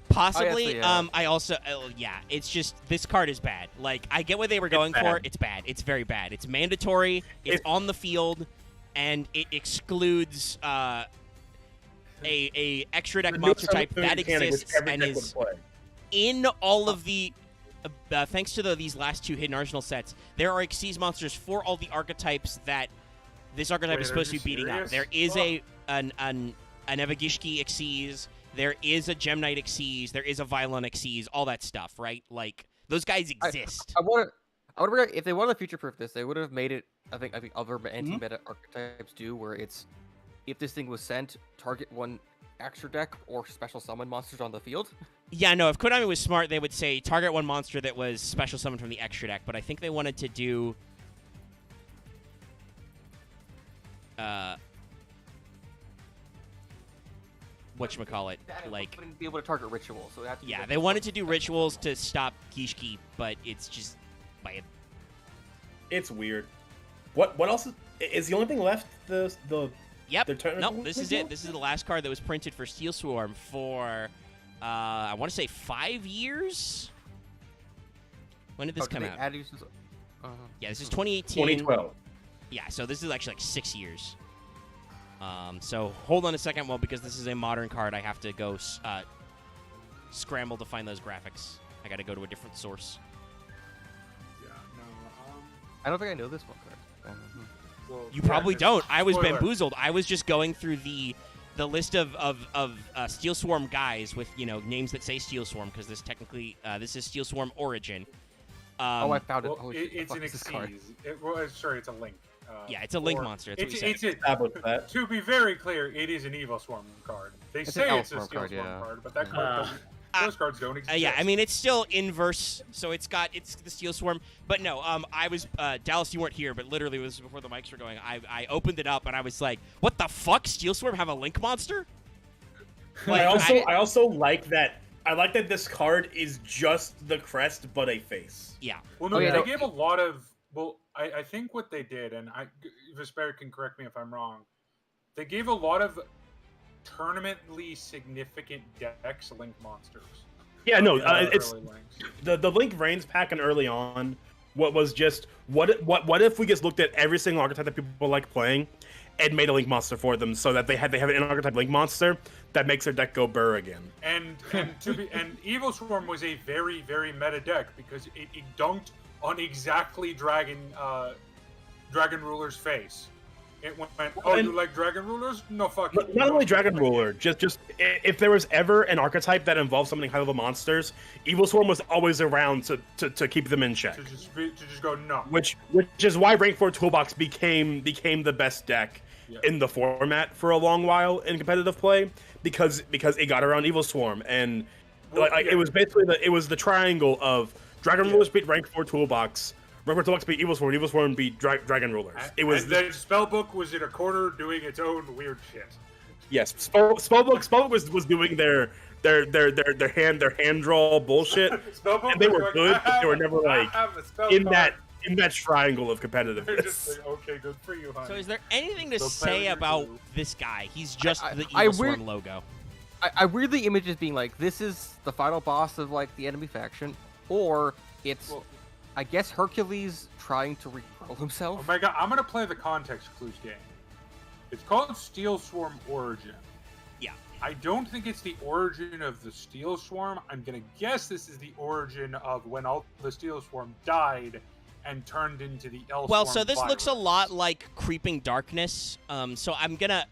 S1: Possibly.
S5: so, yeah.
S1: I also, yeah. It's just this card is bad. Like I get what they were going for.
S2: bad.
S1: It's bad. It's very bad. It's mandatory. It's on the field, and it excludes a extra deck
S2: The
S1: monster
S2: new
S1: type that
S2: mechanic which
S1: exists
S2: every
S1: and
S2: deck
S1: is
S2: would play.
S1: in all of the. Thanks to these last two Hidden Arsenal sets, there are Xyz monsters for all the archetypes that this archetype
S6: Wait,
S1: is
S6: are
S1: supposed to
S6: you
S1: be beating up.
S6: serious?
S1: There is
S6: Oh.
S1: an Evagishki Xyz. There is a Gem-Knight Xyz. There is a Vylon Xyz. All that stuff, right? Like those guys exist.
S5: I want to bring up, if they wanted to future-proof this, they would have made it. I think other anti-meta archetypes do, where it's if this thing was sent, target one extra deck or special summon monsters on the field.
S1: Yeah, no. If Konami was smart, they would say target one monster that was special summoned from the extra deck. But I think they wanted to do. Whatchamacallit, like
S5: wouldn't be able to target ritual, so that's
S1: yeah, they wanted to do rituals to stop Gishki, but it's just by a
S2: It's weird. What else is the only thing left? The
S1: Yep.
S2: They're technical
S1: Nope. This is
S2: ritual?
S1: it. This is the last card that was printed for Steel Swarm for, I want to say 5 years. When did this come out? Yeah, this is 2018.
S2: 2012.
S1: Yeah, so this is actually like 6 years. So hold on a second, well, because this is a modern card, I have to go scramble to find those graphics. I got to go to a different source.
S6: Yeah, no.
S5: I don't think I know this one card.
S6: Well,
S1: You
S6: yeah,
S1: probably
S6: it's-
S1: don't. I was
S6: spoiler.
S1: bamboozled. I was just going through the list of Steel Swarm guys with names that say Steel Swarm because this technically this is Steel Swarm Origin.
S5: I found it.
S6: Well,
S5: Holy shit,
S6: it's
S5: fuck
S6: an
S5: is this card?
S6: Xyz. Sorry, it's a link.
S1: Yeah, it's a link
S6: or-
S1: monster. That's what we
S6: It's
S1: said.
S2: Established that.
S6: to be very clear, it is an Evil Swarm card. They
S5: It's
S6: say
S5: an
S6: it's a
S5: L-Swarm
S6: Steel
S5: card,
S6: Swarm
S5: yeah.
S6: card, but that card doesn't. Those cards don't exist.
S1: Yeah, I mean it's still inverse, so it's the Steel Swarm. But no, I was Dallas. You weren't here, but literally it was before the mics were going. I opened it up and I was like, "What the fuck? Steel Swarm have a link monster?"
S2: I also like that. I like that this card is just the crest but a face.
S1: Yeah.
S6: Well, no,
S5: Oh, yeah,
S6: they
S5: no.
S6: gave a lot of. Well, I think what they did, and Vesper can correct me if I'm wrong. They gave a lot of tournamentally significant decks link monsters.
S2: Yeah, no,
S6: in the
S2: it's
S6: early links.
S2: the Link Reigns pack and early on. What was just what if we just looked at every single archetype that people like playing, and made a Link monster for them, so that they have an archetype Link monster that makes their deck go burr again.
S6: And Evil Swarm was a very, very meta deck because it dunked on exactly Dragon Ruler's face. It went, oh, you like Dragon Rulers? No, fuck you.
S2: Not only Dragon Ruler, just if there was ever an archetype that involved something high level monsters, Evil Swarm was always around to keep them in check.
S6: To just go no.
S2: Which is why Rank 4 Toolbox became the best deck in the format for a long while in competitive play because it got around Evil Swarm, and it was basically the triangle of Dragon Rulers beat Rank 4 Toolbox. Rank 4 Toolbox beat Evil Swarm. Evil Swarm beat Dragon Rulers. It was
S6: the spellbook was in a corner doing its own weird shit.
S2: Yes, spellbook was doing their hand draw bullshit, and they were good, but they were never like in that triangle of competitiveness.
S6: Just like, okay, good for you, honey.
S1: So is there anything to say about this guy? He's just the
S5: I
S1: Evil Swarm logo.
S5: I weirdly image it being like, this is the final boss of like the enemy faction, or it's, I guess, Hercules trying to regrow himself.
S6: Oh my god, I'm gonna play the context clues game. It's called Steel Swarm Origin.
S1: Yeah.
S6: I don't think it's the origin of the Steel Swarm. I'm gonna guess this is the origin of when all the Steel Swarm died and turned into the L Swarm.
S1: Well, so this
S6: virus.
S1: looks a lot like Creeping Darkness. So I'm gonna...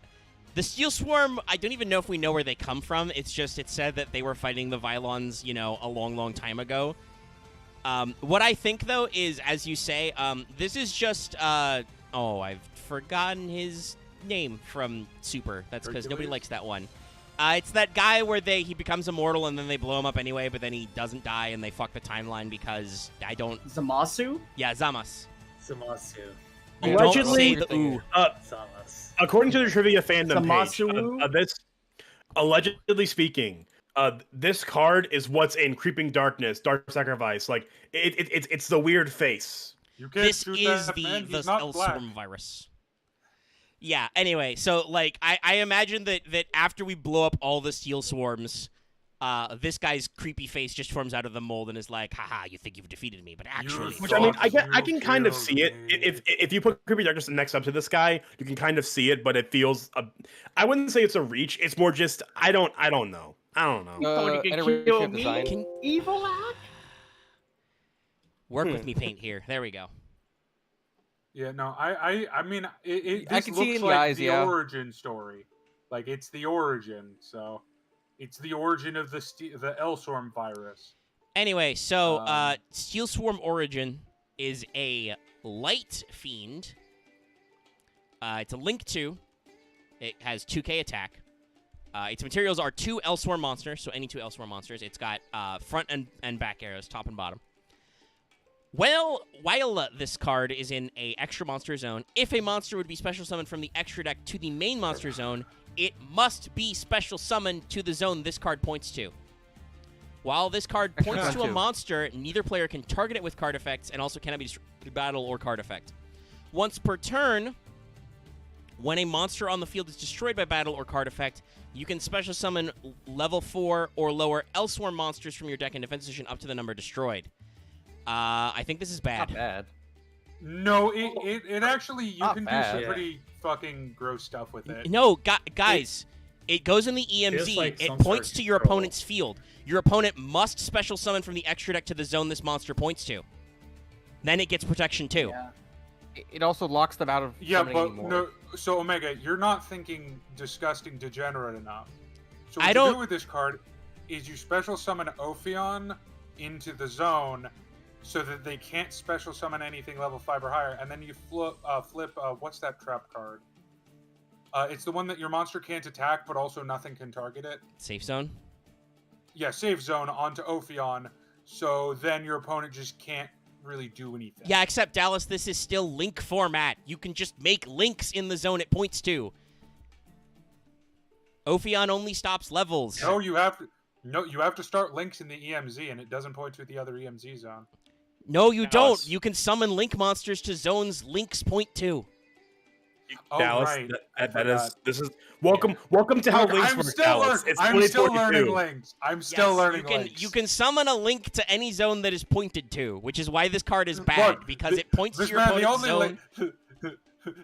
S1: The Steel Swarm, I don't even know if we know where they come from. It's just, it said that they were fighting the Vylons, a long, long time ago. What I think, though, is, as you say, this is just, I've forgotten his name from Super. That's because nobody likes that one. It's that guy where he becomes immortal and then they blow him up anyway, but then he doesn't die and they fuck the timeline because I don't...
S3: Zamasu?
S1: Yeah, Zamas.
S7: Zamasu.
S2: Allegedly,
S7: Zamas.
S2: according to the trivia fandom
S3: Zamasu?
S2: page, this, allegedly speaking, this card is what's in Creeping Darkness, Dark Sacrifice. Like, it's the weird face.
S1: This is the L Swarm virus. Yeah, anyway, so, like, I imagine that after we blow up all the Steel Swarms, this guy's creepy face just forms out of the mold and is like, haha, you think you've defeated me, but actually...
S2: Which, I mean, I can kind of see it. If you put Creepy Darkness next up to this guy, you can kind of see it, but it feels... I wouldn't say it's a reach. It's more just, I don't know.
S3: You can kill me, evil act?
S1: Work with me, Paint, here. There we go.
S6: Yeah, no, I mean, this
S5: can
S6: looks
S5: see it in the
S6: like
S5: eyes,
S6: the
S5: yeah.
S6: origin story. Like, it's the origin, so... It's the origin of the L Swarm virus.
S1: Anyway, so Steel Swarm Origin is a light fiend. It's a Link 2. It has 2k attack. Its materials are 2 L Swarm monsters, so any 2 L Swarm monsters. It's got front and back arrows, top and bottom. Well, while this card is in a extra monster zone, if a monster would be special summoned from the extra deck to the main monster zone, it must be special summoned to the zone this card points to. While this card points to a monster, neither player can target it with card effects and also cannot be destroyed through battle or card effect. Once per turn, when a monster on the field is destroyed by battle or card effect, you can special summon level 4 or lower L Swarm monsters from your deck in defense position up to the number destroyed. I think this is bad.
S5: Not bad.
S6: No, it actually, you
S5: Not
S6: can
S5: bad.
S6: do some pretty fucking gross stuff with it.
S1: No, guys, it goes in the EMZ.
S7: like
S1: It
S7: some
S1: points
S7: sort of
S1: to your
S7: control.
S1: opponent's field. Your opponent must special summon from the extra deck to the zone this monster points to. Then it gets protection too.
S3: Yeah.
S5: It also locks them out of
S6: Yeah,
S5: summoning
S6: but
S5: anymore.
S6: no. So Omega, you're not thinking disgusting degenerate enough. So
S1: I
S6: what you
S1: don't-
S6: do with this card is you special summon Ophion into the zone, so that they can't special summon anything level 5 or higher, and then you flip what's that trap card? It's the one that your monster can't attack, but also nothing can target it.
S1: Safe zone.
S6: Yeah, safe zone onto Ophion, so then your opponent just can't really do anything.
S1: Yeah, except Dallas, this is still link format. You can just make links in the zone it points to. Ophion only stops levels.
S6: No, you have to start links in the EMZ, and it doesn't point to the other EMZ zone.
S1: No, you
S2: Dallas.
S1: don't. You can summon link monsters to zones links point to.
S6: Oh,
S2: Dallas,
S6: right.
S2: this is welcome to how
S6: Look,
S2: links
S6: I'm
S2: work,
S6: still
S2: Dallas.
S6: learning.
S2: It's
S6: I'm still
S2: 2022.
S6: learning links. I'm still
S1: Yes,
S6: learning
S1: you can,
S6: links.
S1: You can summon a link to any zone that is pointed to, which is why this card is bad,
S6: Look,
S1: because it points to
S6: this
S1: your
S6: man,
S1: opponent's zone.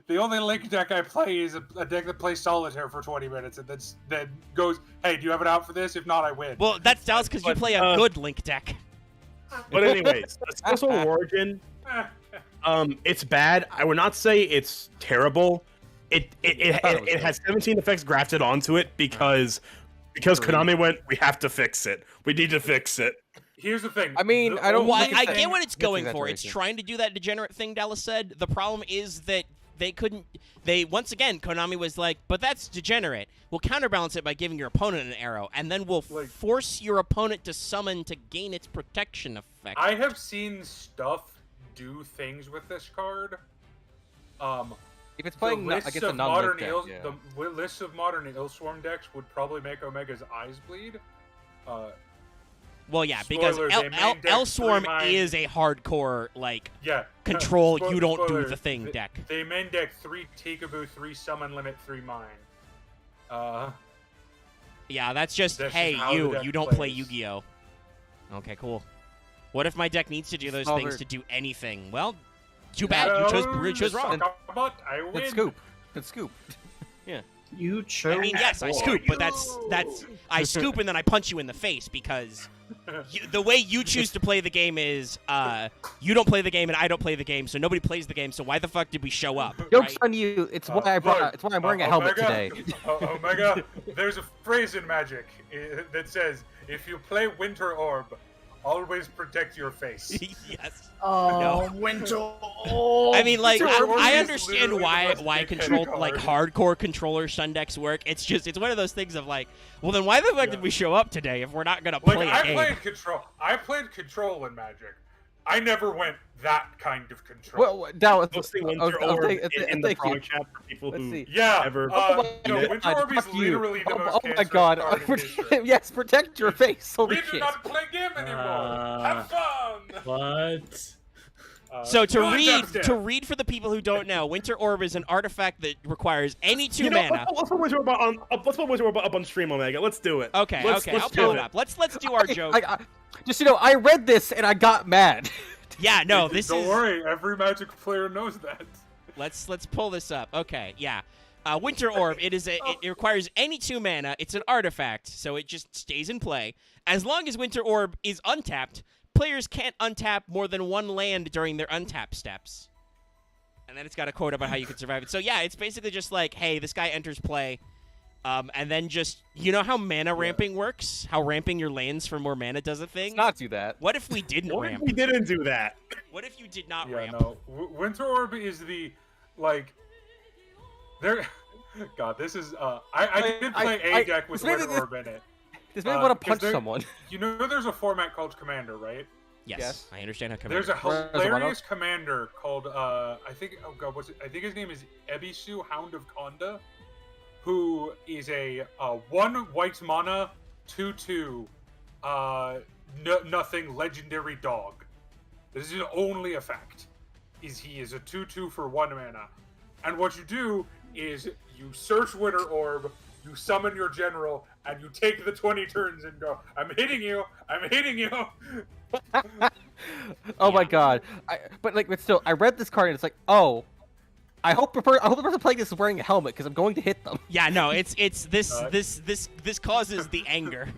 S6: The only Link deck I play is a deck that plays Solitaire for 20 minutes and then goes, hey, do you have it out for this? If not, I win.
S1: Well, that's Dallas because you play a good Link deck.
S2: But anyways, Special Origin, it's bad. I would not say it's terrible. It has 17 effects grafted onto it because Konami went, we have to fix it. We need to fix it.
S6: Here's the thing.
S5: I mean, I don't.
S1: Well,
S5: think
S1: I
S5: it's
S1: get what it's going for.
S5: exaggeration.
S1: It's trying to do that degenerate thing Dallas said. The problem is that they couldn't. Once again, Konami was like, but that's degenerate. We'll counterbalance it by giving your opponent an arrow, and then we'll force your opponent to summon to gain its protection effect.
S6: I have seen stuff do things with this card.
S5: If it's playing against a non-Link deck, yeah.
S6: The list of modern Illswarm decks would probably make Omega's eyes bleed.
S1: Well, yeah, because
S6: Spoiler, they main deck
S1: Elswarm
S6: 3-9.
S1: is a hardcore,
S6: Yeah.
S1: control, you don't
S6: Spoiler,
S1: do the thing deck.
S6: They main deck 3 Tikaboo, 3 Summon Limit, 3 Mine.
S1: Yeah, that's just,
S6: That's
S1: hey,
S6: just how the deck
S1: you don't play
S6: plays.
S1: Yu-Gi-Oh! Okay, cool. What if my deck needs to do those
S5: Solver.
S1: things to do anything? Well, too bad. You chose wrong.
S6: I win.
S5: Good scoop. Good scoop.
S3: You chose.
S1: I mean, yes, I scoop, but that's I scoop and then I punch you in the face because the way you choose to play the game is you don't play the game and I don't play the game, so nobody plays the game. So why the fuck did we show up?
S5: Joke's
S1: right?
S5: on you. It's why I brought. It's why I'm wearing a helmet
S6: Omega,
S5: today.
S6: Omega, there's a phrase in Magic that says, "If you play Winter Orb, always protect your face."
S1: Yes.
S3: Oh,
S1: No.
S3: Winter.
S1: I mean, like,
S6: Winter Orb
S1: I
S6: is
S1: understand
S6: literally
S1: why
S6: the most
S1: control
S6: big-headed
S1: like
S6: card.
S1: hardcore controller Sun decks work. It's one of those things of like, well, then why the fuck did we show up today if we're not gonna
S6: Like
S1: play a
S6: I
S1: game?
S6: played Control in Magic. I never went that kind of control.
S5: Well, Dallas.
S2: Posting
S5: I'll
S2: Winter Orb
S5: take-
S2: in the
S5: thank you.
S2: prog chat for people
S5: Let's
S2: who
S5: see.
S6: Yeah.
S2: ever.
S6: No, Winter
S5: God,
S6: Orb is
S5: fuck you.
S6: literally the most
S5: Oh my
S6: cancerous
S5: god.
S6: card in history.
S5: Yes, protect your face. Holy
S6: We do
S5: shit.
S6: not play game anymore. Have fun.
S7: What?
S1: So to
S6: go
S1: read for the people who don't know, Winter Orb is an artifact that requires any 2
S2: You know,
S1: mana.
S2: let's put Winter Orb let's put Winter Orb up on stream, Omega. Let's do it.
S1: Okay,
S2: Let's
S1: I'll
S2: do
S1: pull it up. Let's do our joke.
S5: Just I read this and I got mad.
S1: Yeah, no, this
S6: Don't
S1: is.
S6: worry, every Magic player knows that.
S1: Let's pull this up. Okay, yeah. Winter Orb. It requires any 2 mana. It's an artifact, so it just stays in play as long as Winter Orb is untapped. Players can't untap more than 1 land during their untap steps. And then it's got a quote about how you can survive it. So yeah, it's basically just like, hey, this guy enters play, and then just, you know how mana ramping works? How ramping your lands for more mana does a thing?
S5: Let's not do that.
S1: What if we didn't
S2: What if
S1: ramp?
S2: we didn't do that?
S1: What if you did not
S6: Yeah,
S1: ramp?
S6: no. Winter Orb is the there. God, this is I did play a deck with
S5: maybe
S6: Winter
S5: this-
S6: Orb in it.
S5: This made me want to
S6: 'cause
S5: punch someone.
S6: You know, there's a format called Commander, right?
S1: Yes,
S5: Yes.
S1: I understand how
S6: There's a
S5: Where's the one
S6: hilarious commander called I think what's it? I think his name is Ebisu, Hound of Konda, who is a 1 white mana 2/2 nothing legendary dog. This is his only effect. He is a 2/2 for 1 mana. And what you do is you search Winter Orb, you summon your general, and you take the 20 turns and go, I'm hitting you! I'm hitting you!
S5: Oh my god. But still, I read this card and it's like, oh, I hope the person playing this is wearing a helmet because I'm going to hit them.
S1: Yeah, no, it's this causes the anger.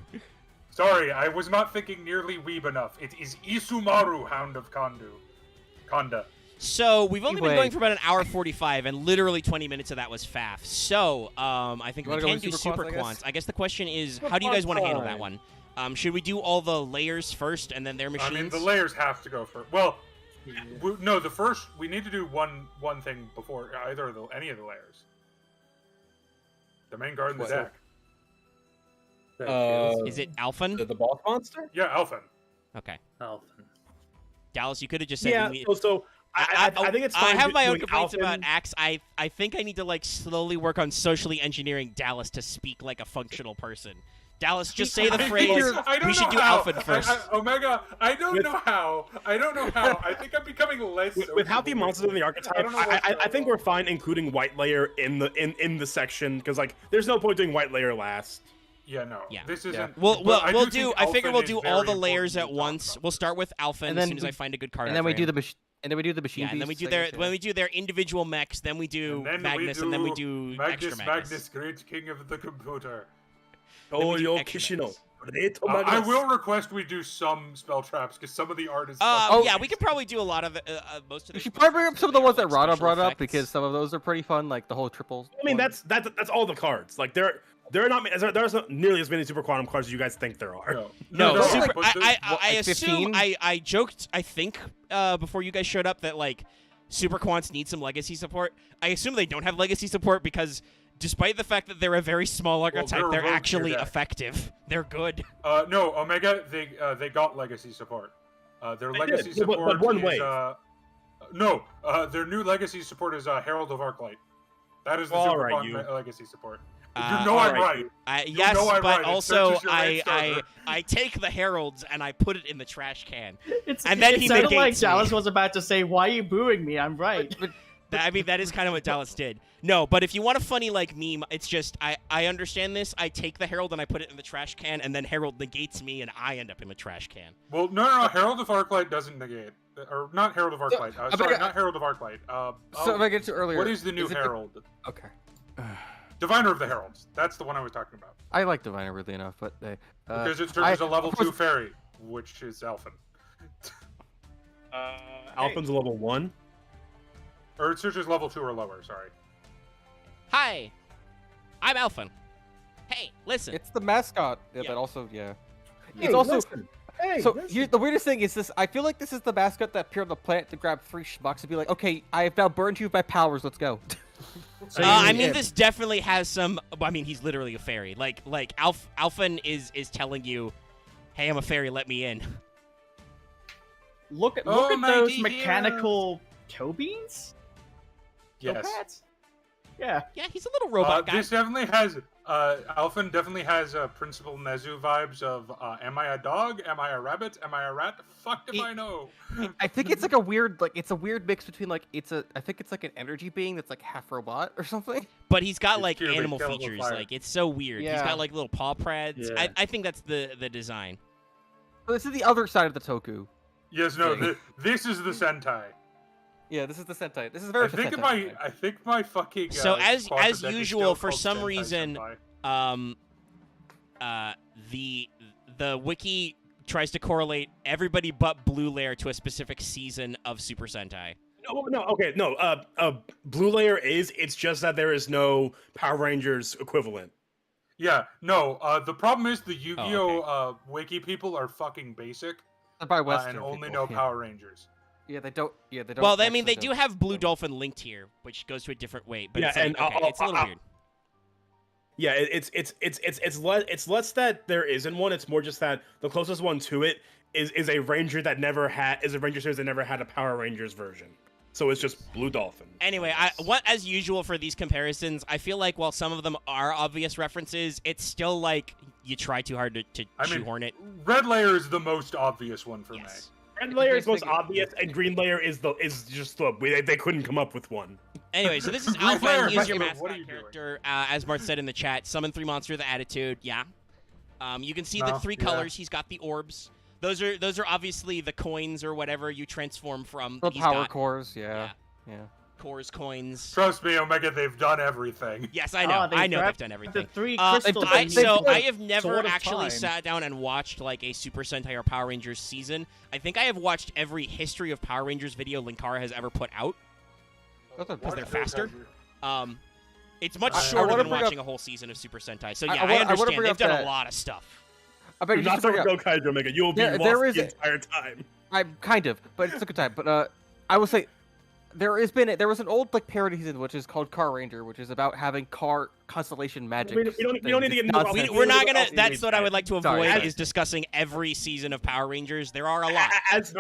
S6: Sorry, I was not thinking nearly weeb enough. It is Isumaru, Hound of Konda.
S1: So we've only been
S5: Anyway.
S1: going for about an hour 45, and literally 20 minutes of that was FAF. So I think
S5: You
S1: we
S5: wanna go
S1: can
S5: with
S1: do
S5: Super
S1: Super
S5: Quants, I
S1: Quants.
S5: guess?
S1: I guess the question is, how do you guys want to handle that one? Should we do all the layers first and then their machines?
S6: I mean, the layers have to go first. Well, no, the first we need to do one thing before any of the layers. The main guard in the
S2: What?
S6: deck.
S1: Is it Alphen?
S2: The boss monster?
S6: Yeah, Elfin.
S1: Okay.
S7: Alphen.
S1: Dallas, you could have just said.
S2: Yeah. So I think it's.
S1: I
S2: fine
S1: have my own
S2: doing
S1: complaints
S2: Alphen.
S1: about Axe. I think I need to slowly work on socially engineering Dallas to speak like a functional person. Dallas, just say the phrase. We should do Alphen first.
S6: Omega, I don't know how. I think I'm becoming less.
S2: With how the monsters in the archetype,
S6: I don't know what's
S2: I
S6: going
S2: think
S6: on.
S2: we're fine including white layer in the section because there's no point doing white layer last.
S6: Yeah, no.
S1: Yeah.
S6: This isn't.
S1: We'll
S6: but
S1: do.
S6: think
S1: I figure
S6: Elfin
S1: we'll
S6: is
S1: do
S6: very
S1: all the
S6: important
S1: layers
S6: to
S1: at
S6: talk
S1: once.
S6: about.
S1: We'll start with Alphen
S5: And
S1: as
S5: then
S1: soon as I find a good card.
S5: And then we do the And then we do the machine.
S1: Yeah, and then we
S5: beasts,
S1: do
S5: I guess,
S1: when we do their individual mechs, then we do Magnus, and then we do extra
S6: Magnus, great king of the computer.
S2: Toyo Kishino.
S6: I will request we do some spell traps because some of the art is.
S1: Yeah, we could probably do a lot of most of.
S5: You should probably bring up some of the ones that Rada brought up
S1: effects.
S5: because some of those are pretty fun, like the whole triple.
S2: I mean, that's all the cards. Like there's not nearly as many super quantum cards as you guys think there are.
S1: No, super,
S6: but
S1: I
S5: like
S1: assume
S5: 15?
S1: I joked I think before you guys showed up that like super quants need some legacy support. I assume they don't have legacy support because despite the fact that they're a very small archetype,
S6: they're
S1: they're
S6: rogue
S1: actually
S6: deck.
S1: effective. They're good.
S6: No, Omega, they got legacy support. Their
S2: They
S6: legacy
S2: did,
S6: support
S2: but one
S6: is
S2: way.
S6: their new legacy support is Herald of Arclight. That is the
S2: All
S6: super
S2: right,
S6: fun
S2: you.
S6: Legacy support.
S1: Uh,
S6: you know I'm
S2: alright,
S6: right.
S1: Yes,
S6: know I'm
S1: but
S6: right. It
S1: also
S6: searches your
S1: I
S6: Landstarter.
S1: take the heralds and I put it in the trash can.
S3: It's,
S1: And then
S3: it
S1: he
S3: sounded like
S1: negates me.
S3: Dallas was about to say, "Why are you booing me? I'm right."
S1: I mean, that is kind of what Dallas did. No, but if you want a funny like meme, it's just I understand this. I take the herald and I put it in the trash can, and then Herald negates me, and I end up in the trash can.
S6: Well, no. Herald of Arclight doesn't negate, or not Herald of Arclight. Sorry, not Herald of Arclight.
S5: So if I get to earlier,
S6: what is the new
S5: it
S6: Herald?
S5: Okay.
S6: Diviner of the Heralds. That's the one I was talking about.
S5: I like Diviner really enough, but
S6: Because it searches a level 2 fairy, which is Elfin.
S2: Alpin's a level 1.
S6: Or it searches level 2 or lower, sorry.
S1: Hi, I'm Alphin. Hey, listen.
S5: It's the mascot
S1: Yeah.
S5: that also
S2: Hey,
S5: it's also
S2: listen. Hey,
S5: so
S2: listen.
S5: the weirdest thing is this. I feel like this is the mascot that appeared on the planet to grab 3 schmucks and be like, "Okay, I have now burned you with my powers. Let's go."
S1: I mean, this definitely has some. I mean, he's literally a fairy. Like Alphin is telling you, "Hey, I'm a fairy. Let me in."
S3: Look at
S6: Oh, my
S3: those
S6: dear.
S3: mechanical toe beans. Toe
S6: Yes.
S3: pads? Yeah.
S1: Yeah, he's a little robot guy.
S6: This definitely has, Alphin definitely has Principal Nezu vibes of, am I a dog? Am I a rabbit? Am I a rat? Fuck if I know.
S5: I think it's like a weird, it's a weird mix between I think it's like an energy being that's like half robot or something.
S1: But he's got
S6: It's
S1: like
S6: purely
S1: animal
S6: chemical
S1: features.
S6: fire.
S1: Like it's so weird. He's
S5: Yeah.
S1: got like little paw pads.
S7: Yeah.
S1: I think that's the design.
S5: So this is the other side of the Toku.
S6: Yes, no,
S5: Thing.
S6: this is the Sentai.
S5: Yeah, this is the Sentai. This is very.
S6: I think my fucking.
S1: So as
S6: quadrant is
S1: usual,
S6: still
S1: for
S6: called
S1: some
S6: Sentai
S1: reason,
S6: Sentai.
S1: the wiki tries to correlate everybody but Blue Layer to a specific season of Super Sentai.
S2: No. Blue Layer it's just that there is no Power Rangers equivalent.
S6: Yeah, no. The problem is the Yu-Gi-Oh
S1: okay.
S6: wiki people are fucking basic
S5: by Western
S6: and only
S5: people,
S6: know Power Rangers.
S5: Yeah, they don't. Yeah, they don't.
S1: Well, I mean, they
S5: actually
S1: do have Blue Dolphin linked here, which goes to a different way. But
S2: Yeah,
S1: it's like,
S2: and
S1: okay, it's a little weird.
S2: Yeah, it's less that there isn't one. It's more just that the closest one to it is a Ranger that never had a Ranger series that never had a Power Rangers version. So it's just Blue Dolphin.
S1: Anyway, as usual for these comparisons, I feel like while some of them are obvious references, it's still like you try too hard to shoehorn it.
S6: Red Layer is the most obvious one for
S1: Yes.
S2: Red Layer is most
S5: basically-
S2: obvious, and Green Layer is just they couldn't come up with one.
S1: Anyway, so this is
S6: Green
S1: Alpha.
S6: Layer,
S1: Use your
S6: what are
S1: mascot
S6: you doing?
S1: character, as Mart said in the chat. Summon 3 monster with attitude. Yeah. You can see the
S6: No,
S1: 3
S6: yeah.
S1: colors. He's got the orbs. Those are obviously the coins or whatever you transform from.
S5: The
S1: He's
S5: power
S1: got,
S5: cores. Yeah.
S1: cores, coins.
S6: Trust me, Omega, they've done everything.
S1: Yes, I know.
S3: they
S1: I know they've
S3: grabbed
S1: done
S3: The
S1: everything.
S3: 3
S1: I
S3: crystals. and they put
S1: have never
S3: Sword of
S1: actually
S3: Time.
S1: sat down and watched like a Super Sentai or Power Rangers season. I think I have watched every history of Power Rangers video Linkara has ever put out.
S5: Because
S1: they're faster. It's much
S5: I
S1: shorter
S5: wanna
S1: than
S5: bring
S1: watching a whole season of Super Sentai. So yeah,
S5: I wanna
S1: understand.
S5: bring
S1: They've
S5: up
S1: done
S5: that-
S1: a lot of stuff.
S5: I bet
S2: Do
S5: you
S2: not
S5: just bring
S2: talk
S5: up.
S2: about Gokaiger, Omega. You will be
S5: Yeah,
S2: lost
S5: there is
S2: the
S5: a-
S2: entire time.
S5: I'm kind of, but it's a good time. But I will say, there was an old parody season which is called Car Ranger, which is about having car constellation magic.
S2: We don't need to get into
S5: nonsense.
S2: all that.
S1: We're not gonna.
S2: I'll
S1: That's
S2: see
S1: what I
S2: that.
S1: would like to
S5: Sorry.
S1: avoid is discussing every season of Power Rangers. There are a lot.
S2: As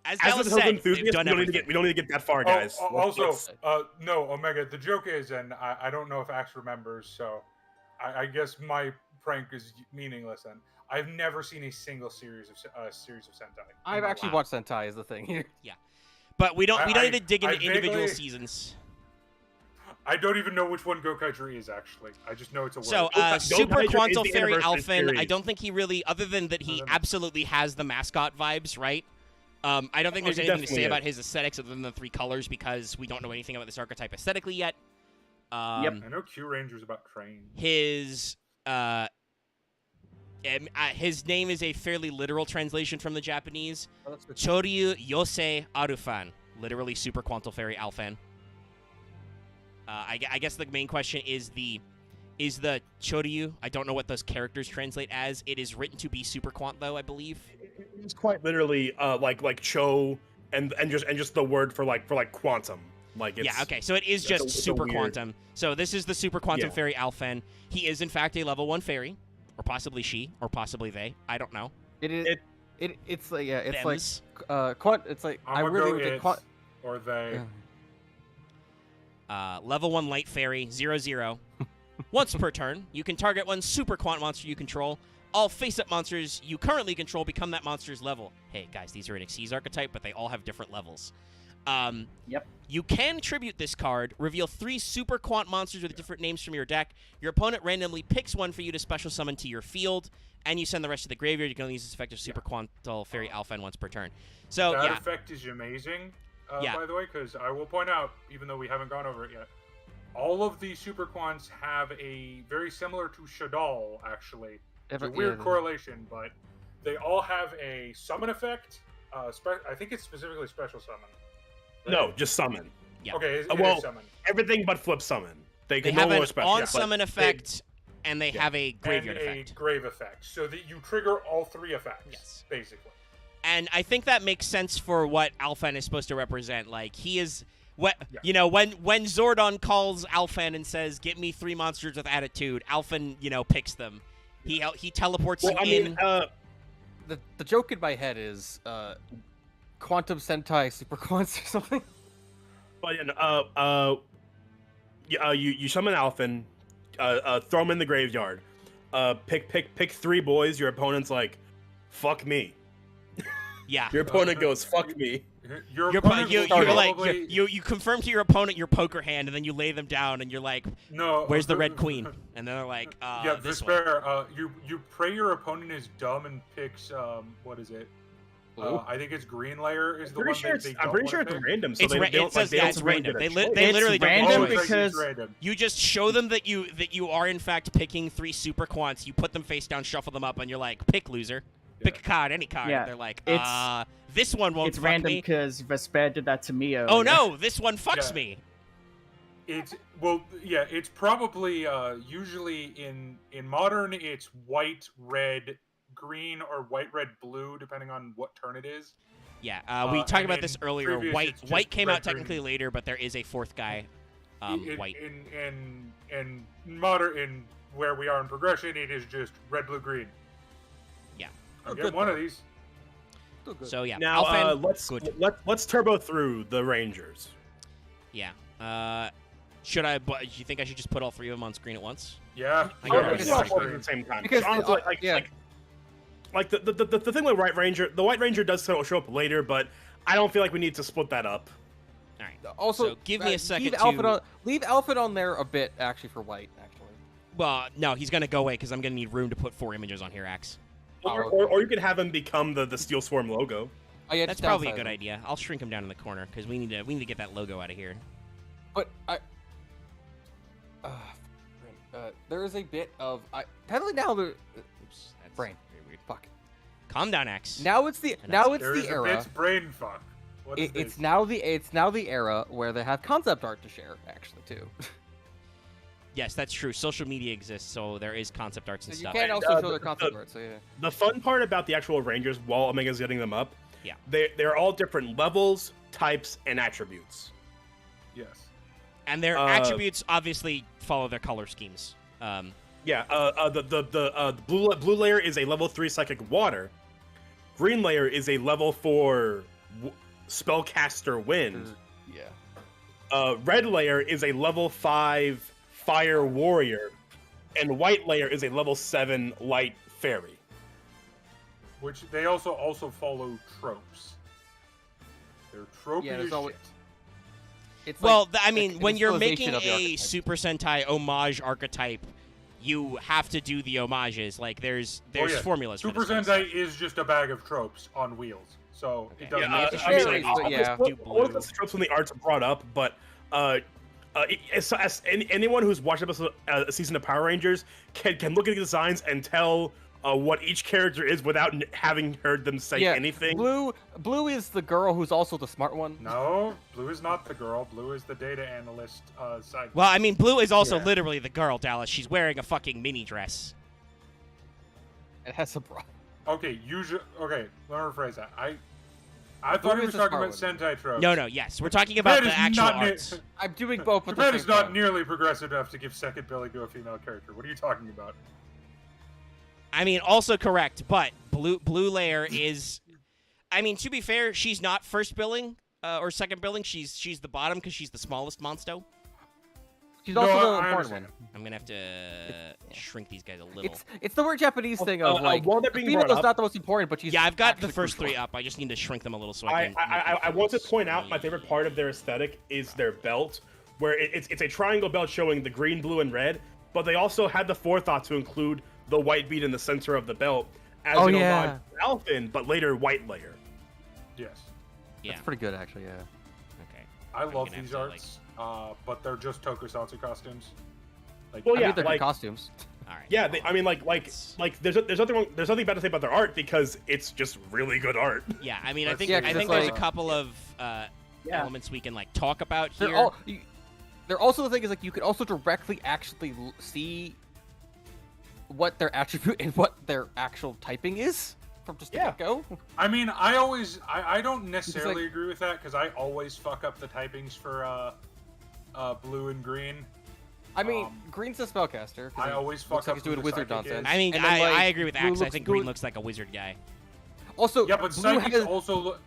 S1: As
S2: a
S1: Dallas
S2: Toku
S1: said,
S2: enthusiast,
S1: they've done
S2: we don't
S1: everything.
S2: need to get that far, guys.
S6: Also, no, Omega, the joke is, and I don't know if Axe remembers, so I guess my prank is meaningless then. I've never seen a single series of Sentai.
S5: I've actually
S1: Wow.
S5: watched Sentai is the thing here.
S1: But we don't
S6: I-
S1: need to dig into
S6: I
S1: individual
S6: vaguely-
S1: seasons.
S6: I don't even know which one Gokaiger is, actually. I just know it's a word.
S1: So,
S2: Gokaiger
S1: Super
S2: is
S1: Quantal
S2: the
S1: Fairy
S2: anniversary
S1: Alphin, I
S2: series.
S1: don't think he really, other than that he absolutely has the mascot vibes, right? I don't think there's
S2: he
S1: anything to say
S2: definitely
S1: about his aesthetics other than the 3 colors because we don't know anything about this archetype aesthetically yet.
S6: I know Q Ranger's about train.
S1: His name is a fairly literal translation from the Japanese. Choryu Yosei Arufan, literally Super Quantal Fairy Alphan. I guess the main question is the Choryu. I don't know what those characters translate as. It is written to be Super Quant, though, I believe.
S2: It's quite literally like Cho and just the word for quantum. Like it's,
S1: yeah, okay, so it is just Super
S2: weird...
S1: Quantum. So this is the Super Quantum Fairy Alphan. He is in fact a level 1 fairy, or possibly she, or possibly they. I don't know.
S5: It's like
S1: Thems.
S5: It's like I really
S6: or they.
S1: Level 1 light fairy 0/0. Once per turn, you can target one Super Quant monster you control. All face-up monsters you currently control become that monster's level. Hey guys, these are an Xyz archetype, but they all have different levels.
S3: Yep.
S1: You can tribute this card, reveal 3 Super Quant monsters with different names from your deck. Your opponent randomly picks one for you to special summon to your field, and you send the rest to the graveyard. You can only use this effect of Super Quantal Fairy Alpha once per turn. So
S6: that effect is amazing, by the way, because I will point out, even though we haven't gone over it yet, all of these Super Quants have a very similar to Shadal, actually. It's a weird correlation, but they all have a summon effect. I think it's specifically special summon. Right?
S2: No, just summon.
S1: Yeah.
S6: Okay, it
S2: well,
S6: is summon.
S2: Everything but flip summon. They
S1: have an
S2: special,
S1: on-summon effect, and they have a graveyard effect.
S6: A grave effect, so that you trigger all 3 effects, basically.
S1: And I think that makes sense for what Alphan is supposed to represent. Like, he is... when Zordon calls Alphan and says, "Get me 3 monsters with attitude," Alphan, picks them. He teleports in.
S5: The joke in my head is Quantum Sentai Super Quants or something.
S2: But you summon Alphan, throw him in the graveyard, pick 3 boys. Your opponent's like, "Fuck me."
S1: Yeah.
S2: Your opponent goes, "Fuck me."
S1: You confirm to your opponent your poker hand, and then you lay them down, and you're like,
S6: "No,
S1: where's the red queen?" And they're like, this
S6: one. You pray your opponent is dumb and picks what is it? I think it's Green Layer is the one.
S2: I'm pretty sure it's random. So
S1: it's random. They literally
S3: don't random
S1: get
S3: because
S1: you just show them that you are in fact picking 3 Super Quants. You put them face down, shuffle them up, and you're like, "Pick, loser." Pick a card, any card.
S3: Yeah.
S1: They're like, this one won't
S3: It's
S1: fuck
S3: random
S1: me.
S3: because Vesper did that to Mio.
S1: Oh no, this one fucks me.
S6: It's probably usually in Modern it's white, red, green, or white, red, blue, depending on what turn it is.
S1: Yeah, we talked about this earlier.
S6: Previous,
S1: White came
S6: red,
S1: out technically
S6: green.
S1: later, but there is a 4th guy. White.
S6: In Modern, in where we are in progression, it is just red, blue, green.
S1: Yeah.
S6: I'll get one of these.
S1: So yeah.
S2: Now
S1: Alphan,
S2: let's turbo through the Rangers.
S1: Yeah. Should I? Do you think I should just put all 3 of them on screen at once?
S6: Yeah.
S2: At the same time.
S5: Because
S2: honestly, the thing with White Ranger, the White Ranger does show up later, but I don't feel like we need to split that up.
S1: All right.
S5: Also,
S1: so give me a second
S5: leave Alpha on there a bit, actually, for White, actually.
S1: Well, no, he's gonna go away because I'm gonna need room to put 4 images on here, Axe.
S2: Or you could have him become the Steel Swarm logo.
S5: Oh, yeah,
S1: that's probably a good idea. I'll shrink him down in the corner because we need to get that logo out of here.
S5: But there is a bit of apparently now the
S1: Oops, that's
S5: brain.
S1: very weird.
S5: Fuck.
S1: Calm down, Axe.
S5: Now it's the era.
S6: It's brain fuck.
S5: It's now the era where they have concept art to share, actually, too.
S1: Yes, that's true. Social media exists, so there is concept arts and
S5: You
S1: stuff.
S5: can't also show their concept art, so yeah.
S2: The fun part about the actual Rangers, while Omega's getting them up,
S1: Yeah.
S2: they're all different levels, types, and attributes.
S6: Yes.
S1: And their attributes obviously follow their color schemes.
S2: The blue layer is a level 3 psychic water. Green layer is a level 4 spellcaster wind.
S5: Yeah.
S2: Red layer is a level 5 fire warrior, and white layer is a level 7 light fairy.
S6: Which they also follow tropes. They're tropey as shit.
S5: It's
S1: Well,
S5: like
S1: I mean, when you're making
S5: crystallization of the
S1: a
S5: archetype.
S1: Super Sentai homage archetype, you have to do the homages. Like, there's
S6: Oh, yeah.
S1: formulas for
S6: Super
S1: this kind of
S6: Sentai is just a bag of tropes on wheels. so
S1: Okay.
S6: it doesn't.
S2: Yeah,
S1: It's
S2: I mean,
S1: varies,
S2: like,
S1: but
S5: yeah.
S2: all of the tropes and the arts are brought up, but anyone who's watched a season of Power Rangers can look at the designs and tell what each character is without having heard them say anything.
S5: Blue is the girl who's also the smart one.
S6: No, Blue is not the girl. Blue is the data analyst side.
S1: Well, I mean, Blue is also
S6: Yeah.
S1: literally the girl, Dallas. She's wearing a fucking mini dress.
S5: It has a bra.
S6: Okay, okay, let me rephrase that. I thought
S5: Blue
S6: he
S5: is
S6: was
S5: the
S6: talking
S5: smart
S6: about Sentai tropes.
S1: No, yes, we're talking about
S6: Japan
S1: the
S6: is
S1: actual
S6: not
S1: arts.
S5: I'm doing both at the
S6: Japan
S5: same
S6: is not
S5: time.
S6: nearly progressive enough to give second billing to a female character. What are you talking about?
S1: I mean, also correct, but Blue Layer is. I mean, to be fair, she's not first billing or second billing. She's the bottom because she's the smallest monster.
S5: She's
S6: No,
S5: also
S6: I
S5: the important
S6: understand.
S5: one.
S1: I'm gonna have to shrink these guys a little.
S5: It's the weird Japanese thing of like
S2: while
S5: the
S2: they're being
S5: female
S2: brought
S5: is
S2: up-
S5: not the most important, but she's
S1: Yeah, I've got the
S5: actually
S1: first
S5: crucial.
S1: three up. I just need to shrink them a little so I can.
S2: I want to point out my favorite part of their aesthetic is their belt, where it's a triangle belt showing the green, blue, and red, but they also had the forethought to include the white bead in the center of the belt as
S5: Oh,
S2: an
S5: yeah.
S2: homage to Alphen, but later white layer.
S6: Yes.
S1: Yeah.
S5: That's pretty good, actually. Yeah.
S1: Okay.
S6: I love
S1: gonna have
S6: these
S1: to,
S6: arts, but they're just tokusatsu costumes. Like,
S2: Well,
S5: I
S2: yeah,
S5: mean, they're
S2: like-
S5: good costumes.
S1: All right.
S2: Yeah, I mean, there's nothing bad to say about their art because it's just really good art.
S1: Yeah, I mean, I
S6: Let's
S1: think
S5: see.
S1: I
S5: Yeah, 'cause
S1: think
S5: it's
S1: there's a
S5: like-
S1: couple of elements we can like talk about here.
S5: They're also the thing is like you could also directly actually see what their attribute and what their actual typing is from just the
S2: Yeah.
S5: get-go.
S6: I mean, I don't necessarily agree with that because I always fuck up the typings for blue and green.
S5: I mean, Green's a spellcaster. 'cause
S6: I
S5: he
S6: always
S5: looks
S6: fuck
S5: like
S6: up
S5: he's
S6: who
S5: doing
S6: the
S5: wizard
S6: psychic is.
S5: nonsense.
S1: I mean,
S5: And then, like,
S1: I agree with
S5: Blue
S1: Axe. I
S5: looks
S1: think Green
S5: good.
S1: looks like a wizard guy.
S5: Also,
S6: Yeah, but
S5: Blue
S6: psychics
S5: has,
S6: also look.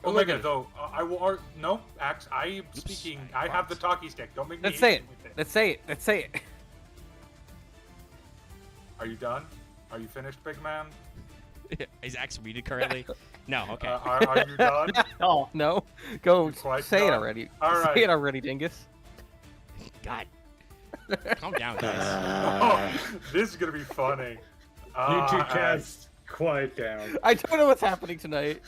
S5: Oh,
S6: Omega,
S5: look at
S6: though, I will. No, Axe. I am speaking. I have the talkie stick. Don't make me.
S5: Let's say
S6: hit
S5: it.
S6: you with
S5: Let's say it. Let's say it.
S6: Are you done? Are you finished, big man?
S1: Is Axe muted currently? No. Okay.
S6: Are you done?
S3: Oh,
S5: No, go
S6: Quite
S5: say it
S6: done.
S5: already.
S6: All right.
S5: Say it already, dingus.
S1: God. Calm down, guys.
S6: Oh, this is gonna be funny.
S7: You two
S6: Axe.
S7: cats, quiet down.
S5: I don't know what's happening tonight.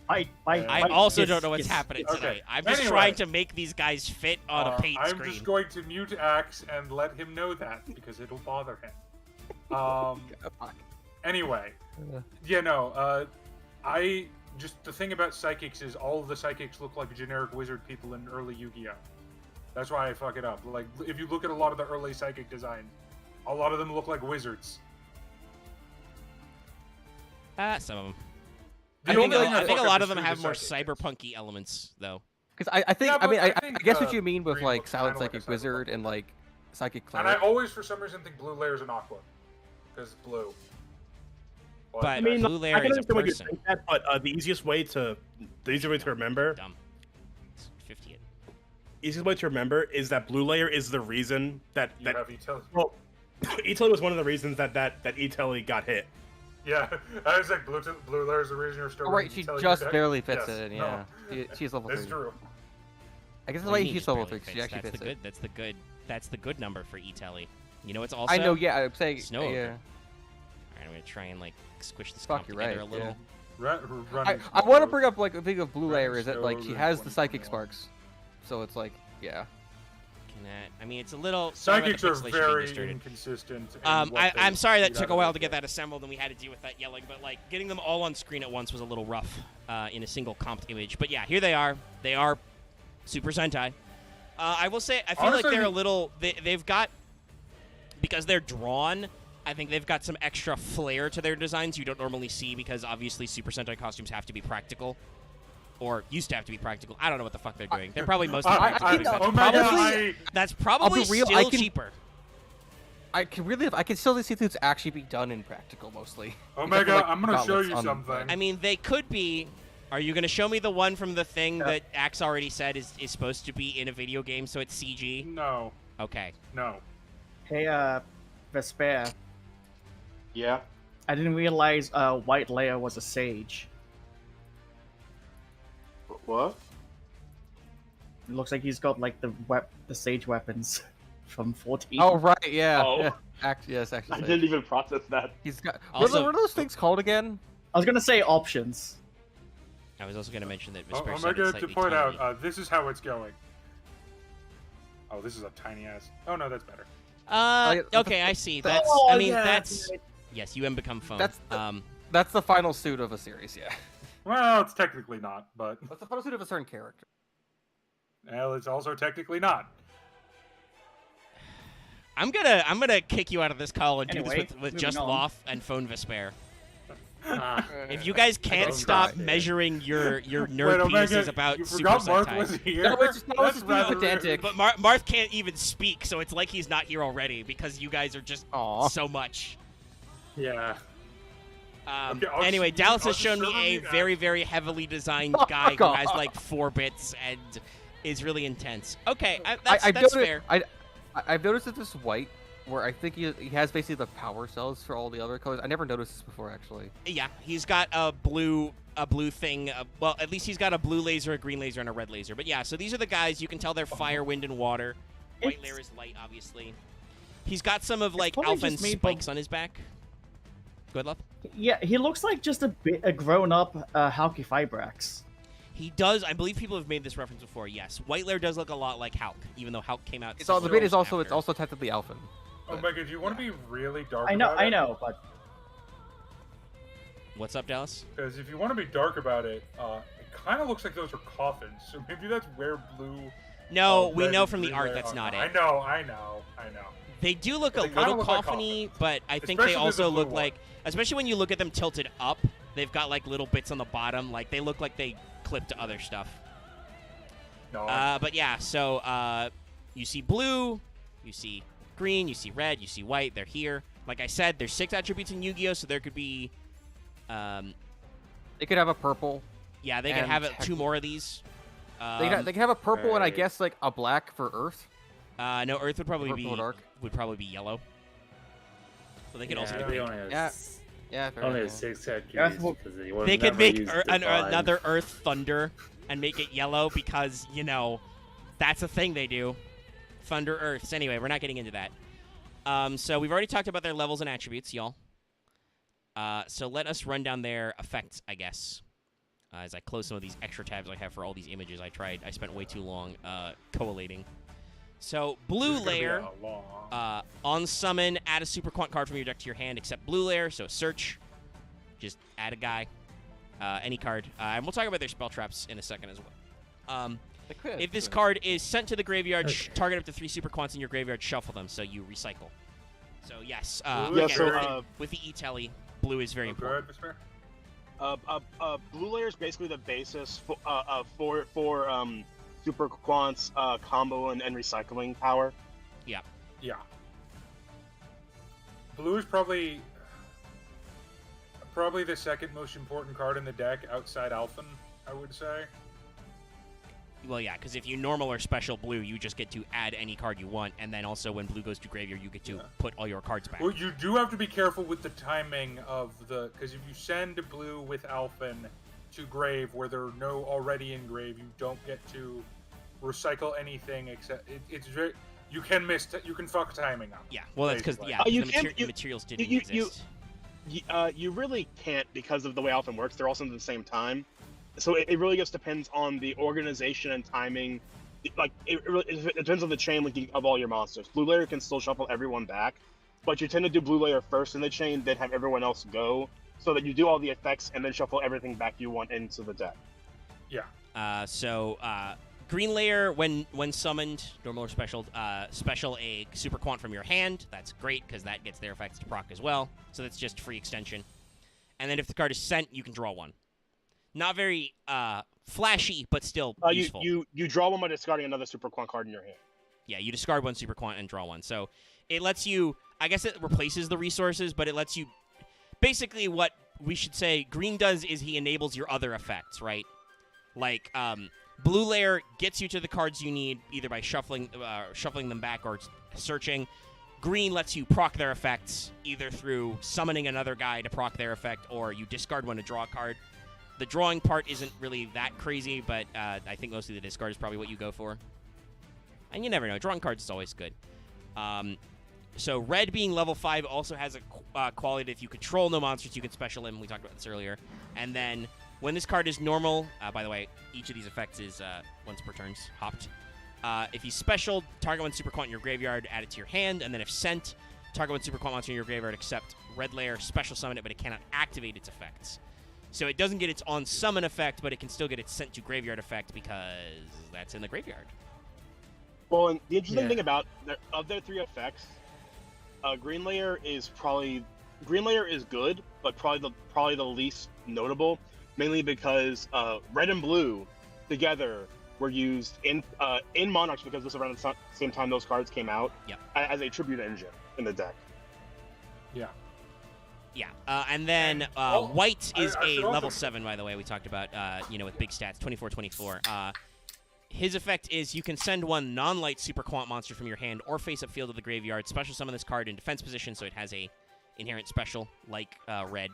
S1: I
S3: I
S1: also don't know what's happening
S6: Okay.
S1: tonight. I'm just
S6: Anyway.
S1: trying to make these guys fit on a paint
S6: I'm
S1: screen.
S6: just going to mute Axe and let him know that because it'll bother him. Anyway, I just the thing about psychics is all of the psychics look like generic wizard people in early Yu-Gi-Oh. That's why I fuck it up. Like if you look at a lot of the early psychic designs, a lot of them look like wizards.
S1: Some of them.
S6: The
S1: I think,
S6: only thing
S1: I think a
S6: fuck
S1: lot
S6: up
S1: of
S6: is
S1: them
S6: who
S1: have
S6: the
S1: more
S6: psychic is.
S1: cyberpunky elements, though.
S5: Because I think
S6: Yeah,
S5: I mean
S6: but I
S5: I
S6: think,
S5: guess what you mean with
S6: Green
S5: like
S6: looks
S5: silent
S6: kinda like a
S5: psychic wizard
S6: cyberpunk.
S5: and like psychic
S6: And I
S5: cleric.
S6: always, for some reason, think blue layers an aqua because blue.
S1: But
S2: I mean,
S1: Blue
S2: I
S1: Layer
S2: can
S1: is a
S2: understand why you
S1: person.
S2: think that, but the easiest way to remember,
S1: Dumb. It's 50 it.
S2: easiest way to remember is that Blue Layer is the reason that
S6: You have utility.
S2: well, E-Telly was one of the reasons that E-Telly got hit.
S6: Yeah, I was like, blue layer is the reason you're still.
S5: Oh, right,
S6: running
S5: she
S6: utility
S5: just
S6: deck.
S5: barely fits
S6: Yes,
S5: it in.
S6: no.
S5: Yeah, she's level 3.
S6: It's true.
S5: I guess that's
S1: What
S5: why
S1: do you mean
S5: she's
S1: just
S5: level
S1: barely
S5: 3. She
S1: fits?
S5: actually
S1: That's
S5: fits it.
S1: That's the good number for E-Telly. You know what's also?
S5: I know. Yeah, I'm saying.
S1: Snow
S5: Yeah.
S1: Ogre. All right, I'm gonna try and like squish this
S5: Fuck,
S1: comp
S5: you're
S1: together
S5: right,
S1: a little.
S5: I want to bring up like the thing of Blue
S6: Running
S5: Layer is that like she
S6: Snow
S5: has
S6: Ogre
S5: the psychic
S6: 2021.
S5: sparks, so it's like yeah.
S1: I mean, it's a little. sorry about
S6: Psychics
S1: the
S6: are
S1: pixelation being
S6: very
S1: distorted.
S6: inconsistent. in
S1: I'm
S6: what they
S1: sorry that
S6: shoot
S1: took
S6: out
S1: a
S6: of
S1: while
S6: the
S1: to get
S6: deck.
S1: that assembled and we had to deal with that yelling, but like getting them all on screen at once was a little rough in a single comped image. But yeah, here they are. They are Super Sentai. I will say, I feel
S6: Honestly,
S1: like they're a little. They've got, because they're drawn. I think they've got some extra flair to their designs you don't normally see because obviously Super Sentai costumes have to be practical. Or used to have to be practical. I don't know what the fuck they're doing. They're probably mostly practical. That's probably
S5: real,
S1: still
S5: I can-
S1: cheaper.
S5: I can still see things actually be done in practical mostly.
S6: Omega,
S5: Except for, like,
S6: I'm gonna show
S5: gauntlets
S6: you
S5: on-
S6: something.
S1: I mean, they could be. Are you going to show me the one from the thing that Axe already said is supposed to be in a video game, so it's CG?
S6: No,
S1: Okay.
S6: no.
S3: hey, Vesper.
S2: Yeah.
S3: I didn't realize White Layer was a sage.
S2: What?
S3: It looks like he's got like the sage weapons from 14.
S5: Oh right, yeah.
S2: Oh.
S5: yeah. Yes, actually.
S2: I didn't even process that.
S5: He's got.
S1: Also-
S5: what are those things called again?
S3: I was gonna say options.
S1: I was also going to mention that
S6: Oh,
S1: Vesper
S6: I'm
S1: said it's
S6: going to
S1: slightly
S6: point
S1: tiny.
S6: out, this is how it's going. Oh, this is a tiny ass. Oh no, that's better.
S1: Okay, I see. That's.
S3: Oh,
S1: I mean,
S3: yeah.
S1: that's. Yes, you become phone.
S5: That's the final suit of a series, yeah.
S6: Well, it's technically not, but
S5: That's the final suit of a certain character.
S6: well, it's also technically not.
S1: I'm gonna kick you out of this call and do
S3: Anyway,
S1: this with
S3: moving
S1: just
S3: on.
S1: Loth and Phone Vesper.
S7: Ah,
S1: If you guys can't
S7: don't
S1: stop
S7: try.
S1: measuring your
S6: Wait,
S1: nerd
S6: Omega,
S1: pieces about
S6: you
S1: Super
S6: forgot Mark
S1: Sentai.
S6: was here.
S5: No, it's
S6: That's
S5: just
S6: rather
S5: pedantic.
S6: rude.
S1: But Marth can't even speak, so it's like he's not here already because you guys are just
S5: Aw.
S1: so much.
S7: yeah.
S6: Okay, I'll
S1: Anyway,
S6: just-
S1: Dallas
S6: I'll
S1: has
S6: just
S1: shown
S6: serve
S1: me a
S6: you now.
S1: very, very heavily designed
S5: Oh,
S1: guy who
S5: fuck
S1: has
S5: off.
S1: like 4 bits and is really intense. Okay,
S5: I've
S1: that's
S5: noticed,
S1: fair.
S5: I've noticed that this white, where I think he has basically the power cells for all the other colors. I never noticed this before, actually.
S1: Yeah, he's got a blue thing. Well, at least he's got a blue laser, a green laser, and a red laser. But yeah, so these are the guys. You can tell they're fire, wind, and water. White
S3: It's-
S1: layer is light, obviously. He's got some of like
S3: probably
S1: alpha and
S3: just me,
S1: spikes on his back. Go ahead, Love.
S3: Yeah, he looks like just a grown-up Halky Fibrax.
S1: He does. I believe people have made this reference before. Yes, White Layer does look a lot like Hulk, even though Hulk came out.
S5: It's all the
S1: several
S5: bit is also
S1: after.
S5: it's also technically Alphen.
S6: Omega, do you want to be really dark?
S3: I know,
S6: about it?
S3: I know, but
S1: What's up, Dallas?
S6: Because if you want to be dark about it, it kind of looks like those are coffins. So maybe that's where blue.
S1: No, we
S6: red
S1: know
S6: and
S1: from the
S6: green
S1: art
S6: layer
S1: that's
S6: are.
S1: not
S6: I
S1: it.
S6: know.
S1: They do look a
S6: They kinda
S1: little
S6: look like
S1: coffiny,
S6: coffins.
S1: but I think
S6: Especially
S1: they
S6: the
S1: also
S6: blue
S1: look
S6: one.
S1: like, especially when you look at them tilted up, they've got like little bits on the bottom. Like they look like they clip to other stuff.
S6: No.
S1: But yeah, so you see blue, you see green, you see red, you see white. They're here. Like I said, there's 6 attributes in Yu-Gi-Oh, so there could be,
S5: They could have a purple.
S1: yeah, they could
S5: And
S1: have 2
S5: technically-
S1: more of these.
S5: They could have a purple and I
S6: Right.
S5: guess like a black for Earth.
S1: No, Earth would probably
S5: Purple
S1: be
S5: dark.
S1: yellow. So they could also
S7: Yeah,
S1: do
S7: they
S1: pink.
S7: only have,
S5: Yeah. Yeah, fair
S7: only have
S5: enough.
S7: 6 attributes
S3: well,
S7: because they would
S1: They could
S7: never
S1: make
S7: use
S1: Ear-
S7: Divine.
S1: another Earth Thunder and make it yellow because, you know, that's a thing they do. Thunder Earths. Anyway, we're not getting into that. So we've already talked about their levels and attributes, y'all. So let us run down their effects, I guess. As I close some of these extra tabs I have for all these images I spent way too long collating. So blue
S6: This is gonna be
S1: layer,
S6: a long-
S1: on summon, add a super quant card from your deck to your hand except blue layer, so search. Just add a guy. Any card. And we'll talk about their spell traps in a second as well.
S5: They could.
S1: If this
S5: Sure.
S1: card is sent to the graveyard,
S7: Okay.
S1: target up to 3 super quants in your graveyard, shuffle them, so you recycle. So yes,
S6: Blue
S8: Yeah,
S1: again,
S8: so,
S1: with the E-Telly, blue is very
S6: Oh, go
S1: important.
S6: ahead, Mr.
S8: blue layer is basically the basis for super quants combo and recycling power.
S6: Yeah. Blue is probably the second most important card in the deck outside Alphen, I would say.
S1: Well, yeah, because if you normal or special blue, you just get to add any card you want, and then also when blue goes to graveyard, you get to put all your cards back.
S6: Well, you do have to be careful with the timing of the, because if you send blue with Alphen to grave where they're no already in grave, you don't get to recycle anything except it's very, you can fuck timing up.
S1: Yeah, well, that's because
S6: Basically.
S1: yeah,
S8: Oh,
S1: 'cause
S8: you
S1: the
S8: can't- you-
S1: materials didn't
S8: you-
S1: exist.
S8: You really can't because of the way Alphen works. They're all sent at the same time, so it really just depends on the organization and timing. Like it depends on the chain linking of all your monsters. Blue layer can still shuffle everyone back, but you tend to do blue layer first in the chain, then have everyone else go, so that you do all the effects and then shuffle everything back you want into the deck.
S1: Green layer, when summoned, normal or special, special a super quant from your hand. That's great because that gets their effects to proc as well. So that's just free extension. And then if the card is sent, you can draw one. Not very flashy, but still useful.
S8: You draw one by discarding another super quant card in your hand.
S1: Yeah, you discard one super quant and draw one. So it lets you, I guess it replaces the resources, but it lets you, basically what we should say green does is he enables your other effects, right? Like, blue layer gets you to the cards you need either by shuffling them back or searching. Green lets you proc their effects either through summoning another guy to proc their effect or you discard one to draw a card. The drawing part isn't really that crazy, but I think mostly the discard is probably what you go for. And you never know. Drawing cards is always good. So red being level 5 also has a quality that if you control no monsters, you can special him. We talked about this earlier. And then When this card is normal, by the way, each of these effects is once per turn, hopped. If he's special, target one super quant in your graveyard, add it to your hand, and then if sent, target one super quant monster in your graveyard, except red layer, special summon it, but it cannot activate its effects. So it doesn't get its on summon effect, but it can still get its sent to graveyard effect because that's in the graveyard.
S8: Well, and the interesting thing about of their 3 effects, green layer is good, but probably the least notable, mainly because red and blue together were used in Monarchs because this was around the same time those cards came out.
S1: Yep.
S8: As a tribute engine in the deck.
S6: Yeah.
S1: Yeah, and then white is a level 7, by the way, we talked about, with big stats, 24-24. His effect is you can send one non-light super quant monster from your hand or face-up field of the graveyard, special summon this card in defense position, so it has a inherent special, like red.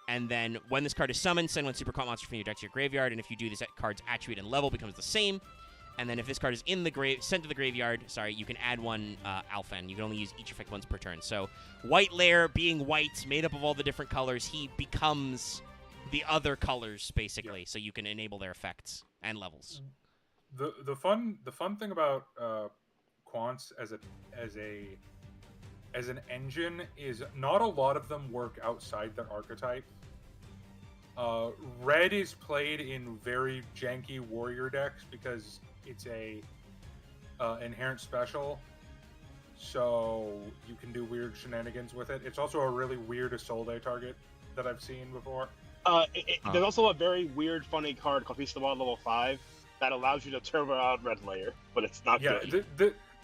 S1: And then when this card is summoned, send one super quant monster from your deck to your graveyard, and if you do, this card's attribute and level becomes the same. And then if this card is in the sent to the graveyard, you can add one alpha, and you can only use each effect once per turn. So white layer, being white, made up of all the different colors, he becomes the other colors, basically, so you can enable their effects and levels.
S6: The fun thing about quants as an engine is not a lot of them work outside their archetype. Red is played in very janky warrior decks because it's a inherent special, so you can do weird shenanigans with it. It's also a really weird Isolde target that I've seen before.
S8: There's also a very weird, funny card called Piece of the Wall level 5 that allows you to turbo out red layer, but it's not good.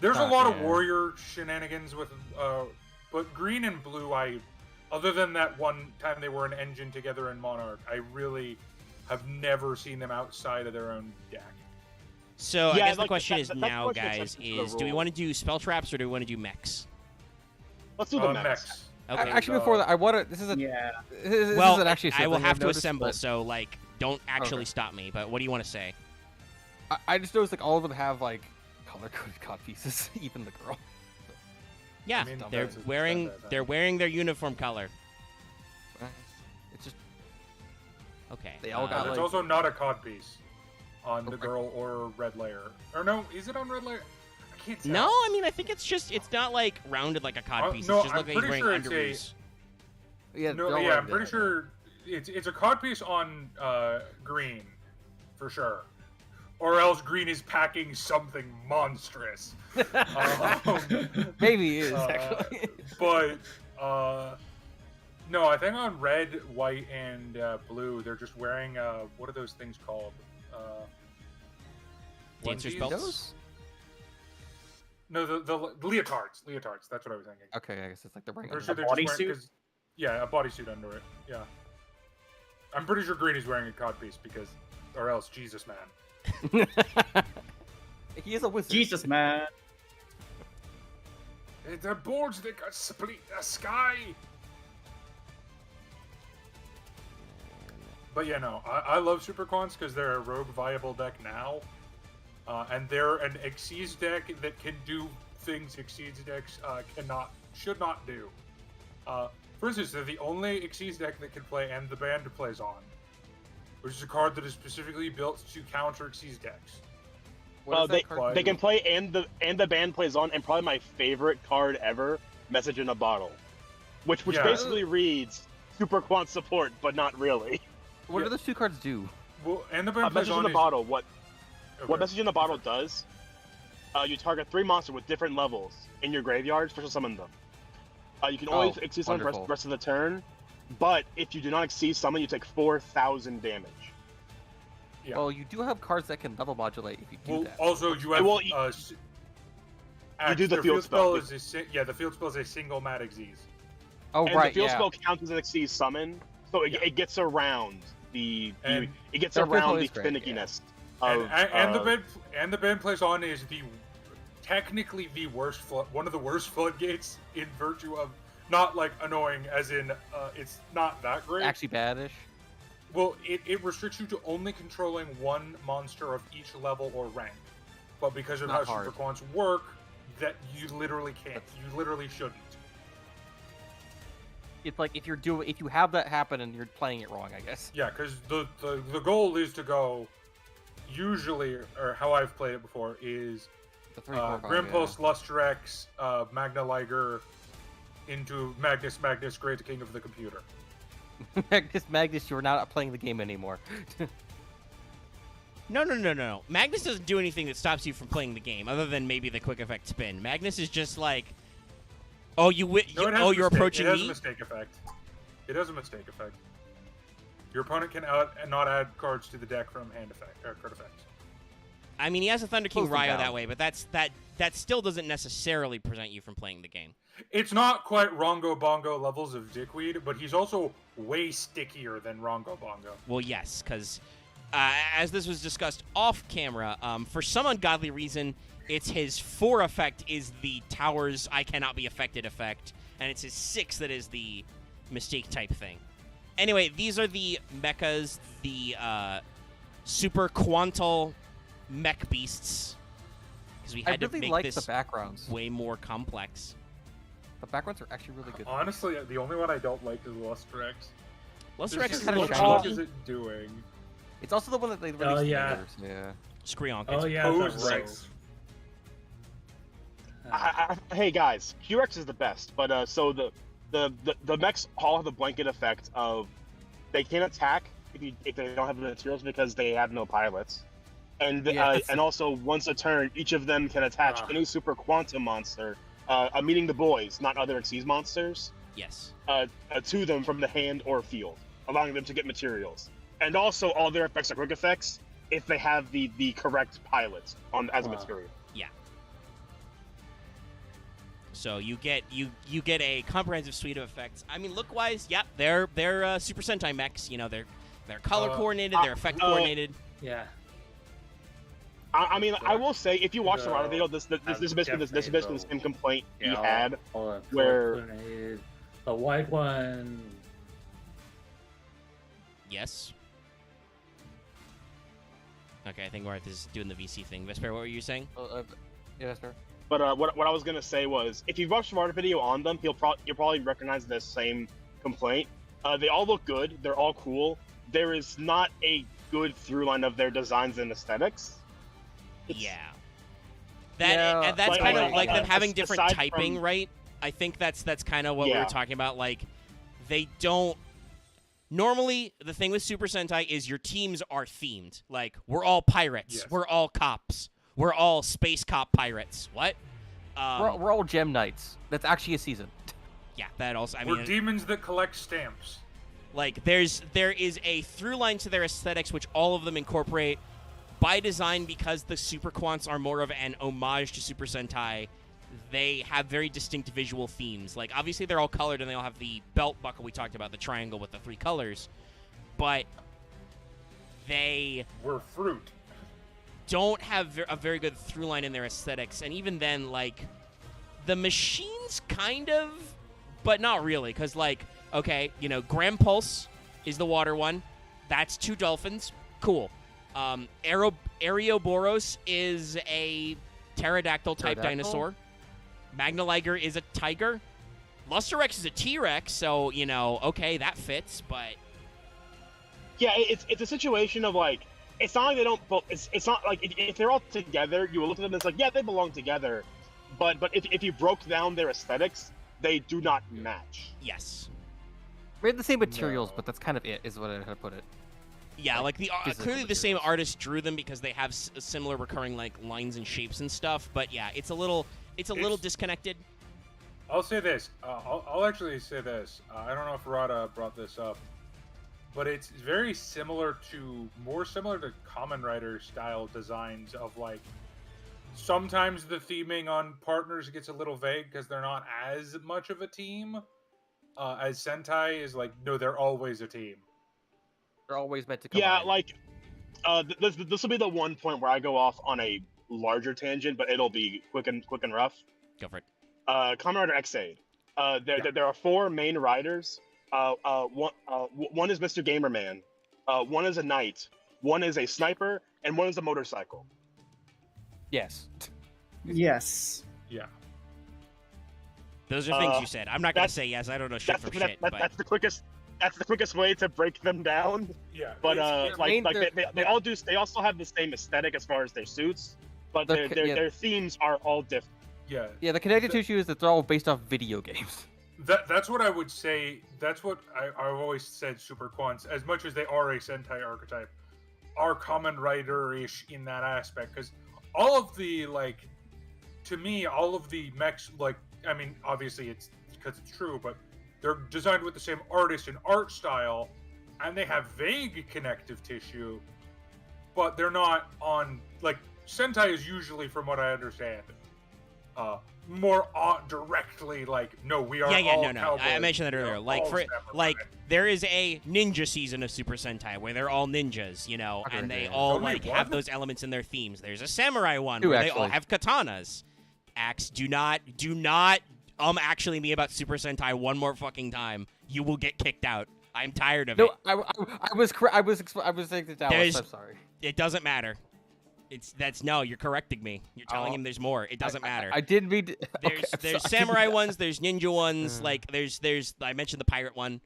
S6: There's a lot of warrior shenanigans with, but green and blue, other than that one time they were an engine together in Monarch, I really have never seen them outside of their own deck.
S1: So I guess the question is now, guys, do we want to do spell traps or do we want to do mechs?
S8: Let's do the mechs.
S1: Okay.
S5: Actually, before that, I want to. This isn't actually.
S1: I will have to assemble, so don't actually stop me. But what do you want to say?
S5: I just noticed all of them have color-coded cod pieces, even the girl.
S1: Yeah, I mean, they're wearing their uniform color.
S5: It's just
S1: okay.
S5: They all got.
S6: It's also not a cod piece on the girl or red layer. Or no, is it on red layer? I can't tell.
S1: No, I mean I think it's not rounded like a cod piece.
S6: No,
S1: it's just like he's wearing underoos.
S6: I'm pretty sure it's a cod piece on green, for sure. Or else green is packing something monstrous.
S5: Maybe he is, actually.
S6: But, no, I think on red, white, and blue, they're just wearing, what are those things called?
S1: Dancer's belts?
S6: No, the leotards. Leotards, that's what I was thinking.
S5: Okay, I guess it's like they're wearing
S3: a bodysuit?
S6: Yeah, a bodysuit under it, yeah. I'm pretty sure green is wearing a codpiece because, or else, Jesus, man.
S5: He is a wizard.
S3: Jesus, man.
S6: The boards that got split the sky. But yeah, no, I love Super Quants because they're a rogue viable deck now, and they're an Xyz deck that can do things Xyz decks should not do. For instance, they're the only Xyz deck that can play and the band plays on, which is a card that is specifically built to counter Xyz decks.
S8: They can play and the band plays on, and probably my favorite card ever, Message in a Bottle, which basically reads Super Quant support, but not really.
S5: What do those two cards do?
S6: Well, and the band plays
S8: Message
S6: on
S8: in the Bottle. What Message in the Bottle does? You target 3 monsters with different levels in your graveyard, special summon them. You can always Xyz summon the rest of the turn, but if you do not Xyz summon, you take 4,000 damage.
S6: Yeah.
S5: Well, you do have cards that can level modulate if you do that.
S6: Also, you have.
S8: You do the field spell.
S6: The field spell is a single mat Xyz.
S5: Oh,
S8: and
S5: right,
S8: the field spell counts as an Xyz summon, so it gets around the finickiness.
S6: And the band plays on is technically the worst one of the worst floodgates in virtue of not annoying, as in it's not that great.
S5: Actually badish.
S6: Well, it restricts you to only controlling one monster of each level or rank. But because of how Super Quants work, that you literally can't. You literally shouldn't.
S5: it's like if you have that happen and you're playing it wrong, I guess.
S6: Yeah, because the goal is to go. Usually, or how I've played it before, is
S5: The 3-4
S6: Grimpulse, Lusterex, Magna Liger into Magnus, Great King of the Computer.
S5: Magnus, you're not playing the game anymore.
S1: No. Magnus doesn't do anything that stops you from playing the game, other than maybe the quick effect spin. Magnus is just like, oh, you're approaching me.
S6: It has a mistake effect. It has a mistake effect. Your opponent can not add cards to the deck from hand effect or card effects.
S1: I mean, he has a Thunder King
S5: Close them
S1: Ryo
S5: down.
S1: that way, but that still doesn't necessarily prevent you from playing the game.
S6: It's not quite Rongo Bongo levels of Dickweed, but he's also way stickier than Rongo Bongo.
S1: Well, yes, because as this was discussed off camera, for some ungodly reason, it's his 4 effect is the Tower's I Cannot Be Affected effect, and it's his 6 that is the mistake type thing. Anyway, these are the mechas, the super quantal mech beasts, because we had to make
S5: like
S1: this
S5: the backgrounds.
S1: way more complex.
S5: The backgrounds are actually really good.
S6: Honestly, the only one I don't like is Lusterex.
S1: Lusterex is
S5: kinda
S1: a little
S5: shiny.
S6: What
S1: chunky.
S6: is it doing?
S5: It's also the one that they released.
S7: Oh,
S5: in
S7: yeah.
S5: theaters, yeah.
S1: Screonk.
S7: Oh
S1: It's
S7: yeah,
S6: Pose
S7: that's right.
S6: Rex.
S8: Hey guys, Q-Rex is the best, but so the mechs all have the blanket effect of they can't attack if they don't have the materials because they have no pilots, and and also once a turn, each of them can attach any super quantum monster, meaning the boys, not other Xyz monsters,
S1: Yes.
S8: to them from the hand or field, allowing them to get materials, and also all their effects are quick effects if they have the correct pilot on as a material.
S1: So you get a comprehensive suite of effects. I mean, look-wise, yep, they're Super Sentai mechs. You know, they're color coordinated, they're effect coordinated.
S7: Yeah.
S8: I mean, I will say, if you watch the Rana video, this is basically the same complaint he had. Where
S7: the white one.
S1: Yes. Okay, I think Marth is doing the VC thing. Vesper, what were you saying?
S5: Yeah, that's fair.
S8: But what I was gonna say was, if you've watched the Marta video on them, you'll probably recognize the same complaint. They all look good. They're all cool. There is not a good through line of their designs and aesthetics.
S1: Yeah.
S5: Yeah.
S1: That's
S8: Like,
S1: kind of
S8: like,
S1: like them
S8: aside
S1: having different
S8: from-
S1: typing, right? I think that's kind of what we were
S8: Yeah.
S1: talking about. Like, they don't. Normally, the thing with Super Sentai is your teams are themed. Like, we're all pirates.
S6: Yes.
S1: We're all cops. We're all space cop pirates. What?
S5: We're all Gem Knights. That's actually a season.
S1: Yeah, that also. I
S6: We're
S1: mean,
S6: demons that collect stamps.
S1: like there is a through line to their aesthetics, which all of them incorporate by design because the Super Quants are more of an homage to Super Sentai. They have very distinct visual themes. Like, obviously, they're all colored and they all have the belt buckle we talked about, the triangle with the 3 colors. But they
S6: We're fruit.
S1: don't have a very good through line in their aesthetics. And even then, like, the machines kind of, but not really. Because, like, okay, you know, Grampulse is the water one. That's 2 dolphins. Cool. Aeroboros is a pterodactyl-type dinosaur. Magna Liger is a tiger. Lusterex is a T-Rex, so, you know, okay, that fits, but...
S8: Yeah, it's a situation of, like, it's not like they don't. It's not like if they're all together, you will look at them and it's like, yeah, they belong together. But if you broke down their aesthetics, they do not match.
S1: Yes.
S5: We have the same materials, but that's kind of it, is what I put it.
S1: Yeah, like the
S5: physical
S1: clearly the same
S5: materials.
S1: artist drew them because they have similar recurring like lines and shapes and stuff. But yeah, it's a little disconnected.
S6: I'll say this. I'll actually say this. I don't know if Rada brought this up, but it's very more similar to Kamen Rider style designs of, like, sometimes the theming on partners gets a little vague because they're not as much of a team. As Sentai is like, no, they're always a team.
S5: They're always meant to come
S8: Yeah,
S5: in.
S8: like this will be the one point where I go off on a larger tangent, but it'll be quick and rough.
S1: Go for it.
S8: Kamen Rider X-Aid. There are 4 main riders. One is Mr. Gamerman. One is a knight. One is a sniper, and one is a motorcycle.
S5: Yes.
S3: Yes.
S6: Yeah.
S1: Those are things you said. I'm not gonna say yes. I don't know shit from shit. But
S8: That's the quickest. That's the quickest way to break them down.
S6: Yeah.
S8: But
S6: it's-
S8: they all do. They also have the same aesthetic as far as their suits, but their themes are all different.
S6: Yeah.
S5: Yeah, the connective tissue is that they're all based off video games.
S6: That's what I would say. That's what I've always said. Super Quants, as much as they are a Sentai archetype, are Kamen Rider-ish in that aspect. Because all of the to me, all of the mechs, I mean, obviously it's because it's true, but they're designed with the same artist and art style, and they have vague connective tissue, but they're not on Sentai is usually, from what I understand, more directly no, we are all cowboys.
S1: I mentioned that earlier. There is a ninja season of Super Sentai where they're all ninjas, and they all have those elements in their themes. There's a samurai one where they all have katanas. Axe, do not actually me about Super Sentai one more fucking time. You will get kicked out. I'm tired of it.
S5: No, I was saying to Dallas. I'm sorry.
S1: It doesn't matter. You're correcting me. You're telling him there's more. It doesn't matter.
S5: I didn't mean to,
S1: there's samurai ones, there's ninja ones, there's I mentioned the pirate one.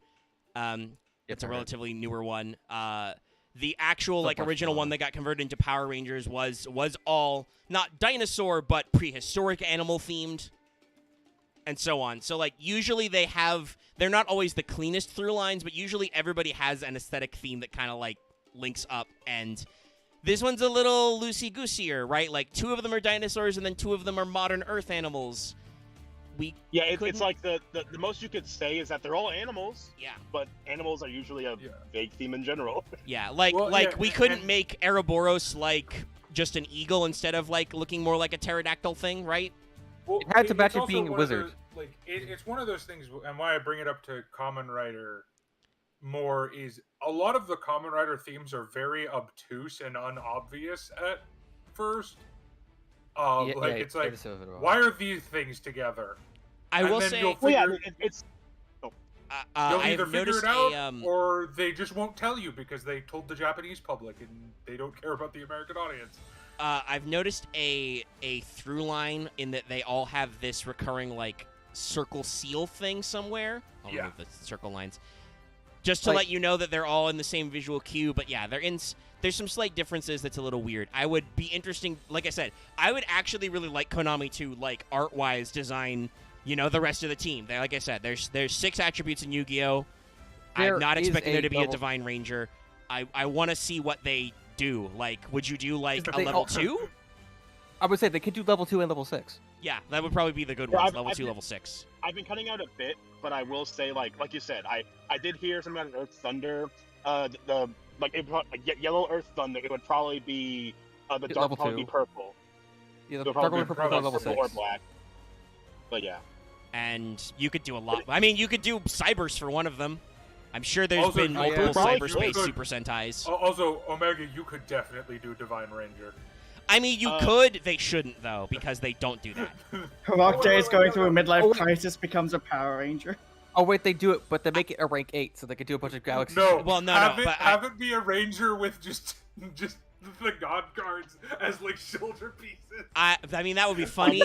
S1: It's a relatively newer one. The actual original one that got converted into Power Rangers was all not dinosaur but prehistoric animal themed, and so on. So usually they're not always the cleanest through lines, but usually everybody has an aesthetic theme that kind of links up. And this one's a little loosey-gooseier, right? 2 of them are dinosaurs and then 2 of them are modern Earth animals.
S8: It's like the most you could say is that they're all animals.
S1: Yeah.
S8: But animals are usually a vague theme in general.
S1: Yeah, we couldn't make Ouroboros just an eagle instead of looking more like a pterodactyl thing, right?
S6: Well,
S5: it had to match it
S6: also
S5: being a wizard.
S6: It's one of those things, and why I bring it up to Kamen Rider more is a lot of the Kamen Rider themes are very obtuse and unobvious at first. Why are these things together?
S1: I will say,
S8: it's.
S6: You'll either figure it out, or they just won't tell you because they told the Japanese public and they don't care about the American audience.
S1: I've noticed a through line in that they all have this recurring circle seal thing somewhere. I'll remove the circle lines, just to let you know that they're all in the same visual cue. But yeah, there's some slight differences that's a little weird. I would be interesting. Like I said, I would actually really like Konami to art-wise design. The rest of the team. Like I said, there's 6 attributes in Yu-Gi-Oh! I'm not expecting there to be a Divine Ranger. I want to see what they do. Would you do a level 2?
S5: I would say they could do level 2 and level 6.
S1: Yeah, that would probably be the good ones. Level 2, level 6.
S8: I've been cutting out a bit, but I will say, like you said, I did hear something about Earth Thunder. Yellow Earth Thunder. It would probably be the dark would probably be purple.
S5: Yeah, the dark would be purple level 6
S8: or black. But yeah.
S1: And you could do a lot. I mean, you could do Cybers for one of them. I'm sure there's been multiple
S8: probably
S1: cyberspace Super Sentais.
S6: Also, Omega, you could definitely do Divine Ranger.
S1: I mean, you could. They shouldn't, though, because they don't do that.
S3: Rock J is going through a midlife crisis, becomes a Power Ranger.
S5: Oh, wait, they do it, but they make it a rank 8, so they could do a bunch of galaxies.
S6: No,
S1: well, no,
S6: have it be a Ranger with just the God cards as, shoulder pieces.
S1: I mean, that would be funny.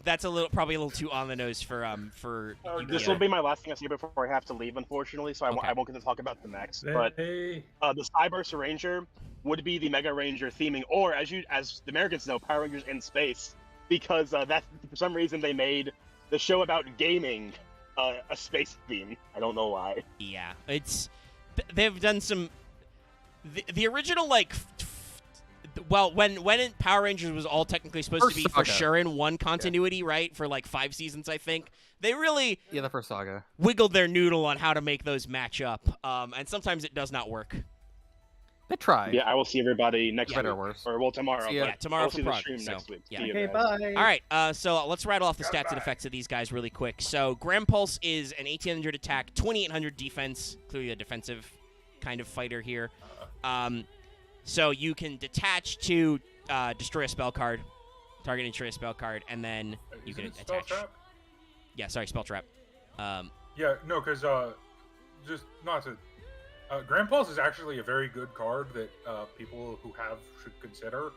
S1: That's probably a little too on the nose for
S8: This will be my last thing I say before I have to leave, unfortunately. So I won't get to talk about the next. But the Cyberse Ranger would be the Mega Ranger theming, or as the Americans know, Power Rangers in Space, because that for some reason they made the show about gaming a space theme. I don't know why.
S1: Yeah, they've done some. The original when Power Rangers was all technically supposed to be for sure in one continuity, right? For 5 seasons, I think. They really
S5: the first saga
S1: wiggled their noodle on how to make those match up, and sometimes it does not work.
S5: They tried.
S8: Yeah, I will see everybody next week.
S5: Or worse.
S8: Or tomorrow.
S1: Yeah, tomorrow for Prague.
S8: Next week.
S1: Yeah.
S3: Okay, bye.
S1: All right, so let's rattle off the stats and effects of these guys really quick. So Grand Pulse is an 1800 attack, 2800 defense, clearly a defensive kind of fighter here. So you can detach to destroy a spell card, target and destroy a spell card, and then you can attach.
S6: Spell trap?
S1: Yeah, sorry, spell trap.
S6: Yeah, no, because just not to. Grand Pulse is actually a very good card that people who have should consider,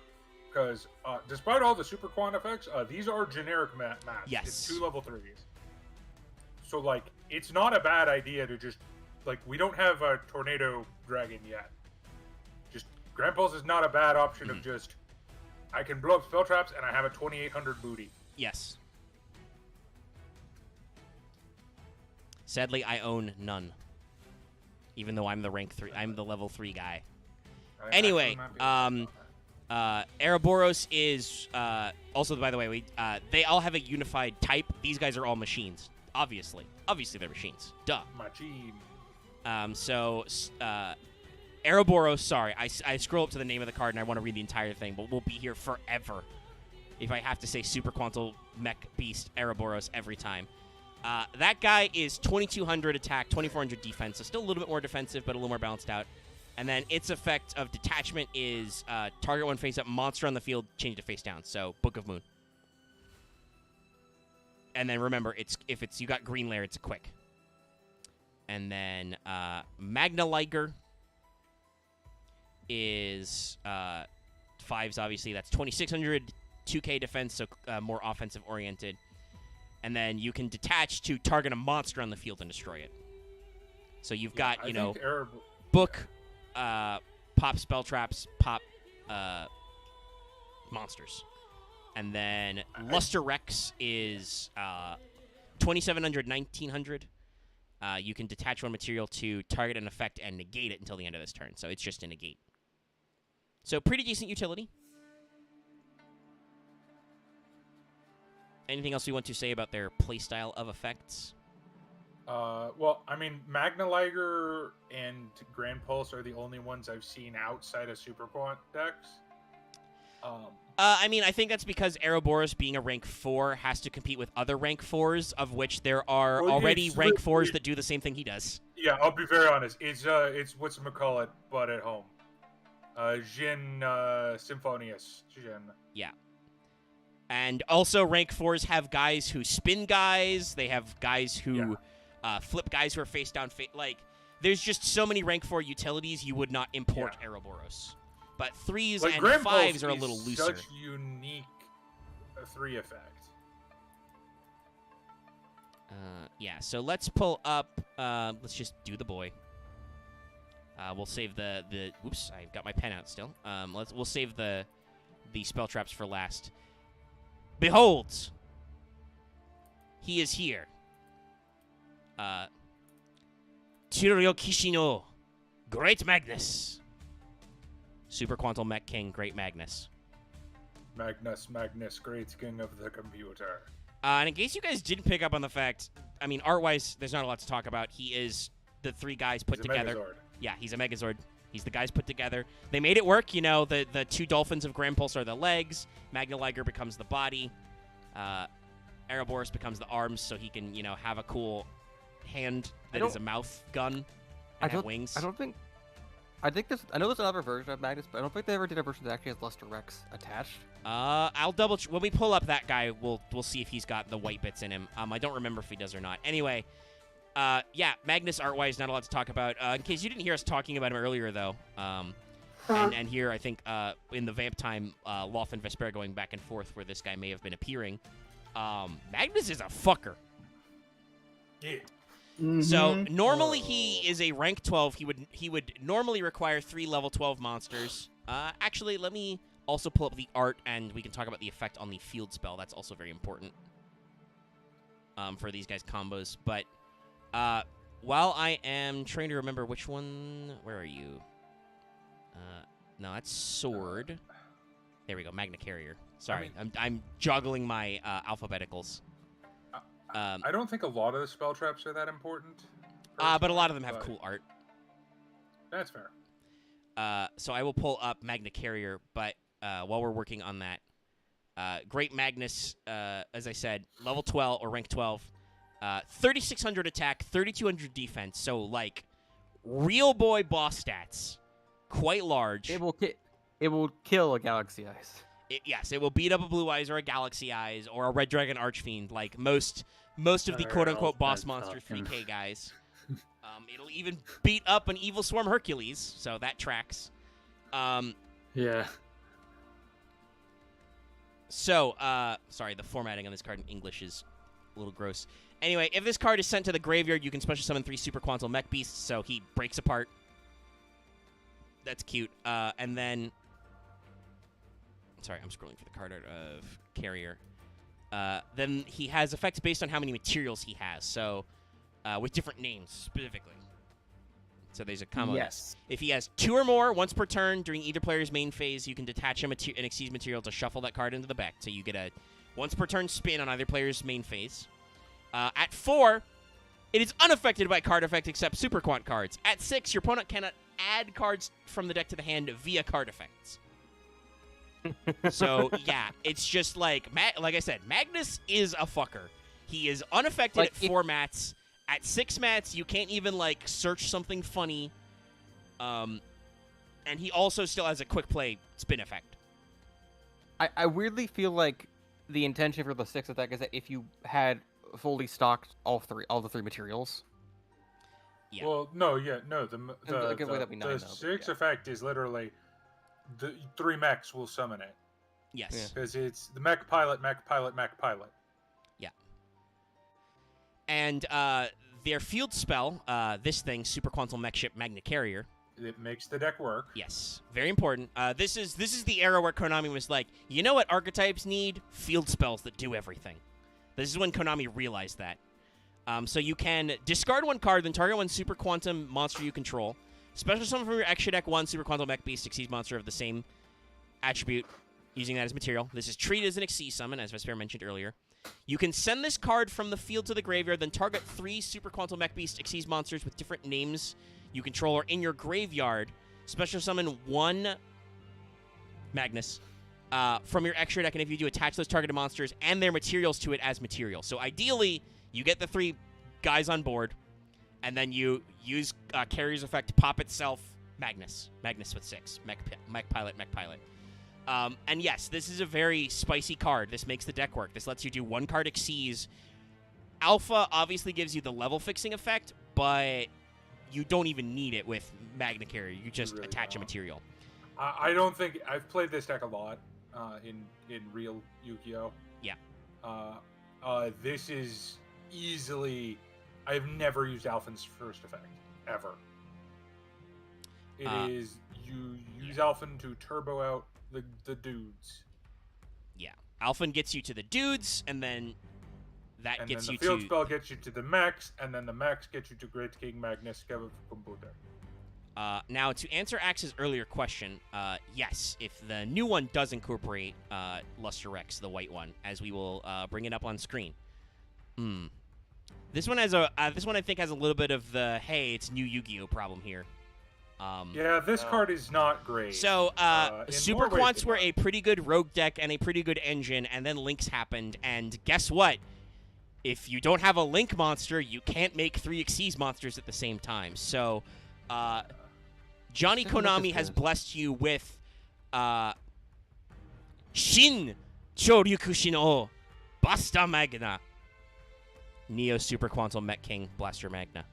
S6: because despite all the super quant effects, these are generic maps.
S1: Yes.
S6: It's 2 level 3s. So, like, it's not a bad idea to just, like, we don't have a Tornado Dragon yet. Just, Grand Pulse is not a bad option of just, I can blow up spell traps and I have a 2800 booty.
S1: Yes. Sadly, I own none. Even though I'm the rank 3, I'm the level 3 guy. Anyway, Ouroboros is also, by the way, they all have a unified type. These guys are all machines, obviously. Obviously, they're machines. Duh.
S6: Machine.
S1: So, Ouroboros. Sorry, I scroll up to the name of the card and I want to read the entire thing, but we'll be here forever if I have to say Super Quantal Mech Beast Ouroboros every time. That guy is 2200 attack, 2400 defense, so still a little bit more defensive, but a little more balanced out. And then its effect of detachment is target one face up, monster on the field, change to face down. So Book of Moon. And then remember, if you got green layer, it's a quick. And then Magna Liger is 5s, obviously. That's 2600, 2k defense, so more offensive oriented. And then you can detach to target a monster on the field and destroy it. So you've got, Book, pop spell traps, pop monsters. And then Luster Rex is 2700, 1900. You can detach one material to target an effect and negate it until the end of this turn. So it's just a negate. So pretty decent utility. Anything else we want to say about their playstyle of effects?
S6: Well, I mean, Magna Liger and Grand Pulse are the only ones I've seen outside of Super Quant decks.
S1: I mean, I think that's because Ouroboros, being a rank 4, has to compete with other rank 4s, of which there are already rank 4s that do the same thing he does.
S6: Yeah, I'll be very honest. It's whatchamacallit, but at home. Jin Symphonius. Jin.
S1: Yeah. And also, rank 4s have guys who spin guys. They have guys who flip guys who are face down. Like, there's just so many rank 4 utilities you would not import Ouroboros. But 3s
S6: like,
S1: and
S6: Grand
S1: 5s
S6: Pulse
S1: are a little looser.
S6: Such unique 3 effect.
S1: Yeah, so let's pull up. Let's just do the boy. We'll save the. Oops, I've got my pen out still. We'll save the spell traps for last. Behold, he is here. Tiryokishi no Great Magnus. Super Quantal Mech King, Great Magnus.
S6: Magnus, Great King of the Computer.
S1: And in case you guys didn't pick up on the fact, I mean, art-wise, there's not a lot to talk about. He is the 3 guys put together.
S6: Megazord.
S1: Yeah, he's a Megazord. He's the guys put together. They made it work. The 2 dolphins of Grand Pulse are the legs. Magna Liger becomes the body. Ouroboros becomes the arms, so he can, have a cool hand that is a mouth gun and have wings.
S5: I know there's another version of Magnus, but I don't think they ever did a version that actually has Luster Rex attached.
S1: I'll double when we pull up that guy. We'll see if he's got the white bits in him. I don't remember if he does or not. Anyway, Magnus art-wise, not a lot to talk about. In case you didn't hear us talking about him earlier, though, and here I think in the Vamp time, Loth and Vespera going back and forth where this guy may have been appearing. Magnus is a fucker.
S6: Yeah.
S3: Mm-hmm.
S1: So normally he is a rank 12. He would normally require 3 level 12 monsters. Actually, let me also pull up the art and we can talk about the effect on the field spell. That's also very important for these guys' combos. But while I am trying to remember which one, where are you? No, that's sword. There we go, Magna Carrier. Sorry, I'm juggling my alphabeticals.
S6: I don't think a lot of the spell traps are that important.
S1: But a lot of them have cool art.
S6: That's fair.
S1: So I will pull up Magna Carrier, but while we're working on that, Great Magnus, as I said, level 12 or rank 12, 3,600 attack, 3,200 defense. So like real boy boss stats, quite large.
S5: It will kill a Galaxy Eyes.
S1: Yes, it will beat up a Blue Eyes or a Galaxy Eyes or a Red Dragon Archfiend, like most of the quote-unquote boss monster 3K guys. It'll even beat up an Evil Swarm Hercules, so that tracks.
S7: Yeah.
S1: So, sorry, the formatting on this card in English is a little gross. Anyway, if this card is sent to the graveyard, you can special summon 3 Super Quantal Mech Beasts, so he breaks apart. That's cute. And then... Sorry, I'm scrolling for the card art of Carrier. Then he has effects based on how many materials he has, so with different names specifically. So there's a combo.
S3: Yes.
S1: If he has 2 or more, once per turn during either player's main phase, you can detach an Xyz material to shuffle that card into the back. So you get a once per turn spin on either player's main phase. At 4, it is unaffected by card effect except Super Quant cards. At 6, your opponent cannot add cards from the deck to the hand via card effects. So, yeah, it's just like I said, Magnus is a fucker. He is unaffected
S5: Like,
S1: at 4 mats. At 6 mats, you can't even, like, search something funny. And he also still has a quick play spin effect.
S5: I weirdly feel like the intention for the 6 attack is that if you had fully stocked all the 3 materials.
S1: Yeah.
S6: Well, no.
S5: Okay, wait, that'd be 9,
S6: the
S5: though, but
S6: 6
S5: yeah.
S6: effect is literally the 3 mechs will summon it.
S1: Yes.
S5: Yeah.
S6: Because it's the mech pilot, mech pilot, mech pilot.
S1: Yeah. And their field spell, this thing, Super Quantal Mech Ship Magna Carrier.
S6: It makes the deck work.
S1: Yes, very important. This is the era where Konami was like, you know what archetypes need? Field spells that do everything. This is when Konami realized that. So you can discard 1 card, then target 1 Super Quantum monster you control. Special summon from your extra deck 1 Super Quantum Mech Beast Xyz monster of the same attribute, using that as material. This is treated as an Xyz summon, as Vesper mentioned earlier. You can send this card from the field to the graveyard, then target 3 Super Quantum Mech Beast Xyz monsters with different names you control or in your graveyard. Special summon 1 Magnus from your extra deck, and if you do, attach those targeted monsters and their materials to it as material. So ideally, you get the 3 guys on board, and then you use Carrier's effect to pop itself Magnus with 6. Mech Pilot. And yes, this is a very spicy card. This makes the deck work. This lets you do 1 card Xyz. Alpha obviously gives you the level fixing effect, but you don't even need it with Magna Carrier. You just
S6: Really
S1: attach a
S6: don't.
S1: material.
S6: I don't think I've played this deck a lot in real Yu-Gi-Oh.
S1: Yeah.
S6: This is easily. I've never used Alphen's first effect ever. It is you use Alphen to turbo out the dudes.
S1: Yeah. Alphen gets you to the dudes, and then that
S6: And
S1: gets
S6: then
S1: you
S6: the field
S1: to...
S6: spell gets you to the mechs, and then the mechs get you to Great King Magnus Computer.
S1: Now, to answer Axe's earlier question, yes, if the new one does incorporate Luster Rex, the white one, as we will bring it up on screen. This one has this one I think has a little bit of the hey, it's new Yu-Gi-Oh problem here.
S6: Yeah, this card is not great.
S1: So,
S6: in
S1: Super
S6: more ways
S1: Quants
S6: than
S1: were
S6: one.
S1: a pretty good rogue deck and a pretty good engine, and then Links happened, and guess what? If you don't have a Link monster, you can't make 3 Xyz monsters at the same time. So, Johnny
S5: Doesn't look as
S1: Konami has
S5: good.
S1: blessed you with Shin Choryukushin o Basta Magna. Neo Super Quantal Mech King Blaster Magna.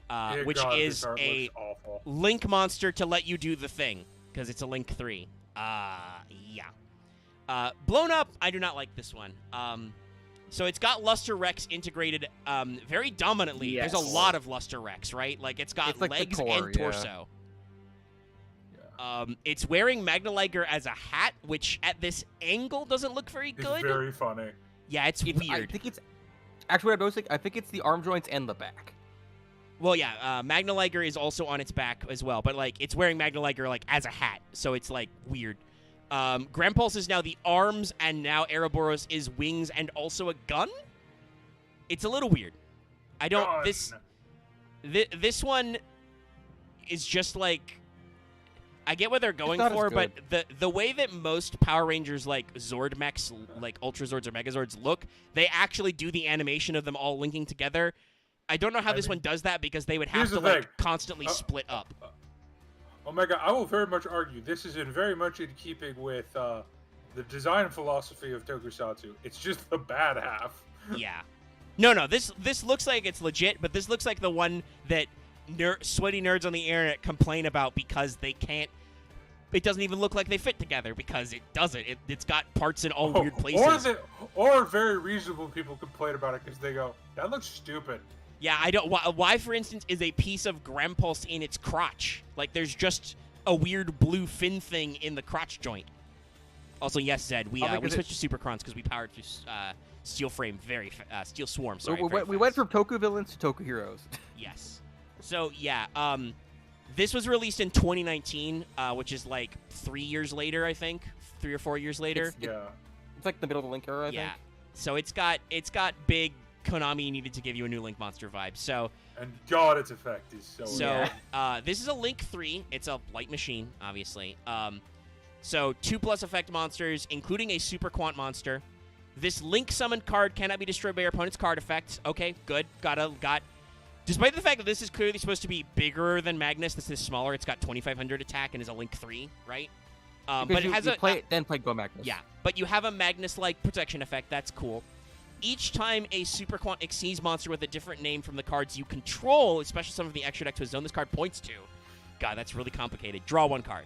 S6: Dear
S1: Which
S6: God,
S1: is
S6: this art
S1: a
S6: looks awful.
S1: Link monster to let you do the thing, because it's a Link 3. Yeah. Blown Up, I do not like this one. So it's got Luster Rex integrated very dominantly.
S3: Yes.
S1: There's a lot of Luster Rex, right? Like, it's got
S5: It's like the
S1: legs
S5: core,
S1: and
S5: yeah.
S1: torso. It's wearing Magna Liger as a hat, which at this angle doesn't look very
S6: It's
S1: good.
S6: very funny.
S1: Yeah, it's
S5: I
S1: weird.
S5: think it's actually what I was thinking. I think it's the arm joints and the back.
S1: Well, yeah, Magna Liger is also on its back as well, but like it's wearing Magna Liger like as a hat, so it's like weird. Grand Pulse is now the arms, and now Ouroboros is wings and also a gun. It's a little weird. I don't.
S6: Gun.
S1: This one is just like. I get what they're going
S5: not as
S1: for, but
S5: good.
S1: the way that most Power Rangers like Zord mechs, like Ultra Zords or Megazords look, they actually do the animation of them all linking together. I don't know how this one does that because they would have
S6: here's
S1: to
S6: the
S1: like
S6: thing.
S1: constantly split up.
S6: Omega, I will very much argue this is very much in keeping with the design philosophy of Tokusatsu. It's just the bad half.
S1: Yeah. No, this looks like it's legit, but this looks like the one that sweaty nerds on the internet complain about because they can't. it doesn't even look like they fit together because it doesn't. It's got parts in all weird
S6: Or
S1: places.
S6: or very reasonable people complain about it because they go, that looks stupid.
S1: Yeah, I don't. Why, for instance, is a piece of Grampulse in its crotch? Like, there's just a weird blue fin thing in the crotch joint. Also, yes, Zed, we switched to Supercrons because we powered through Steel Frame Steel Swarm. Sorry,
S5: we went from Toku villains to Toku heroes.
S1: Yes. So yeah, this was released in 2019, which is like 3 years later, I think, 3 or 4 years later.
S5: It's like the middle of the Link era. I think.
S1: So it's got big Konami needed to give you a new Link monster vibe. So.
S6: And God, its effect is so.
S1: So this is a Link 3. It's a light machine, obviously. So 2+ effect monsters, including a Super Quant monster. This Link summoned card cannot be destroyed by your opponent's card effects. Okay, good. Got. Despite the fact that this is clearly supposed to be bigger than Magnus, this is smaller. It's got 2,500 attack and is a Link 3, right? But it has
S5: play Go Magnus.
S1: Yeah, but you have a Magnus-like protection effect. That's cool. Each time a Super Quant exceeds monster with a different name from the cards you control, especially some of the extra deck to a zone this card points to. God, that's really complicated. Draw 1 card.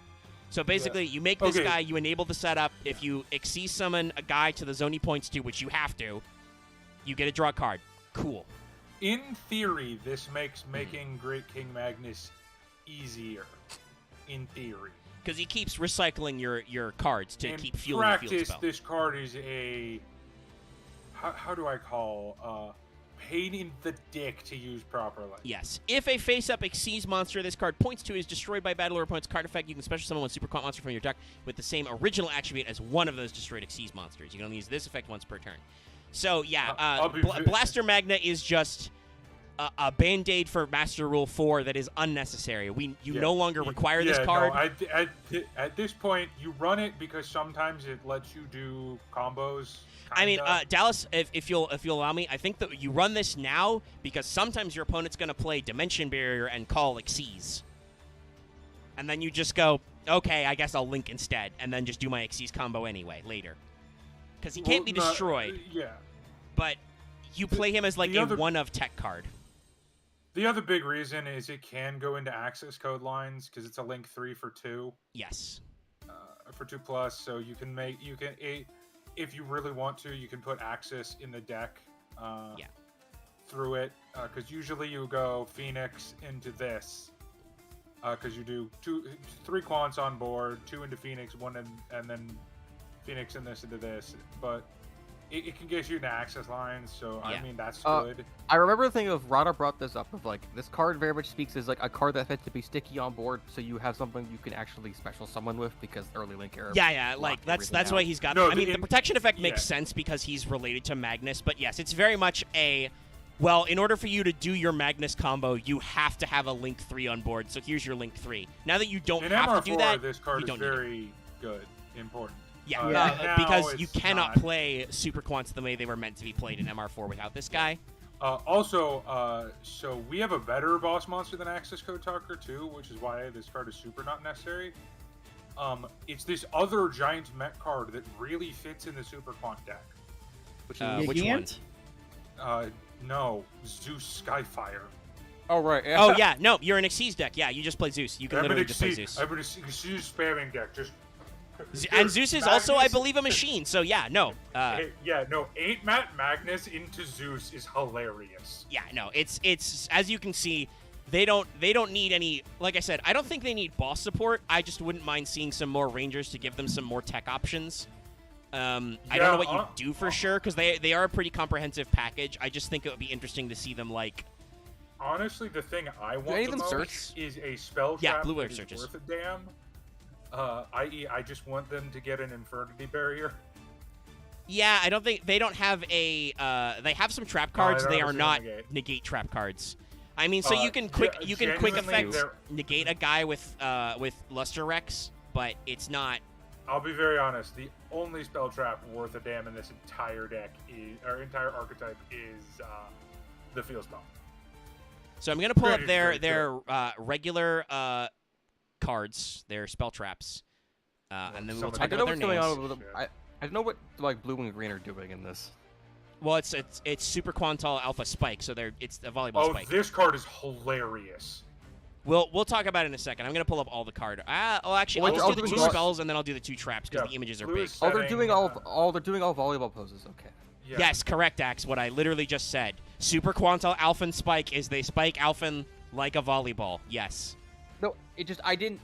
S1: So basically, you make this guy, you enable the setup. If you Xyz summon a guy to the zone he points to, which you have to, you get a draw card. Cool.
S6: In theory, this makes making Great King Magnus easier. In theory.
S1: Because he keeps recycling your cards to keep fueling
S6: practice,
S1: the field spell.
S6: This card is a... How do I call... pain in the dick to use properly.
S1: Yes. If a face-up Xyz monster this card points to is destroyed by battle or opponent's card effect, you can special summon one Super Quant monster from your deck with the same original attribute as one of those destroyed Xyz monsters. You can only use this effect once per turn. So, yeah, Blaster Magna is just a Band-Aid for Master Rule 4 that is unnecessary. You no longer require this card.
S6: No, at this point, you run it because sometimes it lets you do combos.
S1: I mean, Dallas, if you'll allow me, I think that you run this now because sometimes your opponent's going to play Dimension Barrier and call Xyz. And then you just go, okay, I guess I'll Link instead, and then just do my Xyz combo anyway, later. Because he can't be destroyed.
S6: Yeah.
S1: But you play him as like a one-of tech card.
S6: The other big reason is it can go into access code lines because it's a Link 3 for 2.
S1: Yes.
S6: For 2+, so if you really want to, you can put Axis in the deck through it. Because usually you go Phoenix into this. Because you do 3 Quants on board, 2 into Phoenix, 1 and then Phoenix and this into this. But it can get you into access lines, so I mean, that's good.
S5: I remember the thing of Rada brought this up of like, this card very much speaks as like a card that's meant to be sticky on board, so you have something you can actually special summon with because early Link era.
S1: Yeah, like that's why he's got. No, I mean, the protection effect makes sense because he's related to Magnus, but yes, it's very much well, in order for you to do your Magnus combo, you have to have a Link 3 on board. So here's your Link 3. Now that you don't have to do that,
S6: this card is very good, important.
S1: Yeah, because you cannot play Super Quants the way they were meant to be played in MR4 without this guy.
S6: Also, so we have a better boss monster than Access Code Talker too, which is why this card is super not necessary. It's this other giant mech card that really fits in the Super Quant deck.
S1: Which one?
S6: No, Zeus Skyfire.
S5: Oh, right. Yeah.
S1: Oh, yeah. No, you're an Xyz deck. Yeah, you just play Zeus. You can literally just play Zeus.
S6: I have an Xyz spamming deck.
S1: And Zeus is also, I believe, a machine. So, yeah, no.
S6: 8 Magnus into Zeus is hilarious.
S1: Yeah, no. It's as you can see, they don't need any. Like I said, I don't think they need boss support. I just wouldn't mind seeing some more Rangers to give them some more tech options. I don't know what you do for sure, because they are a pretty comprehensive package. I just think it would be interesting to see them, like...
S6: Honestly, the thing I want the most is a spell trap
S1: blue
S6: that
S1: searches.
S6: Is worth a damn. I.e., I just want them to get an Infernity Barrier.
S1: Yeah, I don't think... They don't have a... they have some trap cards. They are not negate trap cards. I mean, so you can quick effect negate a guy with Luster Rex, but it's not...
S6: I'll be very honest. The only spell trap worth a damn in this entire deck entire archetype is the field spell.
S1: So I'm gonna pull up their regular cards, their spell traps, and then we'll talk about their names.
S5: I don't know what like blue and green are doing in this.
S1: Well, it's Super Quantal Alpha Spike, so it's a volleyball spike.
S6: Oh, this card is hilarious.
S1: We'll talk about it in a second. I'm gonna pull up all the card. Actually,
S5: Well,
S1: I'll just do the
S5: I'll
S1: two
S5: do-
S1: spells and then I'll do the 2 traps because the images are
S6: Blue
S1: big.
S6: is
S5: Oh, they're doing
S6: setting,
S5: they're doing all volleyball poses. Okay.
S6: Yeah.
S1: Yes, correct, Axe. What I literally just said. Super Quantal Alphen Spike is they spike Alphen like a volleyball. Yes.
S5: No, it just I didn't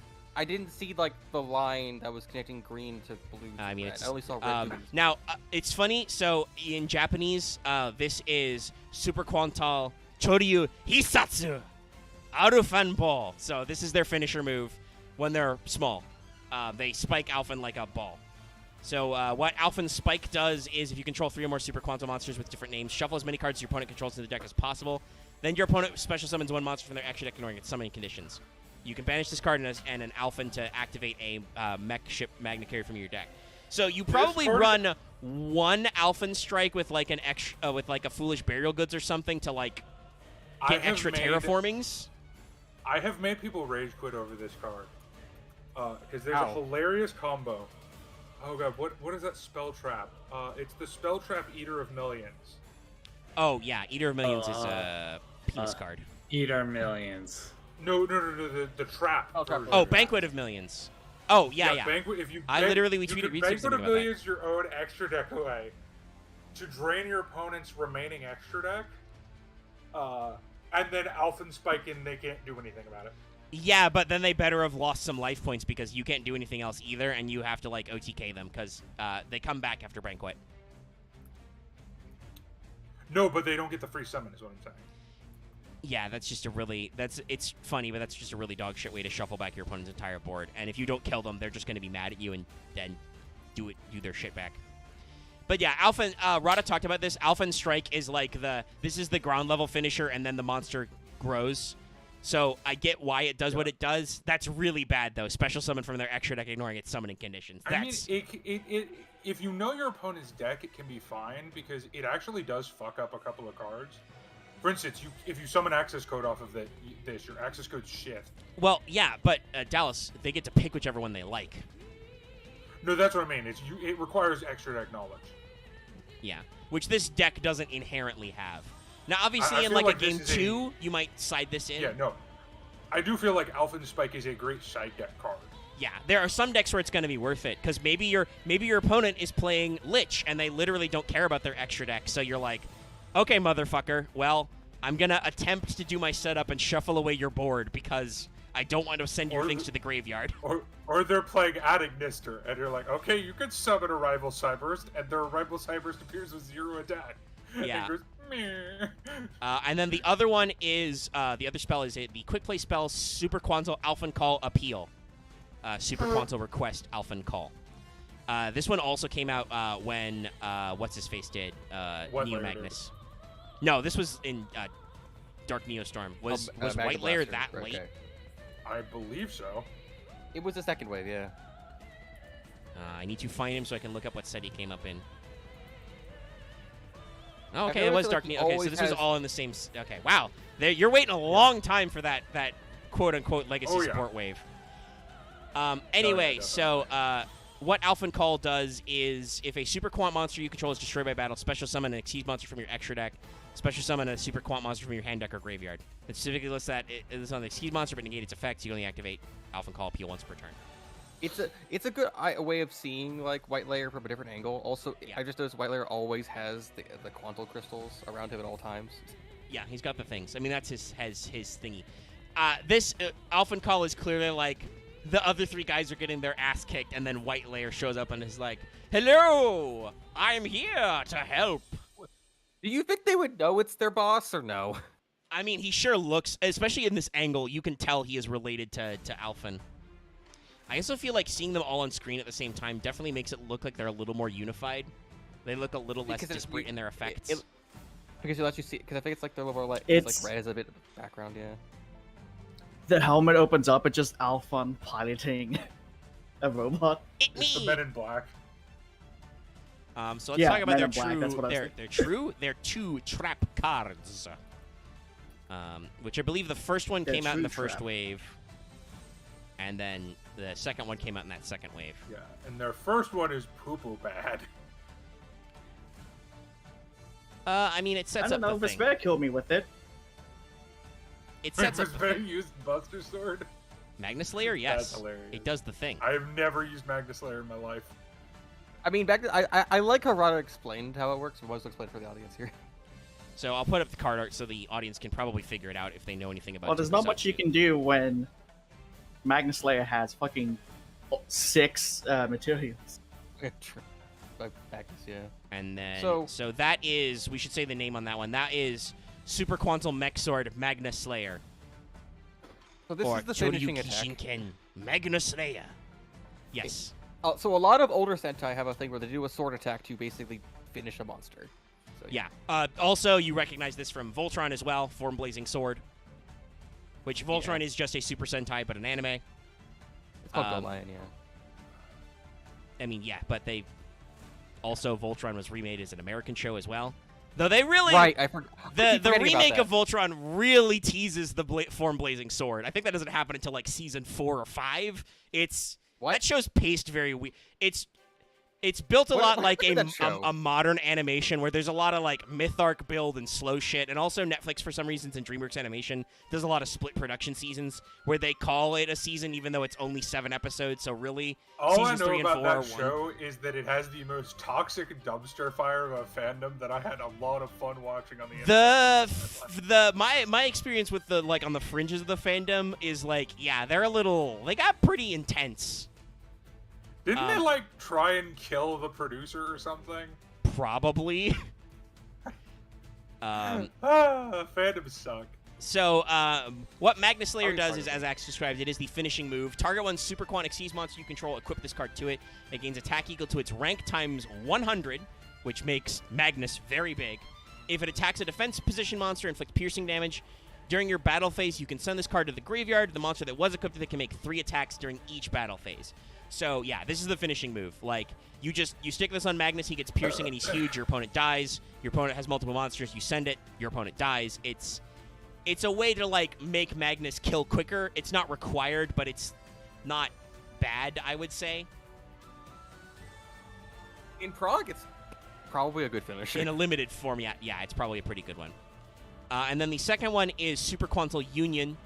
S5: see like the line that was connecting green to blue. To
S1: I mean,
S5: red.
S1: it's
S5: I only saw red. to
S1: now it's funny. So in Japanese, this is Super Quantal Choryu Hisatsu Arufan Ball. So this is their finisher move when they're small. They spike Alphen like a ball. So what Alphen Spike does is if you control 3 or more Super Quantal monsters with different names, shuffle as many cards your opponent controls in the deck as possible. Then your opponent special summons 1 monster from their extra deck ignoring its summoning conditions. You can banish this card and an Alphen to activate a mech ship Magna Carry from your deck. So you probably run 1 Alphen Strike with like an extra, with like a Foolish Burial Goods or something to like get extra terraformings.
S6: I have made people rage quit over this card because there's a hilarious combo. Oh god, what is that spell trap? It's the spell trap Eater of Millions.
S1: Oh yeah, Eater of Millions is a penis card.
S7: Eater Millions.
S6: No, the trap. version.
S1: Oh, Banquet of Millions. Oh yeah.
S6: Banquet. If you
S1: I literally
S6: you
S1: retweeted
S6: can
S1: something
S6: Banquet of
S1: about that.
S6: Millions your own extra deck away to drain your opponent's remaining extra deck, and then Alphen Spike in. They can't do anything about it.
S1: Yeah, but then they better have lost some life points because you can't do anything else either, and you have to like OTK them because they come back after Banquet.
S6: No, but they don't get the free summon. Is what I'm saying.
S1: Yeah, that's just a really it's funny, but that's just a really dog shit way to shuffle back your opponent's entire board. And if you don't kill them, they're just going to be mad at you and then do their shit back. But yeah, Alphen Rada talked about this. Alphen Strike is like this is the ground level finisher, and then the monster grows. So I get why it does what it does. That's really bad though. Special summon from their extra deck, ignoring its summoning conditions. That's...
S6: I mean, if you know your opponent's deck, it can be fine because it actually does fuck up a couple of cards. For instance, if you summon access code off of this, your access code's shit.
S1: Well, yeah, but Dallas, they get to pick whichever one they like.
S6: No, that's what I mean. It requires extra deck knowledge.
S1: Yeah, which this deck doesn't inherently have. Now, obviously,
S6: I
S1: in
S6: feel
S1: like a
S6: this
S1: game
S6: is
S1: 2, you might side this in.
S6: Yeah, no. I do feel like Alphen Spike is a great side deck card.
S1: Yeah, there are some decks where it's going to be worth it because maybe your opponent is playing Lich and they literally don't care about their extra deck. So you're like, okay, motherfucker. Well, I'm gonna attempt to do my setup and shuffle away your board because I don't want to send your things to the graveyard.
S6: Or they're playing Adagnister, and you're like, okay, you can summon a Rival Cyberst, and their Rival Cyberst appears with 0 attack.
S1: Yeah.
S6: And, goes,
S1: and then the other one is the other spell is the quick play spell Super Quantal Alphen Call Appeal. Super Quantal Request Alphen Call. This one also came out when what's his face did Neo Magnus. No, this was in Dark Neostorm. Was White Layer that late?
S6: I believe so.
S5: It was the second wave, yeah.
S1: I need to find him so I can look up what set he came up in. Okay, it was Dark Neo. Okay, so this was all in the same. Okay, wow. You're waiting a long time for that quote unquote legacy support wave. Anyway, so what Alphen Call does is if a Super Quant monster you control is destroyed by battle, special summon an Exceed monster from your extra deck. Special summon a Super Quant monster from your hand deck or graveyard. It specifically lists that it is on the Exceed monster, but negate its effects. You only activate Alphen Call Appeal once per turn.
S5: It's a good way of seeing like White Layer from a different angle. Also, I just noticed White Layer always has the Quantal crystals around him at all times.
S1: Yeah, he's got the things. I mean, that's his thingy. This Alphen Call is clearly like the other 3 guys are getting their ass kicked, and then White Layer shows up and is like, "Hello, I'm here to help."
S5: Do you think they would know it's their boss or no?
S1: I mean, he sure looks, especially in this angle, you can tell he is related to Alphen. I also feel like seeing them all on screen at the same time definitely makes it look like they're a little more unified. They look a little less disparate in their effects.
S5: Because it lets you see, because I think it's like they're a little more like it's like red as a bit of background, yeah.
S3: The helmet opens up, it's just Alphen piloting a robot.
S6: It's the Men in Black.
S1: So let's talk about their 2 trap cards. Which I believe the first one came out in the first wave. And then the second one came out in that second wave.
S6: Yeah, and their first one is poo-poo bad.
S1: I mean, it sets up the thing.
S3: I don't know, Vesper killed me with it.
S1: it sets up.
S6: Was that used Buster Sword?
S1: Magnus Slayer, yes.
S6: That's hilarious.
S1: It does the thing.
S6: I've never used Magnus Slayer in my life.
S5: I mean, I like how Rada explained how it works. We want to explain for the audience here.
S1: So I'll put up the card art so the audience can probably figure it out if they know anything about it.
S3: Well, there's not much you can do when Magnus Slayer has fucking 6 materials.
S5: True. Like Magnus, yeah.
S1: And then,
S5: So-
S1: so that is, we should say the name on that one. That is Super Quantum Mech Sword Magnus Slayer.
S5: So this
S1: or
S5: is the finishing
S1: Choryuki
S5: attack.
S1: Shinken Magnus Slayer. Yes.
S5: So a lot of older Sentai have a thing where they do a sword attack to basically finish a monster. So,
S1: Yeah. Also, you recognize this from Voltron as well, Form Blazing Sword. Which Voltron is just a Super Sentai, but an anime.
S5: It's called
S1: Um,
S5: Go Lion, yeah.
S1: I mean, yeah, but they also Voltron was remade as an American show as well. Though they really
S5: Right, I forgot.
S1: the remake of Voltron really teases the Form Blazing Sword. I think that doesn't happen until like season 4 or 5. That show's paced very weird. It's built a lot like a modern animation where there's a lot of like myth arc build and slow shit, and also Netflix for some reasons and DreamWorks Animation does a lot of split production seasons where they call it a season even though it's only 7 episodes. So really,
S6: All I
S1: seasons
S6: know
S1: 3 and
S6: about
S1: 4 are
S6: that
S1: one.
S6: show is that it has the most toxic dumpster fire of a fandom that I had a lot of fun watching on the internet.
S1: My experience with the like on the fringes of the fandom is like, yeah, they got pretty intense.
S6: Didn't they like try and kill the producer or something?
S1: Probably.
S6: Fandoms suck.
S1: So, what Magnus Slayer does is, as Axe described, it is the finishing move. Target one Super Quantic Seas monster you control, equip this card to it. It gains attack equal to its rank times 100, which makes Magnus very big. If it attacks a defense position monster, inflict piercing damage. During your battle phase, you can send this card to the graveyard. The monster that was equipped with it can make 3 attacks during each battle phase. So, yeah, this is the finishing move. Like, you stick this on Magnus, he gets piercing and he's huge, your opponent dies. Your opponent has multiple monsters, you send it, your opponent dies. It's a way to, like, make Magnus kill quicker. It's not required, but it's not bad, I would say.
S5: In Prague, it's probably a good finisher.
S1: In a limited form, yeah, it's probably a pretty good one. And then the second one is Super Quantal Union,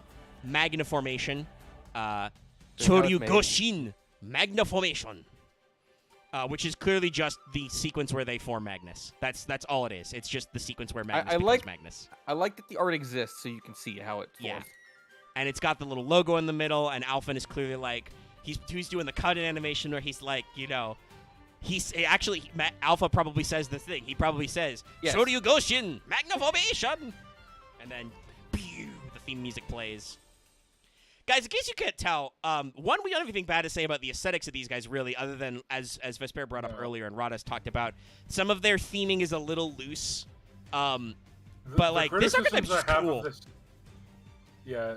S1: Magna Formation, Choryugoshin, Magna Formation, which is clearly just the sequence where they form Magnus. That's all it is. It's just the sequence where Magnus becomes Magnus.
S5: I like that the art exists so you can see how it forms.
S1: Yeah. And it's got the little logo in the middle, and Alphen is clearly like, he's doing the cut-in animation where he's like, you know, Alpha probably says the thing. He probably says,
S5: yes.
S1: Choryugoshin, Magna Formation! And then, pew, the theme music plays. Guys, in case you can't tell, one, we don't have anything bad to say about the aesthetics of these guys, really, other than, as Vesper brought up earlier and Rada's talked about, some of their theming is a little loose. But, like, this archetype is just cool.
S6: Yeah,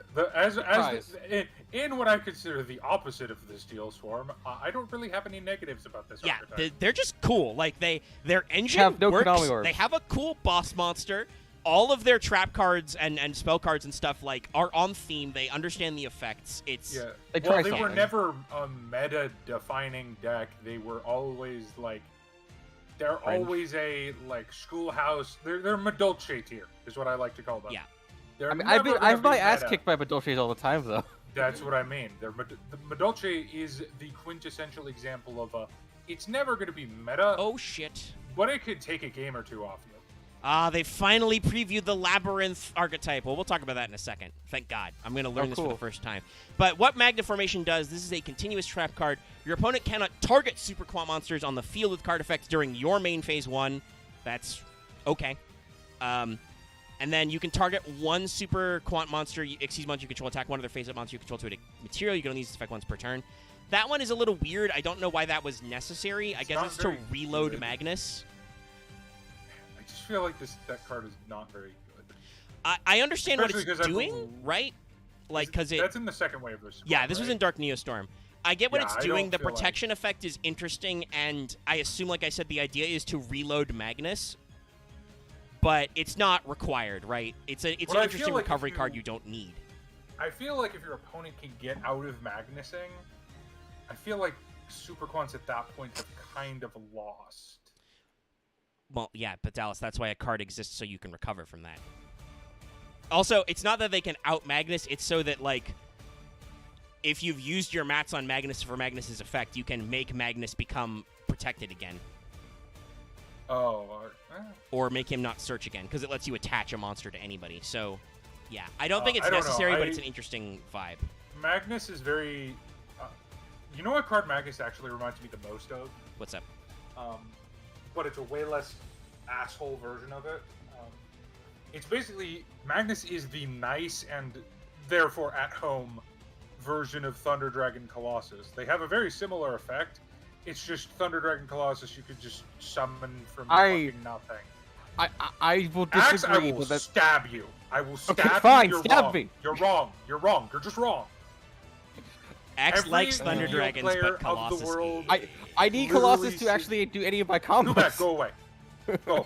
S6: in what I consider the opposite of the Steel Swarm, I don't really have any negatives about this archetype.
S1: Yeah, they're just cool. Like, their engine works. They have a cool boss monster. All of their trap cards and spell cards and stuff like are on theme. They understand the effects.
S6: They were never a meta-defining deck. They were always like, they're always a like schoolhouse. They're Madolce tier, is what I like to call them.
S1: Yeah,
S5: I mean, I've my ass kicked by Madolces all the time though.
S6: That's what I mean. The Madolce is the quintessential example of a. It's never going to be meta.
S1: Oh shit!
S6: But it could take a game or two off you.
S1: They finally previewed the Labyrinth archetype. Well, we'll talk about that in a second. Thank God. I'm going to learn this for the first time. But what Magna Formation does, this is a continuous trap card. Your opponent cannot target Super Quant monsters on the field with card effects during your main phase 1. That's okay. And then you can target one Super Quant monster, Xyz monster you control, attack one other phase-up monster you control to a material. You can only use this effect once per turn. That one is a little weird. I don't know why that was necessary. I guess it's to reload Magnus.
S6: I just feel like that card is not very good.
S1: I understand what it's doing, right? Like, because
S6: that's in the second wave of this.
S1: Yeah, this was in Dark Neostorm. I get what it's doing. The protection effect is interesting, and I assume, like I said, the idea is to reload Magnus. But it's not required, right? It's an interesting recovery card you don't need.
S6: I feel like if your opponent can get out of Magnusing, I feel like Super Quants at that point have kind of lost.
S1: Well, yeah, but Dallas, that's why a card exists so you can recover from that. Also, it's not that they can out Magnus. It's so that like, if you've used your mats on Magnus for Magnus's effect, you can make Magnus become protected again.
S6: Oh.
S1: Or make him not search again, because it lets you attach a monster to anybody. So, yeah. I don't think it's
S6: I don't know.
S1: necessary, but it's an interesting vibe.
S6: Magnus is very... you know what card Magnus actually reminds me the most of?
S1: What's up?
S6: But it's a way less asshole version of it. It's basically... Magnus is the nice and therefore at-home version of Thunder Dragon Colossus. They have a very similar effect. It's just Thunder Dragon Colossus you could just summon from fucking nothing.
S5: I will
S6: Axe, I
S5: disagree,
S6: will
S5: but that's...
S6: stab you. I will stab you.
S5: Fine,
S6: You're
S5: stab
S6: wrong.
S5: me.
S6: You're wrong. You're wrong. You're just wrong.
S1: X
S6: Every
S1: likes Thunder
S6: Yu-Gi-Oh
S1: Dragons,
S6: player
S1: but
S6: of the
S1: Colossus.
S6: world-
S5: I need Colossus to actually do any of my combos.
S6: Go back. Go away. Go.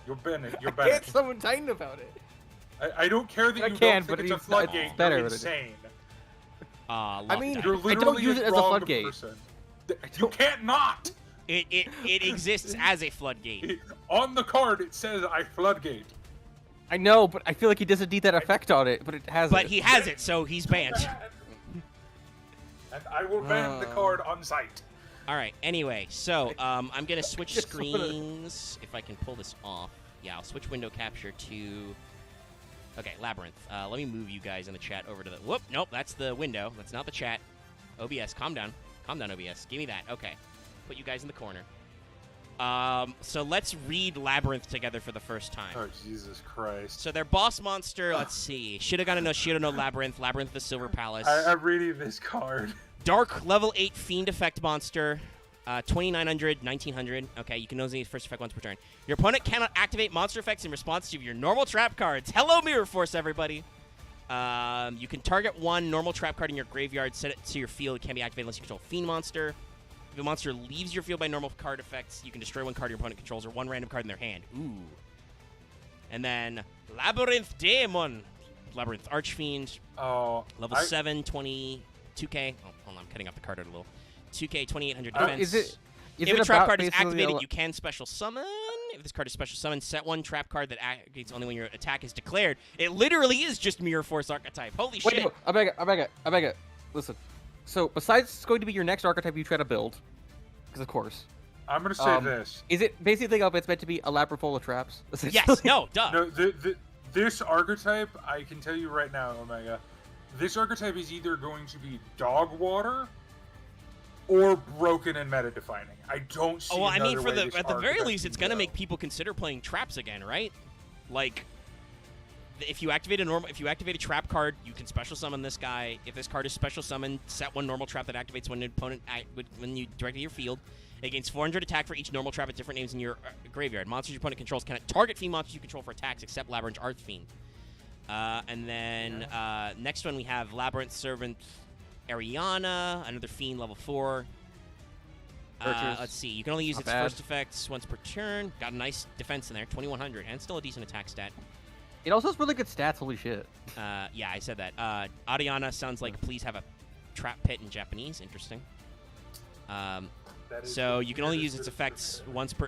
S6: You're Bennett. You're
S5: I
S6: Bennett.
S5: can't summon Titan about it.
S6: I don't care that
S5: I
S6: you
S5: can,
S6: don't
S5: but
S6: think it's a
S5: it's
S6: floodgate.
S5: better
S6: You're
S5: than it is.
S6: insane.
S5: I mean,
S6: You're
S5: I don't
S6: literally
S5: use it as a
S6: wrong
S5: floodgate.
S6: person. You can't not.
S1: It exists as a floodgate.
S6: On the card, it says I floodgate.
S5: I know, but I feel like he doesn't need that effect on it, but it has
S1: But
S5: it.
S1: he has it, so he's banned.
S6: And I will ban the card on sight.
S1: All right. Anyway, so I'm gonna switch screens if I can pull this off. Yeah, I'll switch window capture to. Okay, Labyrinth. Let me move you guys in the chat over to the. Whoop. Nope, that's the window. That's not the chat. OBS, calm down. Calm down, OBS. Give me that. Okay. Put you guys in the corner. So let's read Labyrinth together for the first time.
S6: Oh, Jesus Christ.
S1: So their boss monster, let's see. Shirogane no Shiro no Labyrinth, Labyrinth the Silver Palace.
S6: I'm reading this card.
S1: Dark level 8 Fiend effect monster, 2900, 1900. Okay, you can only use first effect once per turn. Your opponent cannot activate monster effects in response to your normal trap cards. Hello, Mirror Force, everybody. You can target one normal trap card in your graveyard, set it to your field. It can't be activated unless you control a Fiend monster. If a monster leaves your field by normal card effects, you can destroy one card your opponent controls or one random card in their hand. Ooh. And then Labyrinth Daemon. Labyrinth Archfiend.
S6: Oh.
S1: Level 7, 22k. Oh, hold on, I'm cutting off the card out a little. 2k, 2800 defense.
S5: Is
S1: if
S5: it
S1: a trap
S5: about
S1: card is
S5: basically
S1: activated, you can special summon. If this card is special summon, set one trap card that activates only when your attack is declared. It literally is just Mirror Force archetype. Holy
S5: Wait,
S1: shit.
S5: no, I beg it. Listen. So, besides it's going to be your next archetype you try to build, because of course.
S6: I'm going to say this.
S5: Is it basically it's meant to be a labyrinth full of traps?
S1: Yes, no, duh.
S6: No, this archetype, I can tell you right now, Omega, this archetype is either going to be dog water or broken and meta defining. I don't see.
S1: Oh, well, I mean,
S6: another way this
S1: at the very
S6: archetype
S1: least, it's
S6: can
S1: gonna
S6: go.
S1: make people consider playing traps again, right? Like, if you activate a trap card, you can special summon this guy. If this card is special summoned, set one normal trap that activates when an opponent when you direct it to your field. It gains 400 attack for each normal trap at different names in your graveyard. Monsters your opponent controls cannot target Fiend monsters you control for attacks except Labyrinth Archfiend. And then next one we have Labyrinth Servant Ariana, another Fiend level 4. Let's see. You can only use its first effects once per turn. Got a nice defense in there, 2100, and still a decent attack stat.
S5: It also has really good stats. Holy shit.
S1: Yeah, I said that. Ariana sounds like please have a trap pit in Japanese. Interesting. So you can only use its effects once per.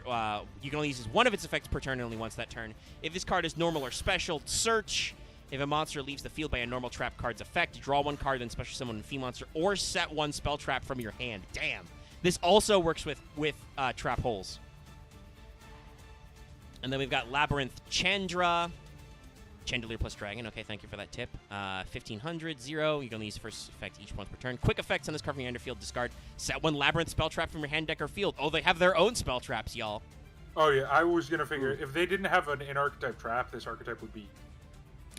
S1: You can only use one of its effects per turn, and only once that turn. If this card is normal or special, search. If a monster leaves the field by a normal trap card's effect, draw one card, then special summon a Fiend monster, or set one spell trap from your hand. Damn. This also works with trap holes. And then we've got Labyrinth Chandra. Chandelier plus Dragon. Okay, thank you for that tip. 1500, 0. You can only use the first effect each once per turn. Quick effects on this card from your hand or field. Discard. Set one Labyrinth spell trap from your hand, deck, or field. Oh, they have their own spell traps, y'all.
S6: Oh yeah, I was gonna figure if they didn't have an archetype trap, this archetype would be.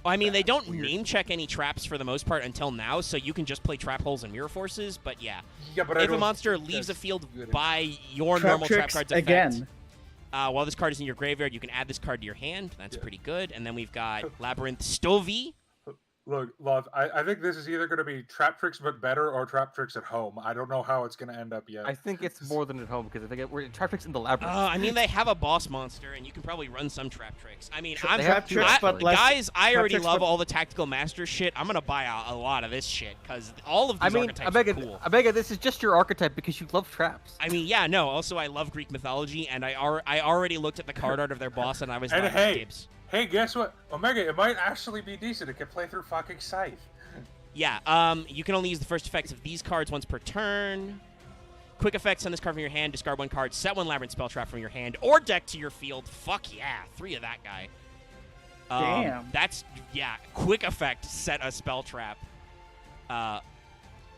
S1: I mean, they don't name check any traps for the most part until now, so you can just play trap holes and mirror forces. But yeah,
S6: but
S1: if a monster leaves a field by your normal trap card's effect,
S3: again.
S1: While this card is in your graveyard, you can add this card to your hand. That's pretty good. And then we've got Labyrinth Stovey.
S6: Look, Love, I think this is either going to be Trap Tricks but better or Trap Tricks at home. I don't know how it's going to end up yet.
S5: I think it's more than at home because we're in trap tricks in the labyrinth.
S1: I mean, they have a boss monster, and you can probably run some trap tricks. I mean,
S3: guys,
S1: I already love all the tactical master shit. I'm gonna buy a lot of this shit because all of these archetypes are cool.
S5: Abega, this is just your archetype because you love traps.
S1: I mean, yeah, no. Also, I love Greek mythology, and I already looked at the card art of their boss, and I was
S6: and
S1: like,
S6: hey,
S1: Gibbs.
S6: Hey, guess what? Omega, it might actually be decent. It can play through fucking Scythe.
S1: Yeah, you can only use the first effects of these cards once per turn. Quick effects on this card from your hand. Discard one card. Set one Labyrinth spell trap from your hand or deck to your field. Fuck yeah. 3 of that guy.
S3: Damn.
S1: That's, yeah. Quick effect. Set a spell trap.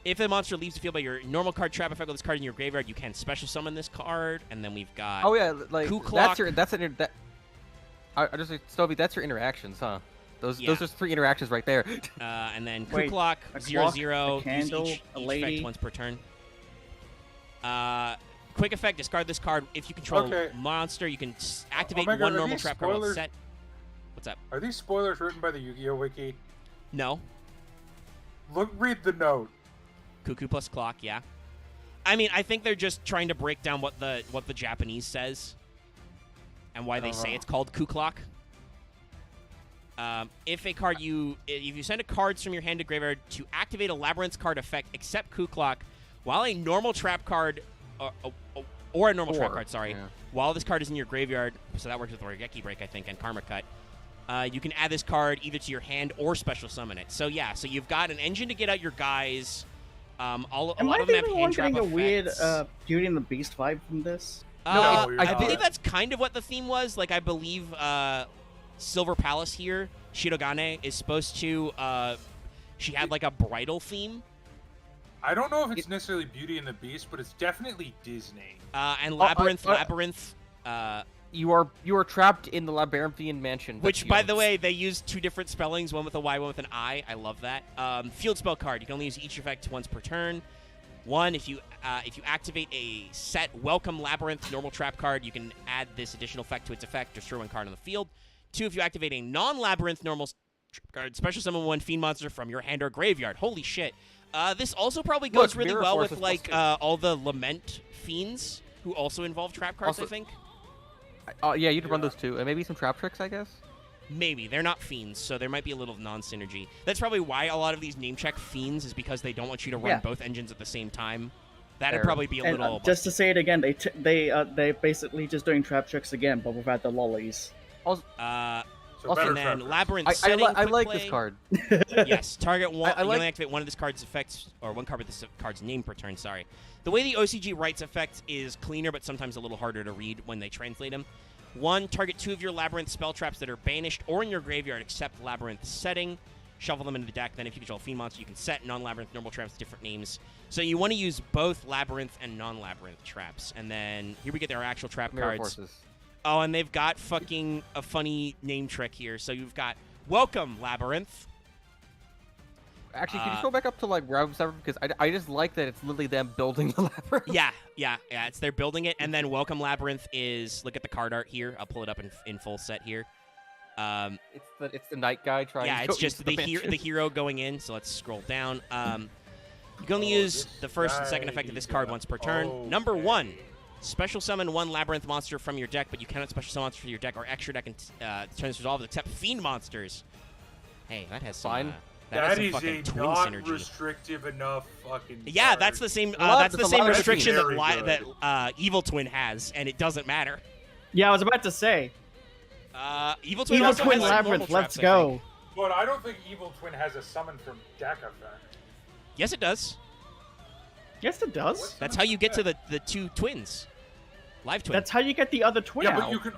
S1: If the monster leaves the field by your normal card trap effect with this card in your graveyard, you can special summon this card. And then we've got...
S5: Oh, yeah. Like,
S1: Ku
S5: that's
S1: Klok.
S5: I just Stovey, that's your interactions, huh? Those
S1: Yeah.
S5: are 3 interactions right there.
S1: And then
S3: Wait,
S1: Ku Klok,
S3: a
S1: 0/0,
S3: clock, a candle,
S1: use
S3: a
S1: each
S3: lady.
S1: effect once per turn. Quick effect, discard this card. If you control
S6: Okay.
S1: a monster, you can activate
S6: Omega,
S1: one
S6: are
S1: normal
S6: these
S1: trap card while
S6: spoilers?
S1: set. What's up?
S6: Are these spoilers written by the Yu-Gi-Oh! Wiki?
S1: No.
S6: Read the note.
S1: Cuckoo plus clock, yeah. I mean, I think they're just trying to break down what the Japanese says and why they say it's called Ku Klok. If you send a cards from your hand to graveyard to activate a Labyrinth card effect except Ku Klok, while a normal trap card or a normal trap card, sorry, while this card is in your graveyard, so that works with Regeki Break, I think, and Karma Cut. You can add this card either to your hand or special summon it. So yeah, so you've got an engine to get out your guys. A lot of them have hand trap
S3: getting a weird
S1: effects.
S3: Beauty and the Beast vibe from this?
S6: No, you're
S1: I
S6: not.
S1: believe that's kind of what the theme was. Like, I believe Silver Palace here, Shirogane, is supposed to... she had, like, a bridal theme.
S6: I don't know if it's necessarily Beauty and the Beast, but it's definitely Disney.
S1: And Labyrinth,
S5: You are trapped in the Labyrinthian mansion.
S1: which, by the way, they use 2 different spellings, one with a Y, one with an I. I love that. Field spell card. You can only use each effect once per turn. 1, if you activate a set Welcome Labyrinth normal trap card, you can add this additional effect to its effect, destroy 1 card on the field. 2, if you activate a non-Labyrinth normal trap card, special summon 1 Fiend monster from your hand or graveyard. Holy shit. This also probably goes really
S5: Mirror
S1: well
S5: Force
S1: with,
S5: is
S1: like,
S5: plus
S1: all the Lament Fiends, who also involve trap cards,
S5: Also-
S1: I think.
S5: yeah, you can run those too, and maybe some trap tricks, I guess.
S1: Maybe. They're not fiends, so there might be a little non-synergy. That's probably why a lot of these name-check fiends is because they don't want you to run both engines at the same time. That'd
S5: Fair.
S1: probably be a
S3: And
S1: little...
S3: just to say it again, they basically just doing trap tricks again, but without the lollies.
S6: So
S5: Also,
S6: better
S1: and then
S6: trap
S1: Labyrinth
S5: I
S1: setting, quick
S5: like
S1: play.
S5: this card.
S1: Yes, target one.
S5: I
S1: you
S5: like-
S1: only activate one of this card's effects, or 1 card with this card's name per turn, sorry. The way the OCG writes effects is cleaner, but sometimes a little harder to read when they translate them. 1, target 2 of your Labyrinth spell traps that are banished or in your graveyard except Labyrinth setting. Shuffle them into the deck. Then if you control a Fiend monster, you can set non-Labyrinth normal traps different names. So you want to use both Labyrinth and non-Labyrinth traps. And then here we get our actual trap
S5: Mirror
S1: cards.
S5: Forces.
S1: Oh, and they've got fucking a funny name trick here. So you've got Welcome Labyrinth.
S5: Actually, can you go back up to like Round 7? Because I just like that it's literally them building the labyrinth.
S1: Yeah. It's they're building it, and then Welcome Labyrinth is look at the card art here. I'll pull it up in full set here.
S5: It's the night guy trying.
S1: Yeah,
S5: to
S1: it's
S5: go
S1: just
S5: into
S1: the hero going in. So let's scroll down. You can only use the first and second effect of this card once per turn. Number 1, special summon 1 Labyrinth monster from your deck, but you cannot special summon monster from your deck or extra deck and turns resolved except Fiend monsters. Hey, that has some.
S5: Fine.
S1: That has
S6: That
S1: some
S6: is
S1: fucking
S6: a
S1: twin
S6: not
S1: synergy.
S6: restrictive enough fucking.
S1: Yeah,
S6: card.
S1: that's the same.
S5: lot-
S1: That's the
S5: there's a
S1: same
S5: lot of
S1: restriction that
S6: very good.
S1: Evil Twin has, and it doesn't matter.
S3: Yeah, I was about to say.
S1: Evil Twin
S3: Evil
S1: also
S3: Twin
S1: has, like, normal
S3: Labyrinth, let's
S1: traps, I think.
S3: go.
S6: But I don't think Evil Twin has a summon from deck effect.
S1: Yes, it does.
S3: Yes, it does.
S1: That's how you get to the 2 twins. Live twin.
S3: That's how you get the other twin
S6: Yeah,
S3: out.
S6: but you can.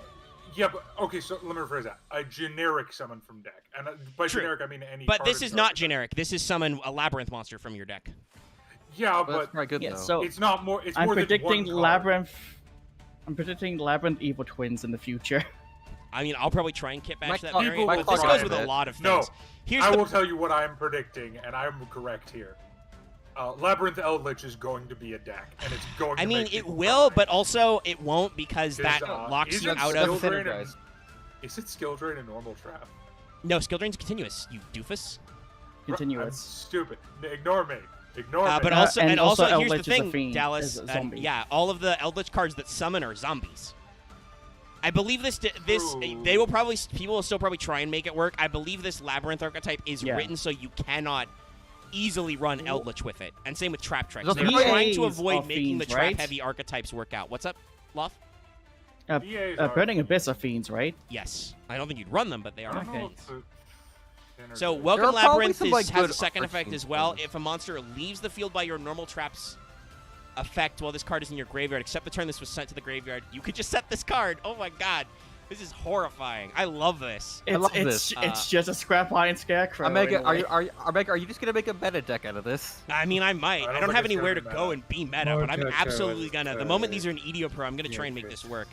S6: Yeah, but okay. So let me rephrase that. A generic summon from deck, and by
S1: True.
S6: generic I mean any.
S1: But
S6: card
S1: this
S6: in
S1: is
S6: card
S1: not
S6: deck.
S1: generic. This is summon a Labyrinth monster from your deck.
S6: Yeah,
S5: But
S6: but
S5: that's probably good
S3: Yeah,
S5: though.
S3: so
S6: it's not more. It's
S3: I'm
S6: more
S3: predicting
S6: than one card.
S3: Labyrinth. I'm predicting Labyrinth Evil Twins in the future.
S1: I mean, I'll probably try and kit bash
S5: Mike
S1: that
S5: Clark-
S1: variant,
S6: Mike
S1: but this
S6: Clark
S1: goes with a
S6: did.
S1: lot of things.
S6: No,
S1: Here's
S6: I
S1: the
S6: will tell you what I'm predicting, and I'm correct here. Labyrinth Eldritch is going to be a deck, and it's going.
S1: I
S6: to
S1: mean,
S6: make
S1: it
S6: people
S1: will,
S6: cry.
S1: but also it won't because that locks
S6: is
S1: you
S6: it
S1: out
S6: skill
S1: of.
S6: drain
S5: Synergize.
S6: and- Is it skill drain and normal trap?
S1: No, skill drain's continuous. You doofus.
S6: I'm
S3: Continuous.
S6: stupid. Ignore me. Ignore me.
S1: But also,
S3: and
S1: and also,
S3: also
S1: here's the
S3: Eldritch is a
S1: thing,
S3: fiend,
S1: Dallas.
S3: is a zombie.
S1: Yeah, all of the Eldritch cards that summon are zombies. I believe this.
S6: True.
S1: They will probably. People will still probably try and make it work. I believe this Labyrinth archetype is
S3: Yeah.
S1: written so you cannot easily run Eldritch with it, and same with Trap Tricks.
S5: There's
S1: They're
S5: also
S1: trying to
S3: VAs
S1: avoid
S3: of
S1: making the
S3: fiends, right?
S1: trap-heavy archetypes work out. What's up, Loth?
S6: EA's are-
S3: Burning Abyss are fiends, right?
S1: Yes. I don't think you'd run them, but they
S6: I
S1: are
S6: don't know
S3: Okay.
S6: what the
S1: So
S6: synergy-
S1: Welcome
S5: There are probably
S1: Labyrinth
S5: some, like,
S1: has
S5: good
S1: a second
S5: art
S1: effect
S5: scenes
S1: as well.
S5: for this.
S1: If a monster leaves the field by your normal trap's effect while this card is in your graveyard, except the turn this was sent to the graveyard, you could just set this card. Oh my god. This is horrifying. I love this.
S3: It's,
S5: love
S3: it's,
S5: this.
S3: it's just a Scrap Iron Scarecrow.
S5: Omega,
S3: in a
S5: are
S3: way.
S5: you Omega, are you just gonna make a meta deck out of this?
S1: I mean, I might.
S6: I
S1: I
S6: don't
S1: don't
S6: think
S1: have
S6: it's
S1: anywhere to
S6: gonna be
S1: go
S6: meta.
S1: and be meta, but I'm
S7: Okay,
S1: absolutely
S7: okay.
S1: gonna. The moment these are an EDO Pro, I'm gonna try and make this work.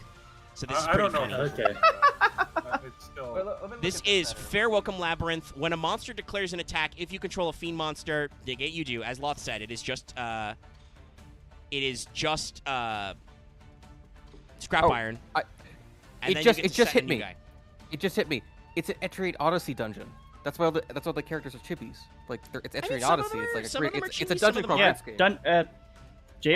S1: So this is
S6: I
S1: pretty
S6: don't know.
S1: funny.
S7: Okay.
S6: It's still.
S1: This is Fair Welcome Labyrinth. When a monster declares an attack, if you control a fiend monster, negate you do. As Loth said, it is just scrap
S5: Oh,
S1: iron. And
S5: it
S1: then
S5: just
S1: you get
S5: it
S1: to
S5: just
S1: set a
S5: hit
S1: new
S5: me.
S1: guy.
S5: It just hit me. It's an Etrian Odyssey dungeon. That's why all the characters are chippies. Like it's
S1: mean,
S5: Etrian
S1: some of
S5: Odyssey.
S1: them
S5: It's
S1: are-
S5: like
S1: some of them are
S5: it's a
S1: chibi, some of
S5: dungeon
S1: them
S5: crawler
S3: Yeah,
S5: game.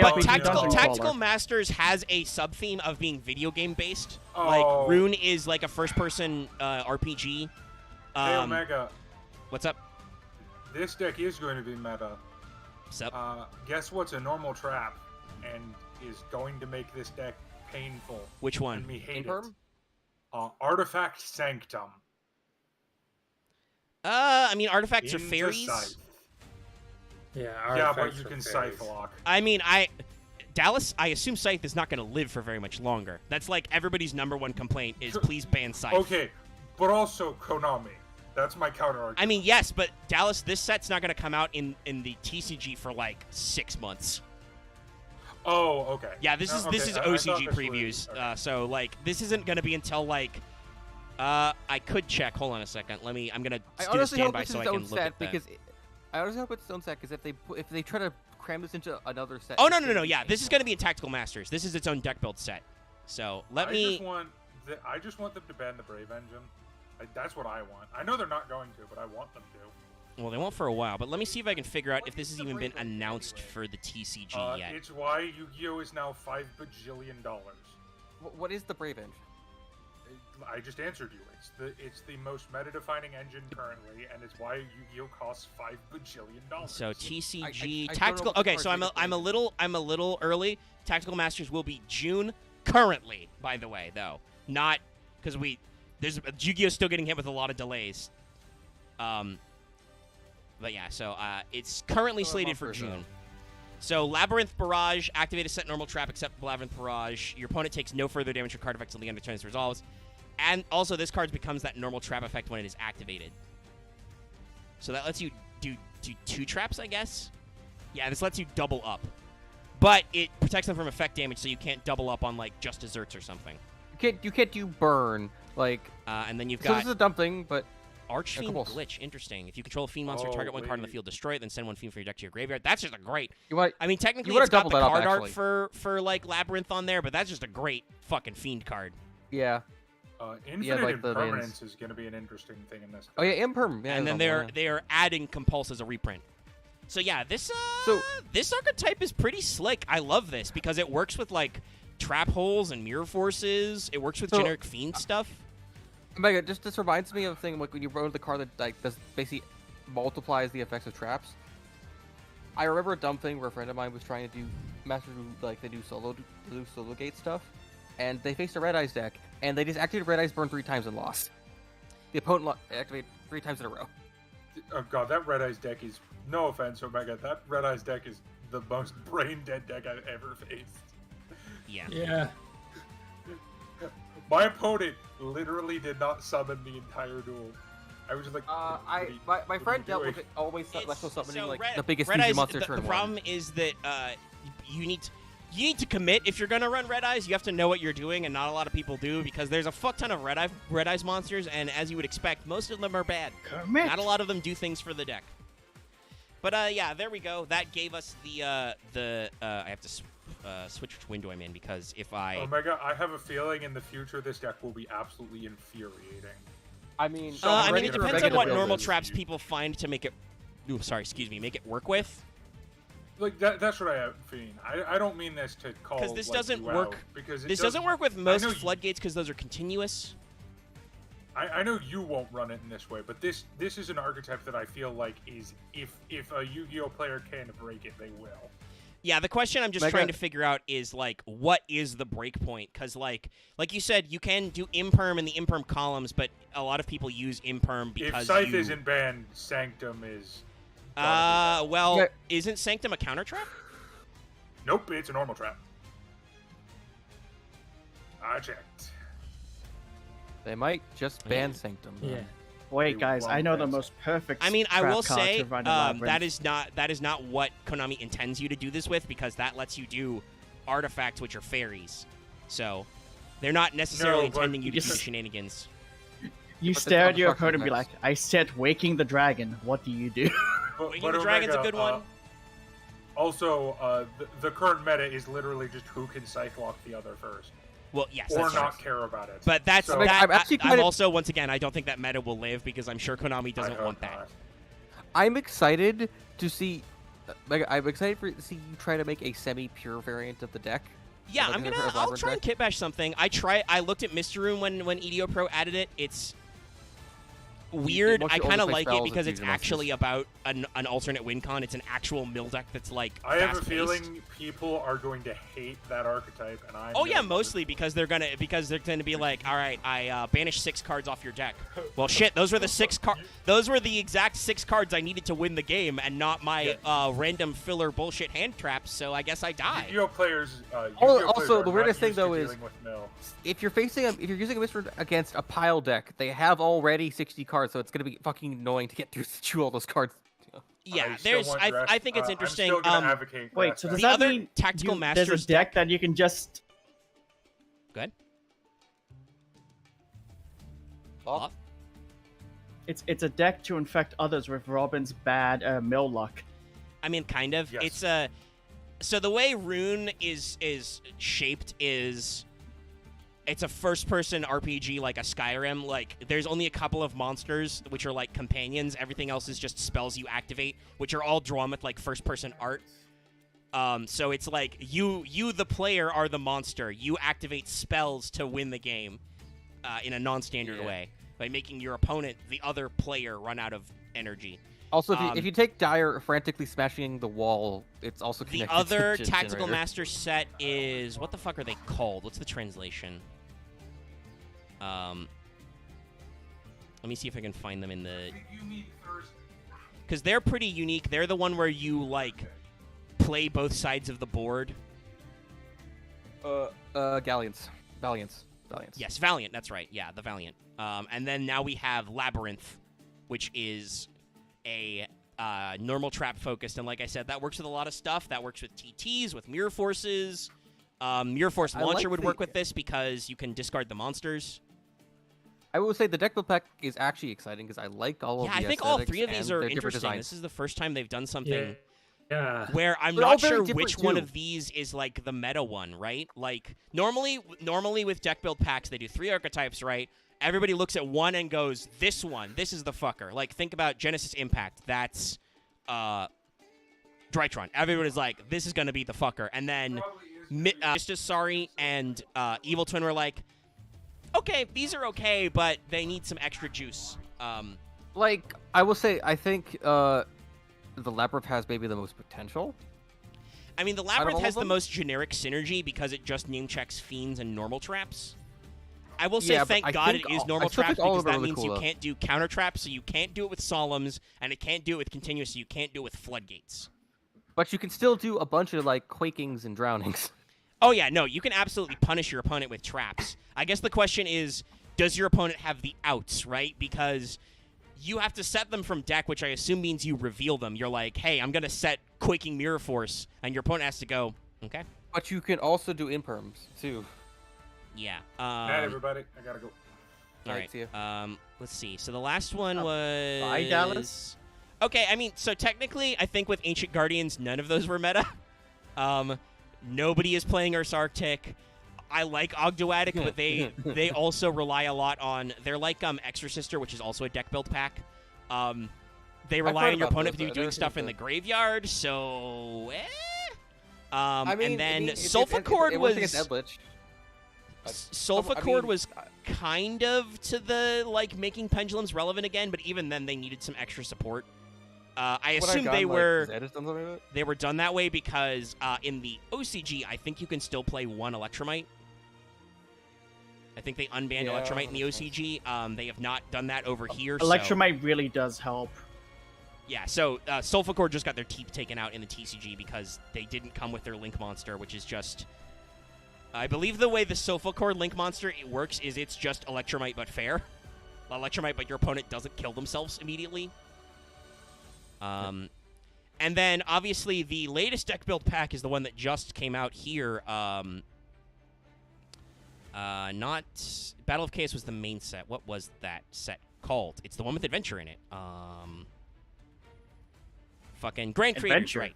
S1: But
S3: JRPG
S1: Tactical
S3: Dungeon
S1: Tactical
S3: Crawler.
S1: Masters has a sub theme of being video game based.
S6: Oh.
S1: Like Rune is like a first person RPG.
S6: Hey Omega,
S1: What's up?
S6: this deck is going to be meta.
S1: What's up?
S6: Guess what's a normal trap, and is going to make this deck painful
S1: Which one?
S6: and me hate
S5: Imperm?
S6: it. Artifact Sanctum.
S1: I mean, artifacts are
S6: Into
S1: fairies.
S6: Scythe.
S7: Yeah,
S6: Yeah, but
S7: artifacts
S6: you
S7: are
S6: can
S7: fairies.
S6: Scythe lock.
S1: I mean, Dallas, I assume Scythe is not going to live for very much longer. That's like everybody's number one complaint is please ban Scythe.
S6: Okay, but also Konami. That's my counter argument.
S1: I mean, yes, but Dallas, this set's not going to come out in the TCG for like 6 months.
S6: Oh, okay.
S1: Yeah, this is
S6: Okay,
S1: this is
S6: I thought
S1: OCG
S6: this
S1: previews.
S6: was- okay.
S1: So like this isn't going to be until like I could check. Hold on a second. I'm going to
S5: I
S1: do a
S5: honestly hope
S1: standby
S5: it's
S1: so I
S5: its
S1: can
S5: own
S1: look
S5: set
S1: at that.
S5: because I honestly hope it's its own set because if they try to cram this into another set.
S1: Oh
S5: it's
S1: no
S5: gonna be
S1: yeah, this is
S5: painful.
S1: going to be in Tactical Masters. This is its own deck build set. So let me.
S6: I just want them to ban the Brave Engine. That's what I want. I know they're not going to, but I want them to.
S1: Well, they won't for a while, but let me see if I can figure out if this has even been announced for the TCG yet.
S6: It's why Yu-Gi-Oh is now $5 bajillion.
S5: What is the Brave Engine?
S6: I just answered you. It's the most meta-defining engine currently, and it's why Yu-Gi-Oh costs $5 bajillion.
S1: So TCG
S5: I don't know
S1: Tactical.
S5: what the
S1: Okay, so
S5: cards are
S1: I'm a little early. Tactical Masters will be June currently. By the way, though, not because there's Yu-Gi-Oh still getting hit with a lot of delays. But yeah, so it's currently
S5: Still a
S1: slated
S5: month
S1: for
S5: or so.
S1: June. So Labyrinth Barrage, activate a set normal trap except Labyrinth Barrage. Your opponent takes no further damage from card effects until the end of turn is resolves. And also, this card becomes that normal trap effect when it is activated. So that lets you do 2 traps, I guess? Yeah, this lets you double up. But it protects them from effect damage, so you can't double up on, like, just desserts or something.
S5: You can't do burn like.
S1: And then you've
S5: So
S1: got
S5: this is a dumb thing, but
S1: Archfiend
S5: couple-
S1: Glitch. Interesting. If you control a Fiend monster,
S6: Oh,
S1: target one card on the
S6: wait.
S1: field, destroy it, then send one Fiend from your deck to your graveyard. That's just a great...
S5: you want
S1: I mean, technically,
S5: You wanna
S1: it's got the
S5: double that up,
S1: card art
S5: actually.
S1: for like Labyrinth on there, but that's just a great fucking Fiend card.
S5: yeah.
S6: Infinite
S5: like the
S6: Impermanence is going to be an interesting thing in this.
S5: Oh yeah, imperm. Yeah,
S1: And then
S5: there's
S1: they are adding Compulse as a reprint. So yeah, this
S5: So-
S1: this archetype is pretty slick. I love this because it works with like trap holes and mirror forces. It works with
S5: So,
S1: generic Fiend stuff.
S5: Omega, this reminds me of a thing like when you wrote the card that like does basically multiplies the effects of traps. I remember a dumb thing where a friend of mine was trying to do they do solo gate stuff, and they faced a Red Eyes deck, and they just activated Red Eyes burn 3 times and lost. The opponent activated 3 times in a row.
S6: Oh god, that Red Eyes deck is, no offense, Omega, that Red Eyes deck is the most brain dead deck I've ever faced.
S1: Yeah.
S7: Yeah.
S6: My opponent literally did not summon the entire duel. I was just like,
S5: My friend dealt with it always Electro summoning like the biggest
S1: Red
S5: fusion
S1: Eyes,
S5: monster
S1: the
S5: turn one.
S1: problem is that you need to commit if you're gonna run Red Eyes. You have to know what you're doing, and not a lot of people do because there's a fuck ton of Red Eyes monsters, and as you would expect, most of them are bad.
S3: Commit.
S1: Not a lot of them do things for the deck. But yeah, there we go. That gave us the I have to switch which window I'm in because if I
S6: Omega, I have a feeling in the future this deck will be absolutely infuriating.
S5: I mean,
S1: I mean,
S6: ready
S1: it
S6: for
S1: depends
S6: Omega
S1: on
S6: to
S1: what
S6: build
S1: normal
S6: this.
S1: traps people find to make it. Ooh, sorry, excuse me. Make it work with.
S6: Like that's what I have feeling. I don't mean this to call
S1: Because this
S6: like,
S1: doesn't
S6: you
S1: work.
S6: out, because
S1: This doesn't work with most
S6: know you-
S1: floodgates because those are continuous.
S6: I know you won't run it in this way, but this is an archetype that I feel like is if a Yu-Gi-Oh player can break it, they will.
S1: Yeah, the question I'm just
S5: Mega-
S1: trying to figure out is, like, what is the breakpoint? Because, like you said, you can do imperm in the imperm columns, but a lot of people use imperm
S6: If
S1: because
S6: Scythe isn't banned, Sanctum is.
S1: well,
S5: Yeah.
S1: isn't Sanctum a counter trap?
S6: Nope, it's a normal trap. I checked.
S5: They might just ban Sanctum. then.
S7: Yeah.
S3: Wait,
S6: They
S3: guys, I
S6: won't
S3: know the
S6: ban
S3: most perfect.
S1: I mean, I
S3: trap
S1: will
S3: card
S1: say
S3: to run in Labyrinth.
S1: that is not what Konami intends you to do this with, because that lets you do artifacts which are fairies. So they're not necessarily
S6: No, but
S1: intending you to do
S3: just-
S1: shenanigans.
S3: You
S5: But
S3: stare
S5: the
S3: at your
S5: construction
S3: opponent and be like,
S5: effects.
S3: I said waking the dragon. What do you do?
S1: Waking the Dragon's a good one.
S6: Also, the current meta is literally just who can Scythe lock the other first,
S1: Well, yes,
S6: or
S1: that's
S6: not
S1: true.
S6: care about it.
S1: But that's
S6: So-
S1: that.
S5: I'm actually
S1: I'm
S5: kind of-
S1: also, once again, I don't think that meta will live because I'm sure Konami
S6: I
S1: doesn't
S6: hope
S1: want that.
S6: not.
S5: I'm excited to see. I'm excited to see you try to make a semi-pure variant of the deck.
S1: Yeah,
S5: Like
S1: I'm
S5: in a
S1: gonna. I'll
S5: Labyrinth
S1: try and
S5: deck?
S1: kitbash something. I looked at Mr. Room when EDO Pro added it. It's weird.
S5: once
S1: I
S5: you
S1: kind of
S5: only play
S1: like it
S5: spells,
S1: because
S5: it's
S1: it's
S5: usually
S1: actually about an alternate win con. It's an actual mill deck that's like
S6: I have a
S1: fast-paced.
S6: feeling people are going to hate that archetype, and I'm.
S1: Oh yeah,
S6: gonna love it.
S1: mostly because they're gonna be like, all right, I banished 6 cards off your deck. Well, shit, those were the exact 6 cards I needed to win the game, and not my random filler bullshit hand traps. So I guess I die.
S6: Yu-Gi-Oh players.
S5: Also, the weirdest thing, though, is-
S6: dealing with mill.
S5: If you're using a Mr. against a pile deck, they have already 60 cards, so it's gonna be fucking annoying to get through all those cards.
S1: Yeah,
S6: I still
S1: there's.
S6: want
S1: I think it's
S6: I'm
S1: interesting.
S6: still gonna advocate
S3: Wait,
S6: grass
S3: so
S6: deck.
S3: does
S1: The
S3: that
S1: other
S3: mean
S1: Tactical
S3: there's
S1: Masters
S3: a deck that you can just?
S1: Go ahead.
S5: Loth?
S3: It's a deck to infect others with Robin's bad mill luck.
S1: I mean, kind of.
S6: Yes.
S1: It's a. So the way Rune is shaped is, it's a first-person RPG like a Skyrim. Like, there's only a couple of monsters which are like companions. Everything else is just spells you activate, which are all drawn with like first-person art. So it's like you the player are the monster. You activate spells to win the game, in a non-standard
S5: Yeah.
S1: way by making your opponent, the other player, run out of energy.
S5: Also,
S1: Um,
S5: if you take Dire frantically smashing the wall, it's also
S1: The
S5: connected
S1: other
S5: to
S1: Tactical
S5: Generator.
S1: Master set is, what the fuck are they called? What's the translation? Let me see if I can find them in the, because they're pretty unique. They're the one where you like play both sides of the board.
S5: Valiance.
S1: Yes, Valiant. That's right. Yeah, the Valiant. And then now we have Labyrinth, which is a normal trap focused, and like I said, that works with a lot of stuff. That works with TTs, with Mirror Forces. Mirror Force
S5: I
S1: Launcher
S5: like
S1: would
S5: the-
S1: work with this because you can discard the monsters.
S5: I will say the deck build pack is actually exciting because I like all of
S1: Yeah,
S5: the
S1: I think all
S5: aesthetics
S1: 3 of these
S5: and
S1: are
S5: their different
S1: interesting.
S5: designs.
S1: This is the first time they've done something
S7: Yeah.
S1: where I'm
S5: They're all
S1: not
S5: very
S1: sure
S5: different,
S1: which one
S5: too.
S1: of these is like the meta one, right? Like normally with deck build packs they do 3 archetypes, right? Everybody looks at one and goes, this one, this is the fucker. Like think about Genesis Impact. That's Drytron. Everybody's like, this is gonna be the fucker. And then Justice Sorry and Evil Twin were like, okay, these are okay, but they need some extra juice.
S5: Like, I will say, I think the Labyrinth has maybe the most potential.
S1: I mean, the
S5: of
S1: Labyrinth
S5: all
S1: has
S5: of
S1: the
S5: them?
S1: most generic synergy because it just name checks fiends and normal traps. I will say,
S5: Yeah, but
S1: thank
S5: I
S1: God it
S5: think
S1: is
S5: all-
S1: normal
S5: I still
S1: traps
S5: think all
S1: because
S5: of them are
S1: that
S5: really
S1: means
S5: cool,
S1: you
S5: though.
S1: can't do counter traps, so you can't do it with Solemns, and it can't do it with Continuous, so you can't do it with Floodgates.
S5: But you can still do a bunch of, like, quakings and drownings.
S1: Oh yeah, no, you can absolutely punish your opponent with traps. I guess the question is, does your opponent have the outs, right? Because you have to set them from deck, which I assume means you reveal them. You're like, hey, I'm going to set Quaking Mirror Force, and your opponent has to go, okay.
S5: But you can also do imperms, too.
S1: Yeah.
S6: Night, everybody. I gotta go.
S1: All
S5: Alright,
S1: right.
S5: see
S1: Let's see. So the last one was.
S3: Bye, Dallas.
S1: Okay, I mean, so technically, I think with Ancient Guardians, none of those were meta. Nobody is playing Earth's Arctic. I like Ogdoadic, but they also rely a lot on. They're like Exorcister, which is also a deck build pack. They rely
S5: heard
S1: on your
S5: about
S1: opponent
S5: those,
S1: to be
S5: though.
S1: doing
S5: They're
S1: stuff in the
S5: good.
S1: graveyard, so.
S5: I mean,
S1: and then
S5: it
S1: Sulfacord
S5: works
S1: was.
S5: against Edlich.
S1: Sulfacord
S5: I mean,
S1: was kind of to the like making pendulums relevant again, but even then they needed some extra support. I
S5: Would
S1: assume
S5: gone,
S1: they
S5: like,
S1: were
S5: Zed has done something like that?
S1: they were done that way because in the OCG, I think you can still play one Electromite. I think they unbanned
S5: Yeah,
S1: Electromite in the
S5: that makes
S1: OCG. They have not done that over here.
S3: Electromite really does help.
S1: Yeah, so Sulfur just got their teeth taken out in the TCG because they didn't come with their Link Monster, which is just... I believe the way the Sulfur Link Monster works is it's just Electromite but fair. Electromite, but your opponent doesn't kill themselves immediately. And then, obviously, the latest deck build pack is the one that just came out here. Not... Battle of Chaos was the main set. What was that set called? It's the one with Adventure in it. Fucking Grand Creators,
S3: Adventure.
S1: right.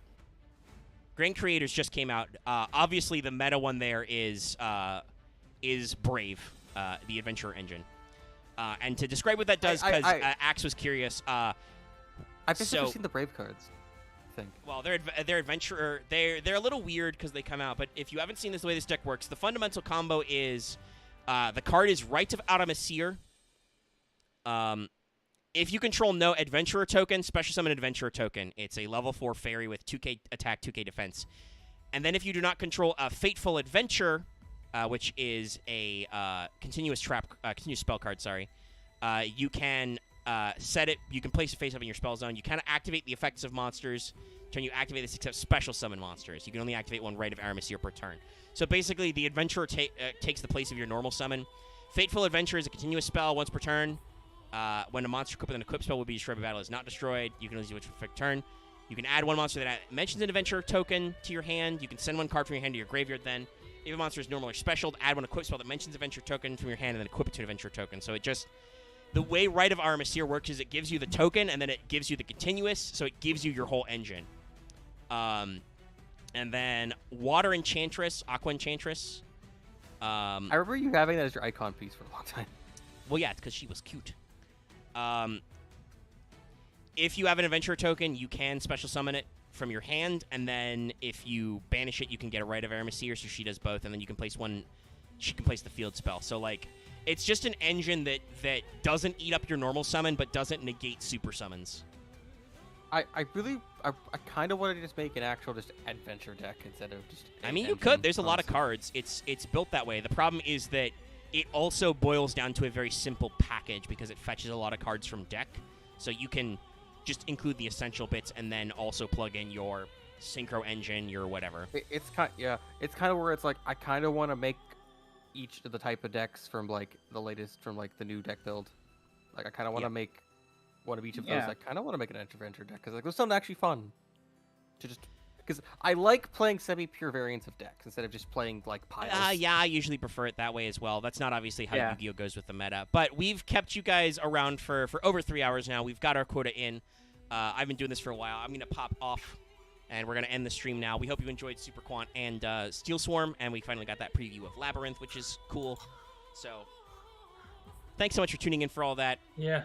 S1: Grand Creators just came out. Obviously, the meta one there is Brave, the Adventure engine. And to describe what that does, because Axe was curious.
S5: I've just never seen the Brave cards. I think.
S1: Well, they're Adventurer. They're a little weird because they come out. But if you haven't seen this, the way this deck works, the fundamental combo is the card is Rite of Adamasier. If you control no Adventurer token, special summon an Adventurer token. It's a level 4 fairy with 2k attack, 2k defense. And then if you do not control a Fateful Adventure, which is a continuous spell card, sorry, you can set it. You can place it face up in your spell zone. You kind of activate the effects of monsters. Turn you activate this except special summon monsters. You can only activate one Rite of Adamasier per turn. So basically, the Adventurer takes the place of your normal summon. Fateful Adventure is a continuous spell once per turn. When a monster equipped with an equip spell will be destroyed by battle is not destroyed, you can only use it for a turn. You can add one monster that mentions an Adventurer token to your hand. You can send one card from your hand to your graveyard then. If a monster is normal or special, add one equip spell that mentions Adventurer token from your hand and then equip it to an Adventurer token. So it just... The way Rite of Adamasier works is it gives you the token and then it gives you the continuous, so it gives you your whole engine. And then Water Enchantress, Aqua Enchantress.
S5: I remember you having that as your icon piece for a long time.
S1: Well, yeah, it's because she was cute. If you have an Adventurer token, you can special summon it from your hand, and then if you banish it, you can get a Rite of Adamasier, so she does both, and then you can place one. She can place the field spell. So like, it's just an engine that doesn't eat up your normal summon, but doesn't negate super summons.
S5: I kind of wanted to just make an actual just adventure deck instead of just.
S1: I mean, you could. There's a lot of cards. It's built that way. The problem is that it also boils down to a very simple package because it fetches a lot of cards from deck. So you can just include the essential bits and then also plug in your synchro engine, your whatever.
S5: It's kind of where it's like I kind of want to make each of the type of decks from like the latest from like the new deck build. Like I kind of want to make one of each of those. I kind of want to make an adventure deck because like it was something actually fun to just. Because I like playing semi-pure variants of decks instead of just playing, like, piles.
S1: Yeah, I usually prefer it that way as well. That's not obviously how Yu-Gi-Oh! Goes with the meta. But we've kept you guys around for over 3 hours now. We've got our quota in. I've been doing this for a while. I'm going to pop off, and we're going to end the stream now. We hope you enjoyed Super Quant and Steel Swarm, and we finally got that preview of Labyrinth, which is cool. So, thanks so much for tuning in for all that.
S7: Yeah.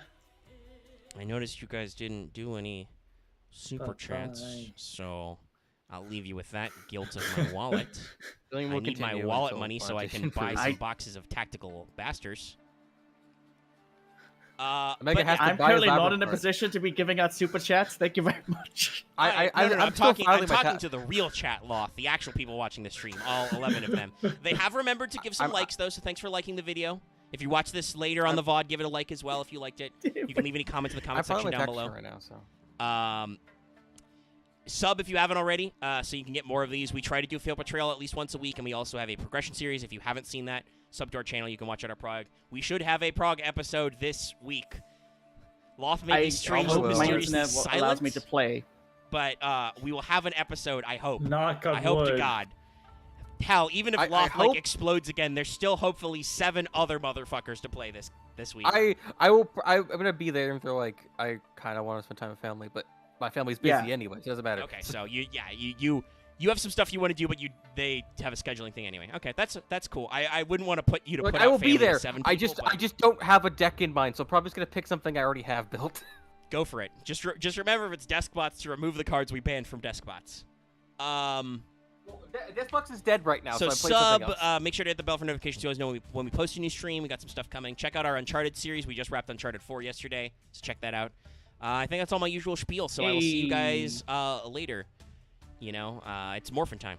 S1: I noticed you guys didn't do any Super Chats, so... I'll leave you with that guilt of my wallet. I need my wallet money so I can buy some boxes of tactical bastards.
S3: I'm currently not in a position to be giving out super chats. Thank you very much.
S1: I'm talking to the real chat, Loth, the actual people watching the stream, all 11 of them. They have remembered to give some likes, though, so thanks for liking the video. If you watch this later on the VOD, give it a like as well if you liked it. You can leave any comments in the comment section down below.
S5: Right now, so.
S1: Sub if you haven't already, so you can get more of these. We try to do Fail Portrayal at least once a week, and we also have a progression series. If you haven't seen that, sub to our channel. You can watch it our prog. We should have a prog episode this week. Loth may be strangely mysteriously silent,
S3: allows me to play,
S1: but we will have an episode. I hope.
S7: I
S1: hope to God. Hell, even if Loth like explodes again, there's still hopefully 7 other motherfuckers to play this week.
S5: I'm gonna be there and feel like I kind of want to spend time with family, but. My family's busy anyway, so it doesn't matter.
S1: Okay, so you have some stuff you want to do, but they have a scheduling thing anyway. Okay, that's cool. I wouldn't want to put you to put out
S5: I will be there.
S1: 7 people,
S5: I just don't have a deck in mind, so I'm probably just gonna pick something I already have built.
S1: Go for it. Just remember if it's Deskbots to remove the cards we banned from Deskbots.
S5: Deskbots is dead right now, so
S1: make sure to hit the bell for notifications so you always know when we post a new stream. We got some stuff coming. Check out our Uncharted series. We just wrapped Uncharted 4 yesterday, so check that out. I think that's all my usual spiel, so I will see you guys later. You know, it's morphin' time.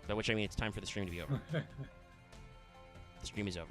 S1: By which I mean it's time for the stream to be over. The stream is over.